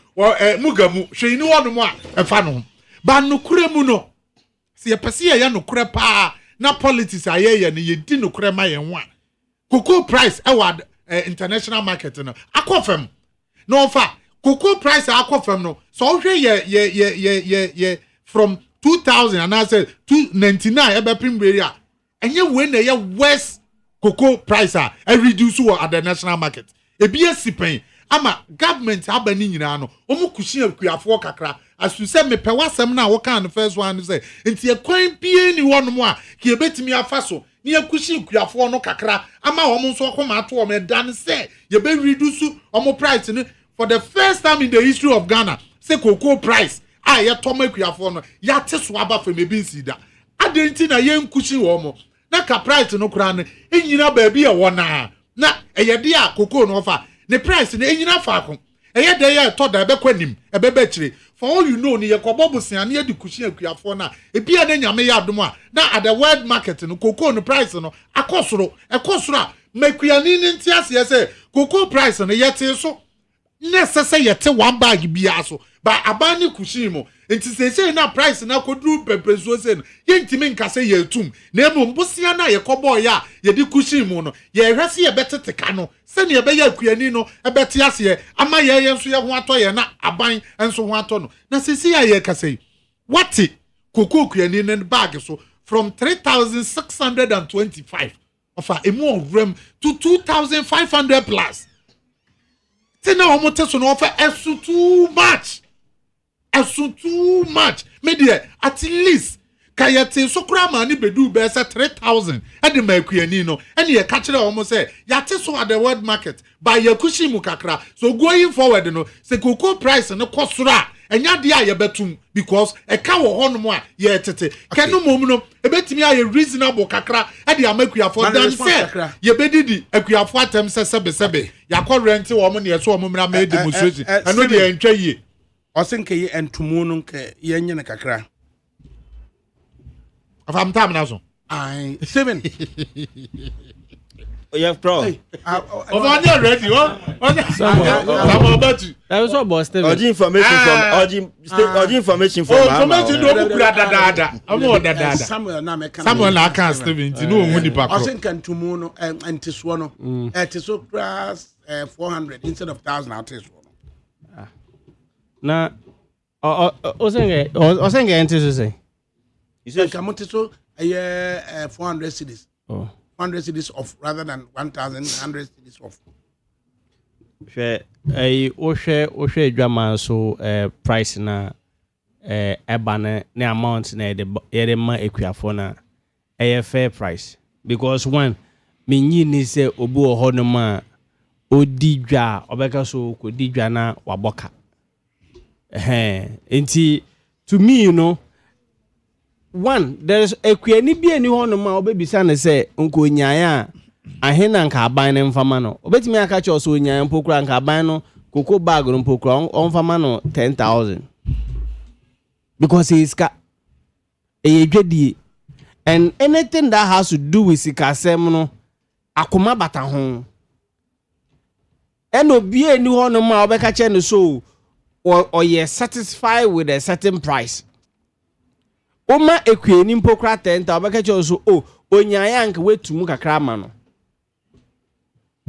mugamu hweini wono mu a efa no ba no kure mu no se ye pese ye no kure pa na politics ayeye ne ye di no kure ma ye ho a cocoa price international market no akofam no fa cocoa price akofam no so hwe ye from 2000 and I said 299 ebe primberia enye we na ye west cocoa price a reduce at the national market ebi esipen ama government abani nyina no omu kushi akuafo kakra asu se me pe wasem na wo kan first one say enti e kwan bie ni wonom a ke betimi afa so ni akushi akuafo no kakra ama wo nso akoma ato wo me dan say ye be reduce omu price ni for the first time in the history of Ghana say cocoa price a ye toma akuafo no ya teso aba fa me bi sida adenti na ye nkushi wo mo na ka price no kura no enyina ba bi e wona na eyede a cocoa no fa the price na enyina faako eye de ye to da be kwanim ebe be kire for all you know ni ye kobobusia na ye di kushi akuafo na ebia na nyame ya adom a na at the world market no cocoa no price no ekosoro a makuani ni ntiase ye say cocoa price no ye te so necessary ye te one bag bia so ba abani kushi mo enti say na price na kodru pepezo say no ye ntimi nkase ye tum na emu mbusia na ye kobo ya ye di kushi mo no ye hwese ye beteteka no se ne ye be ya akuani no ebete ase ye ama ye nso ye ho ato ye na aban nso ho ato no na sisi ya ye kase what cocoa akuani no bag so from 3625 of a more room to 2500 plus tena omote so no offer esu too much media at least kayete so kura ma ni bedu be say 3000 e de makuani no ene ye ka kire omo say yate so at the world market by yakushi mu kakra so going forward no say cocoa price no kosura enya de a ye betum because e ka wo hono a ye tete kenu mom no e betimi a ye reasonable kakra e de amakuafo dan say ye bedidi akuafo atem sebe yakọ rent wo mo ne ye so wo mra ma demonstration eno de entwa yie
osenke ye entumu no nke ye nyene kakra
afam tam na so
ai 7
yeah bro
on ready
Someone batu that was about Steven
urgent information from
information do kura dada amo dada
Samuel na
aka Steven ti no hu nipa ko
osenke entumu no entiso no etiso plus 400 instead of 1000 atiso no
na osenge entiso say
you say kamotiso 400 cedis 100 cedis off rather than 1100 cedis off.
Ohwe adwaman so price na eba na amount na de ma ekuafo na fair price because one menyi ni say obu oho no ma odi dwa obeka so ko di dwa na waboka Nti to me one there's a kwani bi ani ho no ma obebisa ne se nko nyaaya ahena nka aban ne mfama no obetimi aka che so nyaaya mpokura nka aban no koko bag no mpokura on fama no 10,000 because he is edwedie and anything that has to do with sikasem no akoma bata ho and obi ani ho no ma obeka che no so or you satisfied with a certain price. Oma ekwani mpokra 10,000 obeka che so onyaya nka wetumu kakra ma no.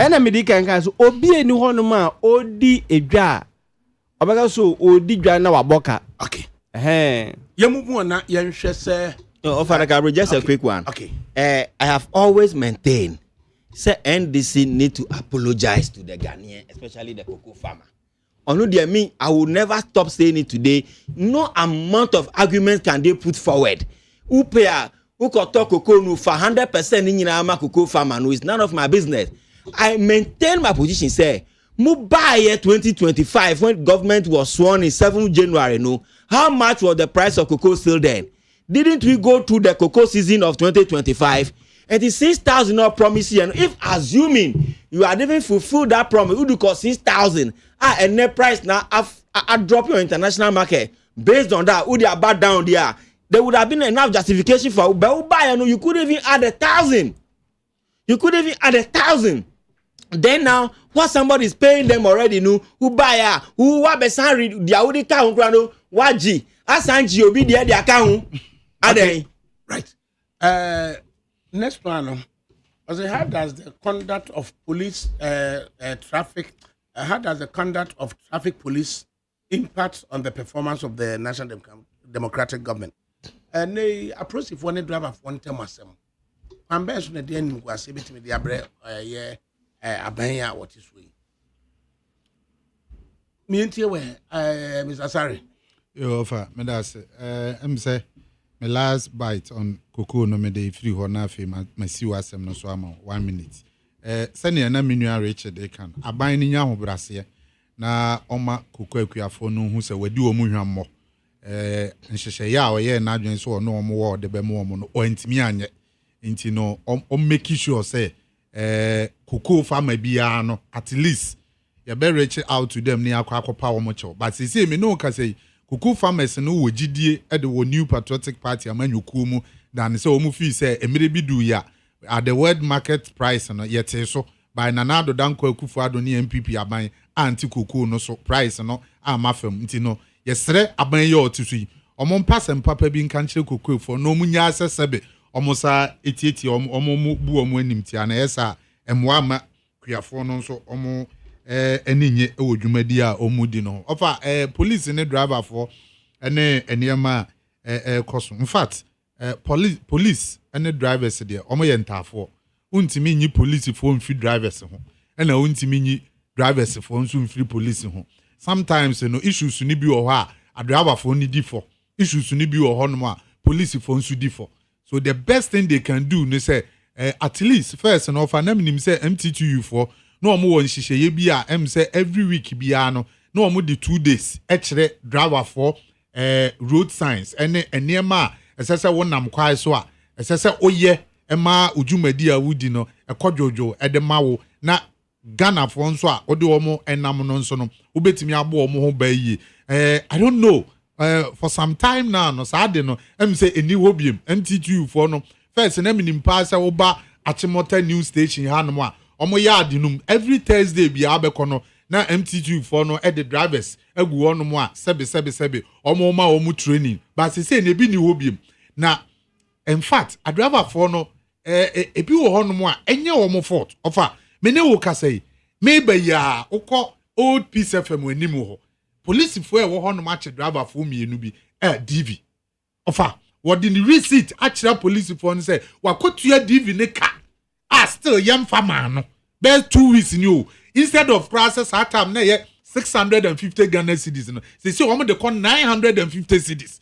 Ena medika nka so obi ani ho no ma odi edwa obeka so odi dwa na waboka.
Okay. Yamubu na yenhwe se
Father Gabriel, just a quick one.
Okay.
I have always maintained say NDC need to apologize to the Ghanaian, especially the cocoa farmer. Onu dear me, I will never stop saying it today. No amount of arguments can they put forward. Who pay who could talk cocoa no for 100% in Yinama cocoa farmer no, it's none of my business. I maintain my position, say, buy year 2025 when government was sworn in 7th January, no. How much was the price of cocoa still then? Didn't we go through the cocoa season of 2025? And the 6,000 not promise, and if assuming you are even fulfill that promise, you do cost 6,000. And net price now I drop your international market based on that. Would you back down there? There would have been enough justification for buy. You could even add 1,000. You could even add 1,000. Then now, what somebody is paying them already, no, who buy who besan the Audi account, waji, asanji obi the account.
Okay. Right. Next one. As how does the conduct of police traffic? How does the conduct of traffic police impact on the performance of the National Democratic Government? And they approach if one driver one time asem. I'm best on the end was able to be the abre abaya what is we. Me and you Mr. Asari.
You offer me that's I'm say my last bite on cocoa no me dey free ho na fe my see wasem no so am 1 minute. Senior na minua Richard they can aban ni nya ho brase na oma cocoa akuafo no hu se wadi o mu hwammo nhyehyɛ ya o ye na adwen so no omo wo de be mo no o ntimi anye nti no o make sure say cocoa farmer bia no at least you be reach out to them ni akwakopa wo mo chew but say me no ka say cocoa farmers no wo gidie e de wo new patriotic party amanyoku mu dan say o mu fi say emire bi du ya at the world market price no yete so by Nanado Danko Akufo-Addo ni MPP aban anti cocoa no so price no amafam nti no yesre aban ye otisu omo mpasem papa bi nka nkyere cocoa for no munya asesebe omo sa etieti omo bu omo animti ana yesa emwa ma kuafo no so omo eninye ewo dwumadi a omo di no ofa police ne driver for ene enema koso in fact police and drivers there omo ye ntafo untimi nyi police for mfi drivers ho na untimi nyi drivers for nso mfi police ho sometimes issues ni bi o ho a driver for ni di for issues ni bi o ho no a police for nso di for so the best thing they can do ne say at least first no for na minim say MTTU for no omo won hihye bi a say every week bia no omo di 2 days kire driver for road signs ene enema esese wonam kwai so a esese oye ema ujumadi a wudi no ekodwojo edemawo na Ghana for nso a ode omo enam no nso no obetimi abo omo ho ba yi I don't know for some time now no saade no say eni hobiem MTTU for no first na minim pa se oba Achimota news station hanom a omo yard num every Thursday bia abekọ no na MTTU for no the drivers egu onom a sebe omo ma omo training but say na bi ni hobiem na in fact a driver for no ebi wo honom a enye omo fault ofa me ne wo ka say maybe ya ukọ old Peace FM anim ho police for e wo honom a driver for mienu bi DV ofa what the receipt actually police for say wakotua DV ne ka still young farmer no best 2 weeks in you instead of process at time na 650 Ghana cedis no say omo de con 950 cedis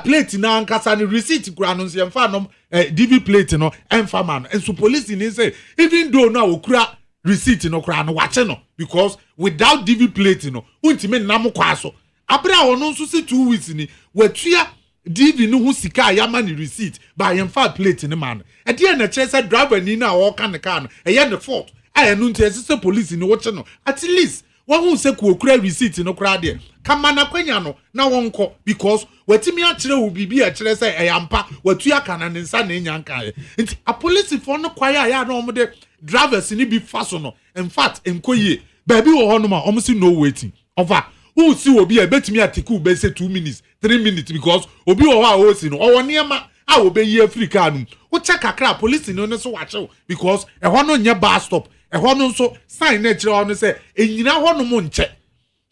plate na ankasa ni receipt kura no se mfa no DV plate no emfa man and so police ni say even though na okura receipt no kura no wache no because without DV plate no untime nam kwa so abra ono nso se 2 weeks ni watua DV no ho sika yama ni receipt ba yem fa plate ni man e de na kire say driver ni na wo ka ne car no e ye ne fault a enu nti ese police ni wo che no at least wo hu se ku okura receipt no kra de kama na kwanya no na wonko because watimi a kire wo bibi a kire say e yampa watua kana ne nsa na enya nka ye nti a police for no kwaya ya na omo de drivers ni bi faso no in fact enkoyie baby wo ho no ma omo si no waiting over who see obi e betimi atiku be say 2 minutes 3 minutes because obi wo ha o si no owo niema a wo be yi Africa no wo check akra police no so wache because e ho no nye bar stop e ho no so sign na kire ho no say enyina ho no mo nche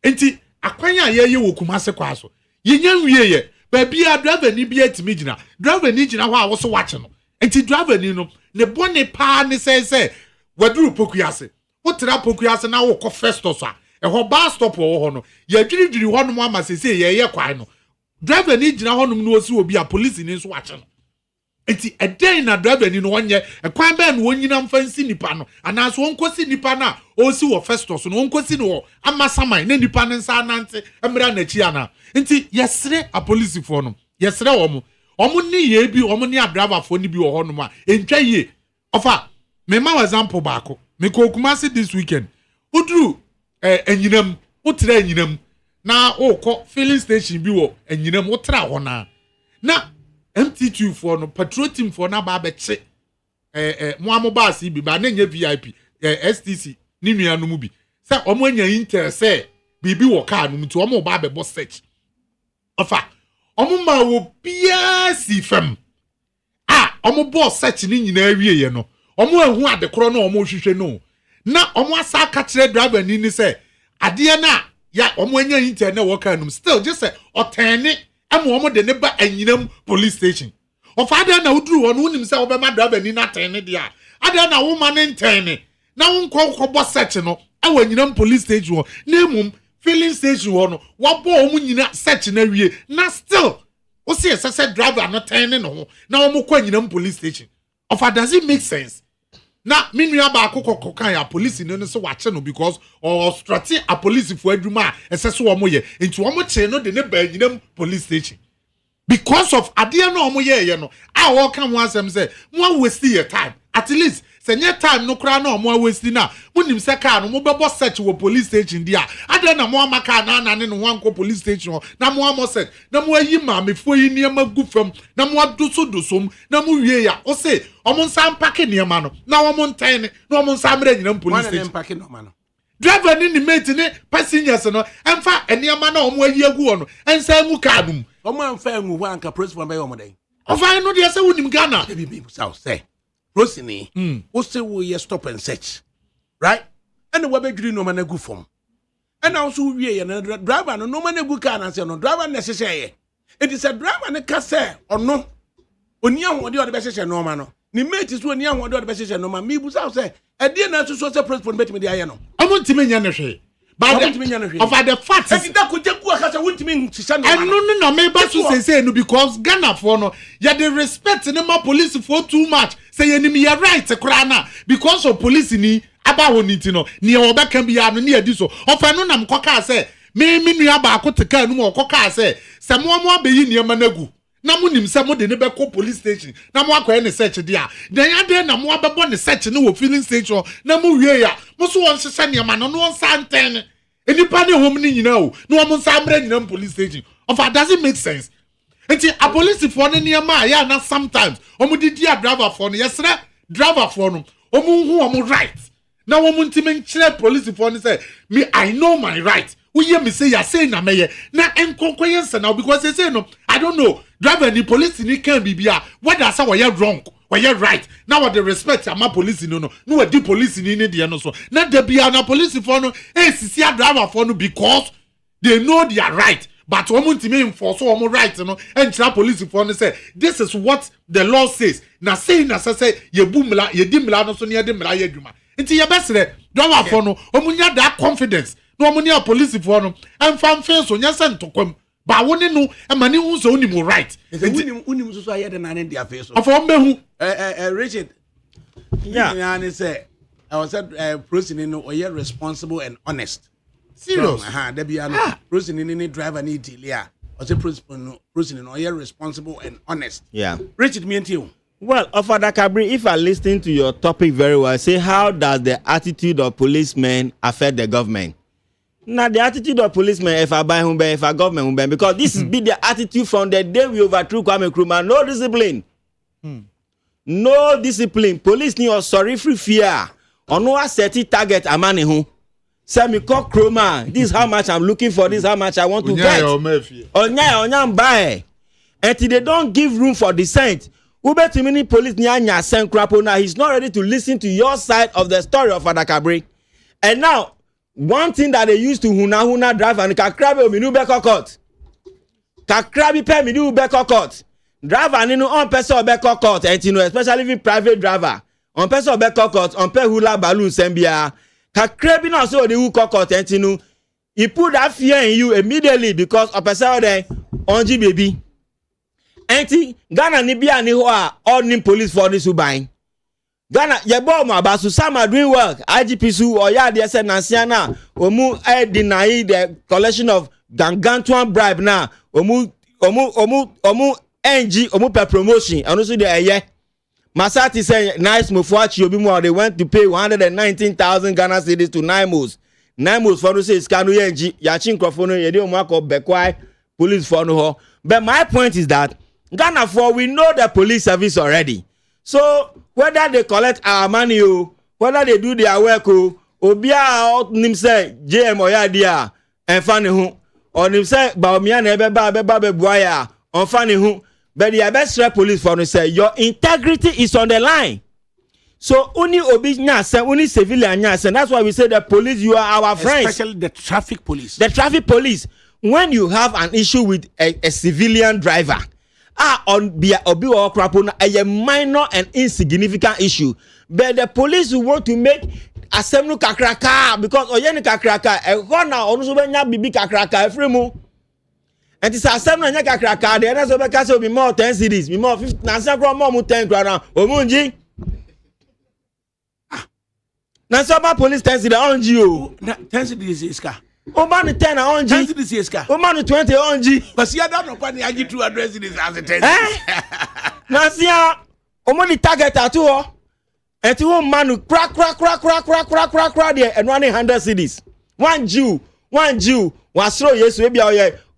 enti akwanya ye wo kumase kwa so yenya nwie ye baby a driver ni bi atimi gina driver ni gina ho a wo so wache no enti driver ni no ne bone pa ne say waduru pokuase wo tra pokuase na wo ko Festus a ho bar stop wo ho no ya dwiridwiri ho no ama sese ye kwan no driver ni gina ho no no osi obi a police ni so wache no enti eden na driver ni no wonye kwan ba no wonyina mfansi nipa no anaso wonkosi nipa na osi wo Festus no wonkosi no ama saman na nipa ne nsa anante emra na chi ana enti yesre a police for no yesre omo ni ye bi omo ni a driver for ni bi wo ho no ma entwa ye ofa me ma example baako me ko Kumasi this weekend udru enyinam utra enyinam na okọ filling station bi wo enyinam utra ho na MT2 for no patrol team for na ba beche mo amobas bi ba na nya VIP STC ni nua no mu bi say omo anya intel say bibi wo car no mti omo ba be boss search ofa omo ma wo bia si fam omo boss search ni nyina awie ye no omo ahu adekoro na omo hwehwe no na omo asa ka kire driver ni say ade na ya omo anya intel na wo car no still just say otene amo omo de ne ba anyinam police station ofa ade na uduru wo no unim say wo be ma driver ni na tene dia ade na wo ma ne ntene na wo nkọ boss search no awo anyinam police station wo na emum filling station wo no wo bo omo nyina search na wie na still o see say driver no tene no na wo mo kwa anyinam police station ofa does it make sense na minua ba akoko kan ya police no so wache no because or strati a police for adwuma ese so wo mo ye enti wo mo che no de ne ba anyinam police station because of ade no wo ye no a wo kan ho asem say mo waste your time at least senye time no kra na mo waste na munim se car no mo bebo search wo police station dia ade na mo amaka na ne no wanko police station na mo amo search na mo ayi ma me fo yi niam agufam na mo adosom na mo wie ya o say omo nsam pake niam no na omo ntene na omo nsam re nyina police station
pake no ma no
driver ni mate ni passengers no emfa eniam na omo ayi agu no ensa ngu car dum
omo emfa ngu ho anka principal be omo den
ofa no de say wonim Ghana
be south say Rosini, who say we stop and search, right? And the web green no man a good form. And also we and driver no man a good car and say no driver necessary. It is a driver and a casse or no. When you want the best no man. Ni mate is when you want the best no man. Me was out say a dear not to so press for bet me the iron. I want to mean Yanashe. But of the facts that could take work as a would mean to send. And no, maybe to say no because Ghana for no, ya the respect in the police for too much. Say enemy you right to crana because of police ni about it no near oba can be near this so. Of I know nam koka say me nua ba akota ka no mo koka say se mo be yi near managu. Na mo nim se mo de ne be ko police station na mo akwa ne search dia then ya de na mo abebo ne search ne wo filling station na mo wie ya mo so won hye ne ma no no santen enipa ne hom ni nyina o no mo samre nyina police station of that doesn't make sense enti a police for ne niam ya na sometimes omo didi a driver for no yesre driver for no omo hu omo right na omo ntimi nkyere police for no say me I know my right we hear me say ya say na meye na enkonkoyense now because they say no I don't know driver ni police ni can be bia what that say we wrong we right now what the respect ama police no we di police ni de no so na da bia na police for no sisi a driver for no because they know their right but omo ntimi enforce omo right no entra police for no say this is what the law says na say na say ye bumla ye di mla no so ne ye di mla ye dwuma nti ye besere driver for no omo nya that confidence no omo ne police for no enfam fe so nya se ntokwam ba woni no e mani hu so oni mo right unim so aye de na ne dia face
of on behu
Richard yeah and say I was said proceeding no responsible and honest
Serious?
There be a person in any driver need to or say person no you're responsible and honest.
Yeah.
Richard, me and you.
Well, ADAKABRI, if I listen to your topic very well, say how does the attitude of policemen affect the government? Now the attitude of policemen, if I buy him, if I government him, because this has been the attitude from the day we overthrew Kwame Nkrumah. No discipline. No discipline. Police need sorry free fear. Or no set target a man who say me call Nkrumah. This is how much I'm looking for. This is how much I want to get. Onya buy. Until they don't give room for dissent. Ube to many police nyanya send crapo now. He's not ready to listen to your side of the story of ADAKABRI. And now, one thing that they used to huna drive and kakrabi ominu beko court. Kakrabi pe minu beko court. Driver ninu on person beko court. And you know, especially if private driver. On person beko court, on pe hula balloon sembia. Kakrabi now so the who court and you know, he put that fear in you immediately because of person there onji baby. Enti Ghana ni bia ni ho a all police for this ubain. Ghana ye bomb abasu some are doing work. IGP su or ya dey say Nansiana omu deny the collection of gangantuan bribe na omu NG omu per promotion and also the eye. Masati say nice mofuachi obi mo they went to pay 119,000 Ghana cedis to Naimos. Naimos for no say scanu NG yachin crofone ye dey omu akọ bekwai police for no ho. But my point is that Ghana for we know the police service already. So whether they collect our money or whether they do their work obia nim say JM oya dia enfane hu or nim say baomia na be buaya enfane hu but the best police for say your integrity is on the line. So only obi nya say only civilian nya say that's why we say the police you are our friends,
especially the traffic police.
The traffic police when you have an issue with a civilian driver on bia obi or crapo a minor and insignificant issue, but the police will want to make assembly kakraka because oyeni kakraka e hona onu so benya bibi kakraka efremu and this assembly nya kakraka de na so be ka so be more 10 cedis be more 50 na say more 10 krana omunji na so ba police 10 cedis onji o
10 cedis is ka
o man 10 onji
10 cedis is ka
o man 20 onji
but see that no pan ya 200 cedis as a 10
na sia o mo di target atu o eti wo manu crack there and 100 cedis one Jew was throw yesu e bia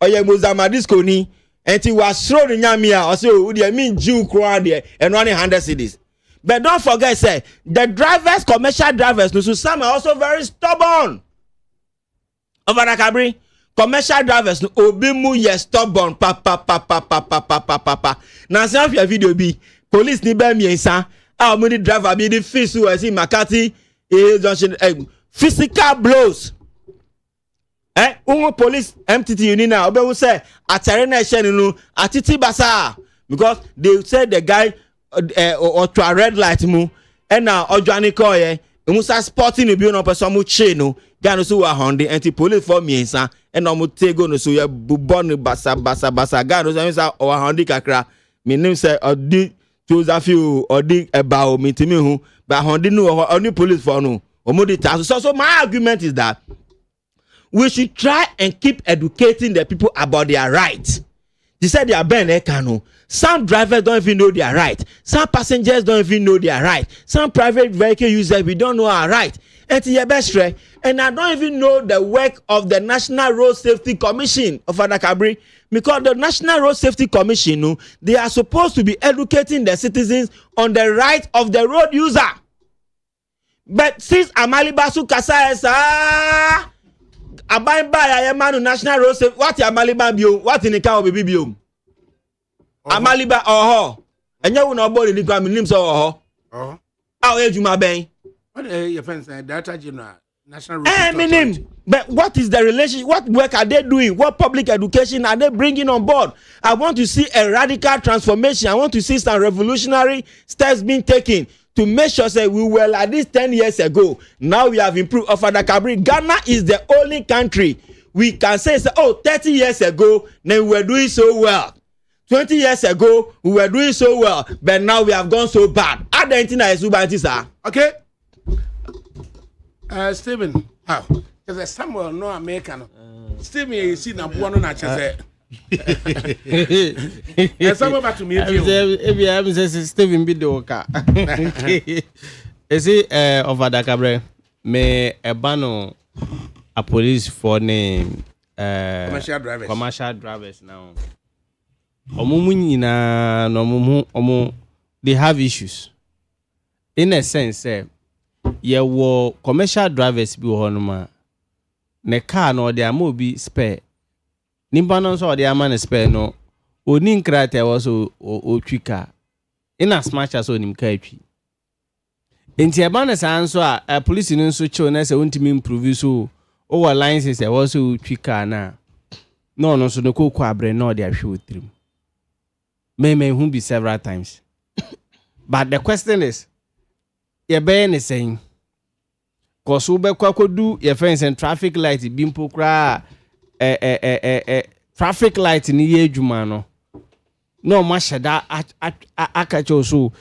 oye Mozambique ni enti was throw the nyamia o say o dey mean Jew crack there and 100 cedis. But don't forget say the drivers, commercial drivers no, so some are also very stubborn. Of ADAKABRI, commercial drivers no obi mu ye stubborn pa. Now some of your video be police ni be miensa how many driver be the face who see Makati physical blows. Police MTT union now obe say atare na ehye no atiti basa because they said the guy or to a red light mu and now odwane call ye musa sporting bi no person mu che no guy no so wa honde anti police for miensa and no mu tego no so ye bubon basa guy no so o honde kakra menim say odi Josephine or di about me to me who but honde no only police for no omodi taso so my argument is that we should try and keep educating the people about their rights. They said they are Ben Ekano. Some drivers don't even know their right. Some passengers don't even know their right. Some private vehicle users, we don't know our right. And I don't even know the work of the National Road Safety Commission of ADAKABRI because the National Road Safety Commission, they are supposed to be educating the citizens on the right of the road user. But since Amalibasu Kasa Abai by Manu National Road Safety, what Amaliba bio, what in the car will be bio? Amaliba and you will not body the name so how age you my bang?
What your friends data general National Road
Safety. But what is the relation? What work are they doing? What public education are they bringing on board? I want to see a radical transformation. I want to see some revolutionary steps being taken to make sure that we were like this 10 years ago. Now we have improved. Of ADAKABRI, Ghana is the only country we can say, 30 years ago, then we were doing so well. 20 years ago, we were doing so well, but now we have gone so bad. Okay.
Stephen, Because Samuel no American. Still me see na buo no na chese. Samuel back to me.
If you have says Stephen Bidoka. Is it of ADAKABRI me ebano a police for name commercial drivers now. They have issues. In a sense, ye wo commercial drivers be honoma. Ne car no they are be spare. Nimba no so they are man spare no. Oni nkrate was o twika. In as much as onim ka twi. Enti eba na san so a police no so cho na se wontimi improve so over license e was so twika na. No so no kokọ abre no they ahwe otrim. Me who be several times. But the question is, ye be any saying, cause ube kwa kodu ye fence and traffic light bimpo kra traffic light ni ye adwuma no ma sheda akacho so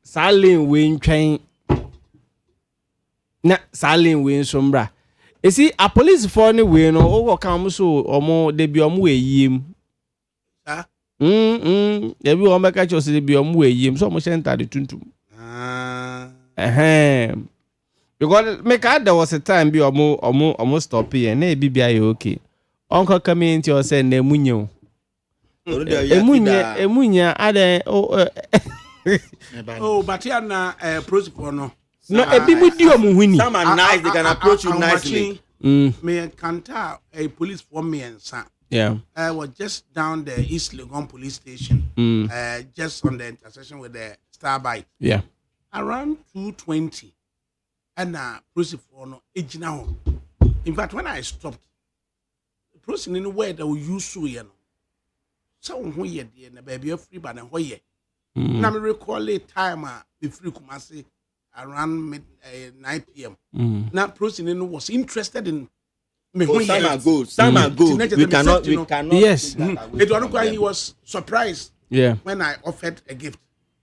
salen we ntwen na salen we nsombra esi a police for ni we no o kan so omo de bi omo eyim ya bi omo ka cho se de bi omo eyim so omo shenta de tuntum because there was a time be omo stop here na bibia you okay uncle come into your say na munyo emunya ade
but ya na principal no
ebi mu di omo huni
some are nice they can approach you nicely
me kanta a police for me and son I was just down the East Legon police station just on the intersection with the Starbite around 2:20 and principal no ejina ho. In fact when I stopped the person in the way that we used to you know so who ye dey na baby free ba na ho ye na me recall a time be free Kumasi around 9 p.m. Now person in was interested in me
some are good we cannot
yes
it was why he was surprised when I offered a gift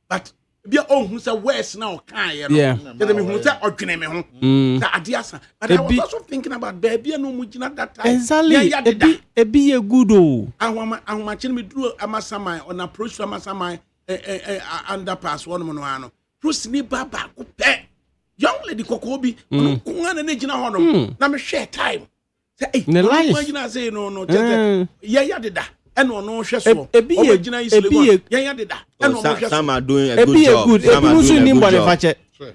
but bia who say worse now kan you know tell me who say odwene me ho that adiasa but I was also thinking about baby no mu gina that time
exactly ebi ye good o
ahoma chin me duro amasamai on approach to amasamai underpass one mo no ano Bruce ni baba ko pe young lady kokobi on kunga na gina ho no na me share time say eh no gina say no ya deda eno no hwe so o gina is lego ya deda eno no hwe
some are doing a good job
some are doing a good job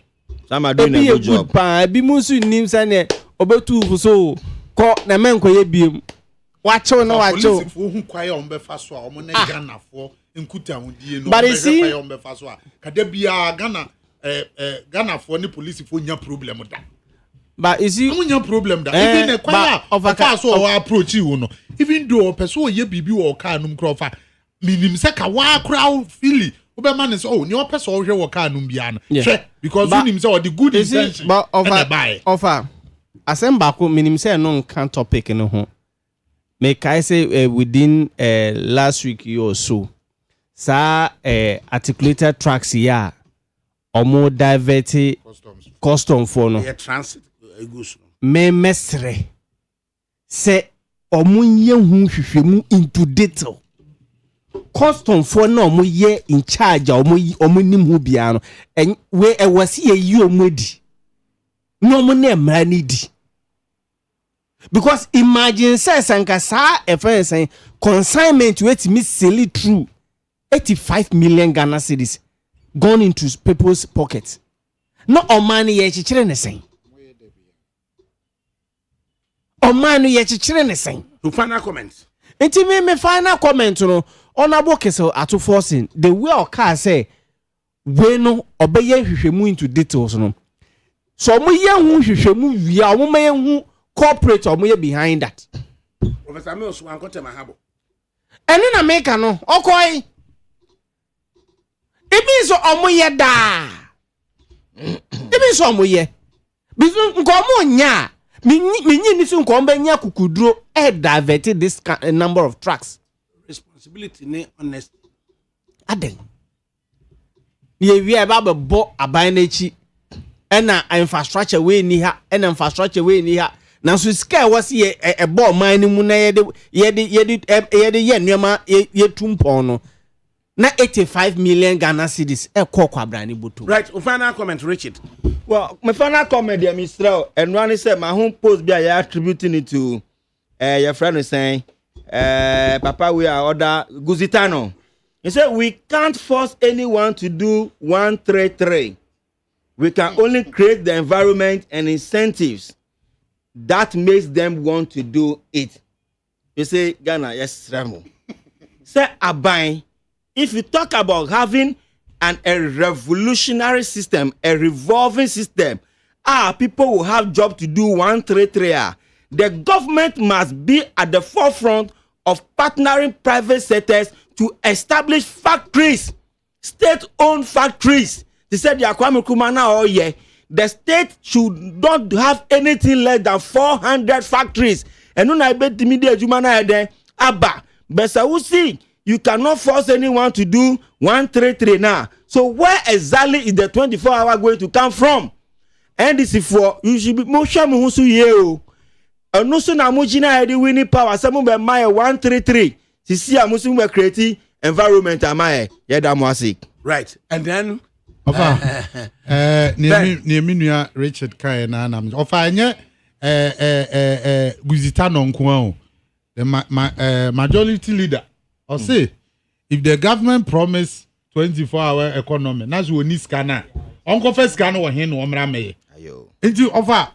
some are doing a good job
ebi musu nim sane obetu so ko na menko ye biem wacho na wacho
police fu hu kwaye on be fa so a omo na Ghana fo nkuta hundie no be kwaye on be fa so a kada bia Ghana fo ni police fo nya problem da
but is you
nya problem da even the kwaye of fa so o approach you no even though person ye bibi wo car num krofa minim se ka wa kra fili Oberman is oh, you person already work on Numbiana. Because you himself the good intention.
But offer Asembako minim say no can topic no ho. Make I say within last week or so. Sa articulated tracks here or more diverted custom for no.
Transit goes.
Me mesre say omunye hu hwehwemu into detail. Custom for no mo ye in charge omo nim hu bia no en we e wase ye yi omodi no mo na emra ni di because imagine say sanka sa e say consignment wait me sell it through 85 million Ghana cedis gone into people's pockets no omani ye chichire ne sen omani ye chichire ne sen
to final comments
enti me final comment no honorable Kessel ato forcing the way or car say we no obeye hwehwemu into details no so mo ye hu hwehwemu wia o mo ye hu corporate o mo ye behind that
Professor Mills wan kote mahabo
ene na make no okoi ebi so o mo ye da ebi so o mo ye bisu nko mo nya minyi ni so nko mba nya kukuduro divert this number of trucks
responsibility ne honesty
aden ye wi e ba bo aban na chi ena infrastructure we ni ha ena infrastructure we ni ha Now so scare was ye a ball mining mun ye nneema ye tumpono. Na 85 million Ghana cedis kwabrani butu.
Right, final comment, Richard.
Well, my final comment, dear Mr. And one said my home post be attributing it to your friend is saying, Papa, we are order Guzitano. He said we can't force anyone to do 133. We can only create the environment and incentives that makes them want to do it. You say, Ghana, yes, Ramo. Say, Abai, if you talk about having a revolutionary system, a revolving system, people will have job to do 133. The government must be at the forefront of partnering private sectors to establish factories, state-owned factories. They said the Kwame Nkrumah now, the state should not have anything less than 400 factories. And when I bet the media Jumana there, Abba, Besawusi, you cannot force anyone to do 133 now. So where exactly is the 24-hour going to come from? And this is for you should be more sure who you. And no sooner Mujina the winning power. Some of my 133. To see a Muslim creating environment. Am I?
Right, and then.
Near Richard Kaya na nam ofanye Guzitano nko the majority leader or say if the government promise 24-hour economy na so ni scanner onko first scanner wo hen no mra me ayo enti offer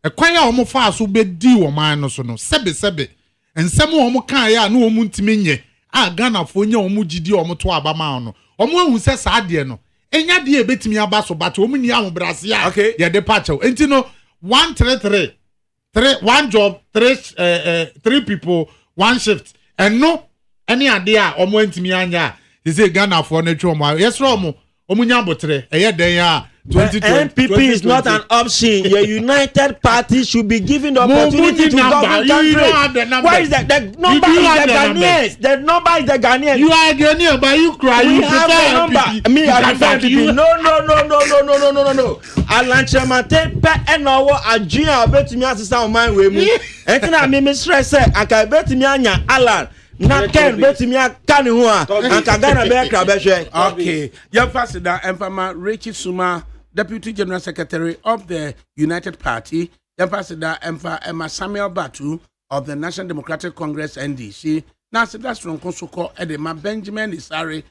ekwan a omo fa so be di wo man no so no sebe ensem omo kan ya na omo ntime nye a Ghana fo nya omo gidi omo to abama no omo ahu se sa de no enya de ebetimi abaso but omo ni ahobrase a ye de pacho enti no 133 one job 3 people 1 shift and no any idea omo ntimi anya they say Ghana for na twa omo yes omo nya botre eye den ya 2020
NPP is not an option. Your United Party should be given the opportunity to govern country. Why is that? The number is the Ghanaians. The number is the Ghanaians.
You are a Ghanaian, but you cry.
We
you
have the number. Me, I prefer NPP. No. Alan Chemate pe enowo ajian obetimi asesa o man we mu. Entina me stress say aka betimi anya Alan. Na ken betimi aka ne ho a aka Ghana be kra be hwe.
Okay. Your first da Emfama Richard Suma, Deputy General Secretary of the United Party, Ambassador Emma Samuel Batu of the National Democratic Congress NDC, Nasida Stronkosoko Edema Benjamin Isari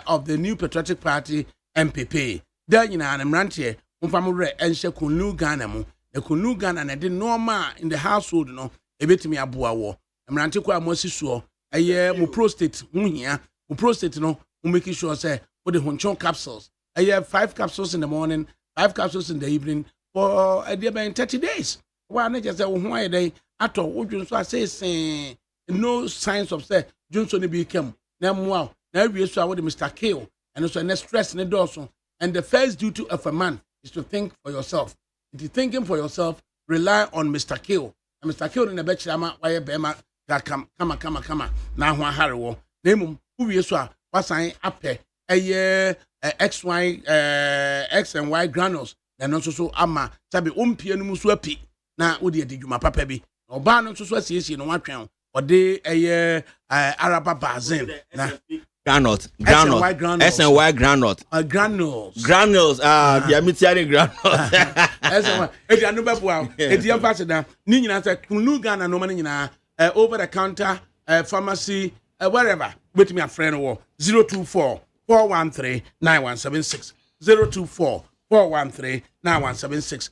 of the New Patriotic Party MPP. There you know, I'm ranting, Umfamure and Shekunu Ghana, the Kunu Ghana, and I didn't know in the household, no, a bit me abua war. I'm ranting kwa Mosiso, a year, mu prostate, mu prostate, no, making sure, say, for the Honchon capsules. I have 5 capsules in the morning, 5 capsules in the evening for a day about 30 days. Why not just say, why they at all? So I say, no signs of say, Johnson became now wow. Now we saw with Mr. Kale and also no stress in the dorsal. And the first duty of a man is to think for yourself. If you're thinking for yourself, rely on Mr. Kale. And Mr. Kale in the Bechama, why Bema that come. Now, one Harrow, name who you saw was I up a year. X and Y granules and also so ama sabi umpie no muso api na wo de adwuma papa bi oba no so asiesie no watwen o de araba bazin na
granules S and Y granules the amitiari granules
S&Y e dia no bebo a e dia ambassador ni nyina say kunu Ghana no man nyina over the counter pharmacy wherever with me a friend wo 024 413-9176 024-413-9176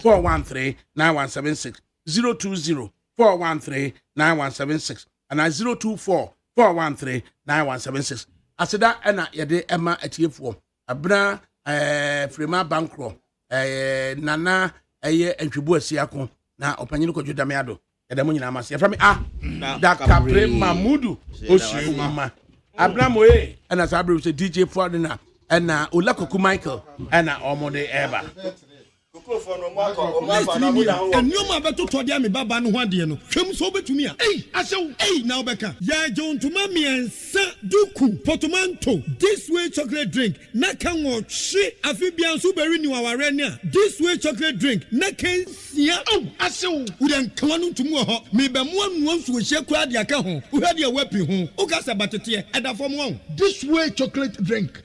020-413-9176 020-413-9176 and 024-413-9176 aseda ena yede ema atiefo abna frema bankro nana entwebu asiako na opanyini ko Juda meado yede mo nyina amase yefra me Adakabri Mamudu Oshuma Abraham Oye and as Abraham said DJ Fordina and Olakoku Michael and Omode Eba.
And no matter to Todiam Baba no one dear no. Come so to me. Hey, I shall, hey, now Becca. Ya John to Mammy and Saint Duku, Potomanto, this way chocolate drink, Nakan or shit, Amphibian Suberi New Arena, this way chocolate drink, Nakan, yeah, oh, I shall, we then come on to more, maybe one wants to share crowd your home, who had your weapon home, Okasa Batatia, and a form one, this way chocolate drink.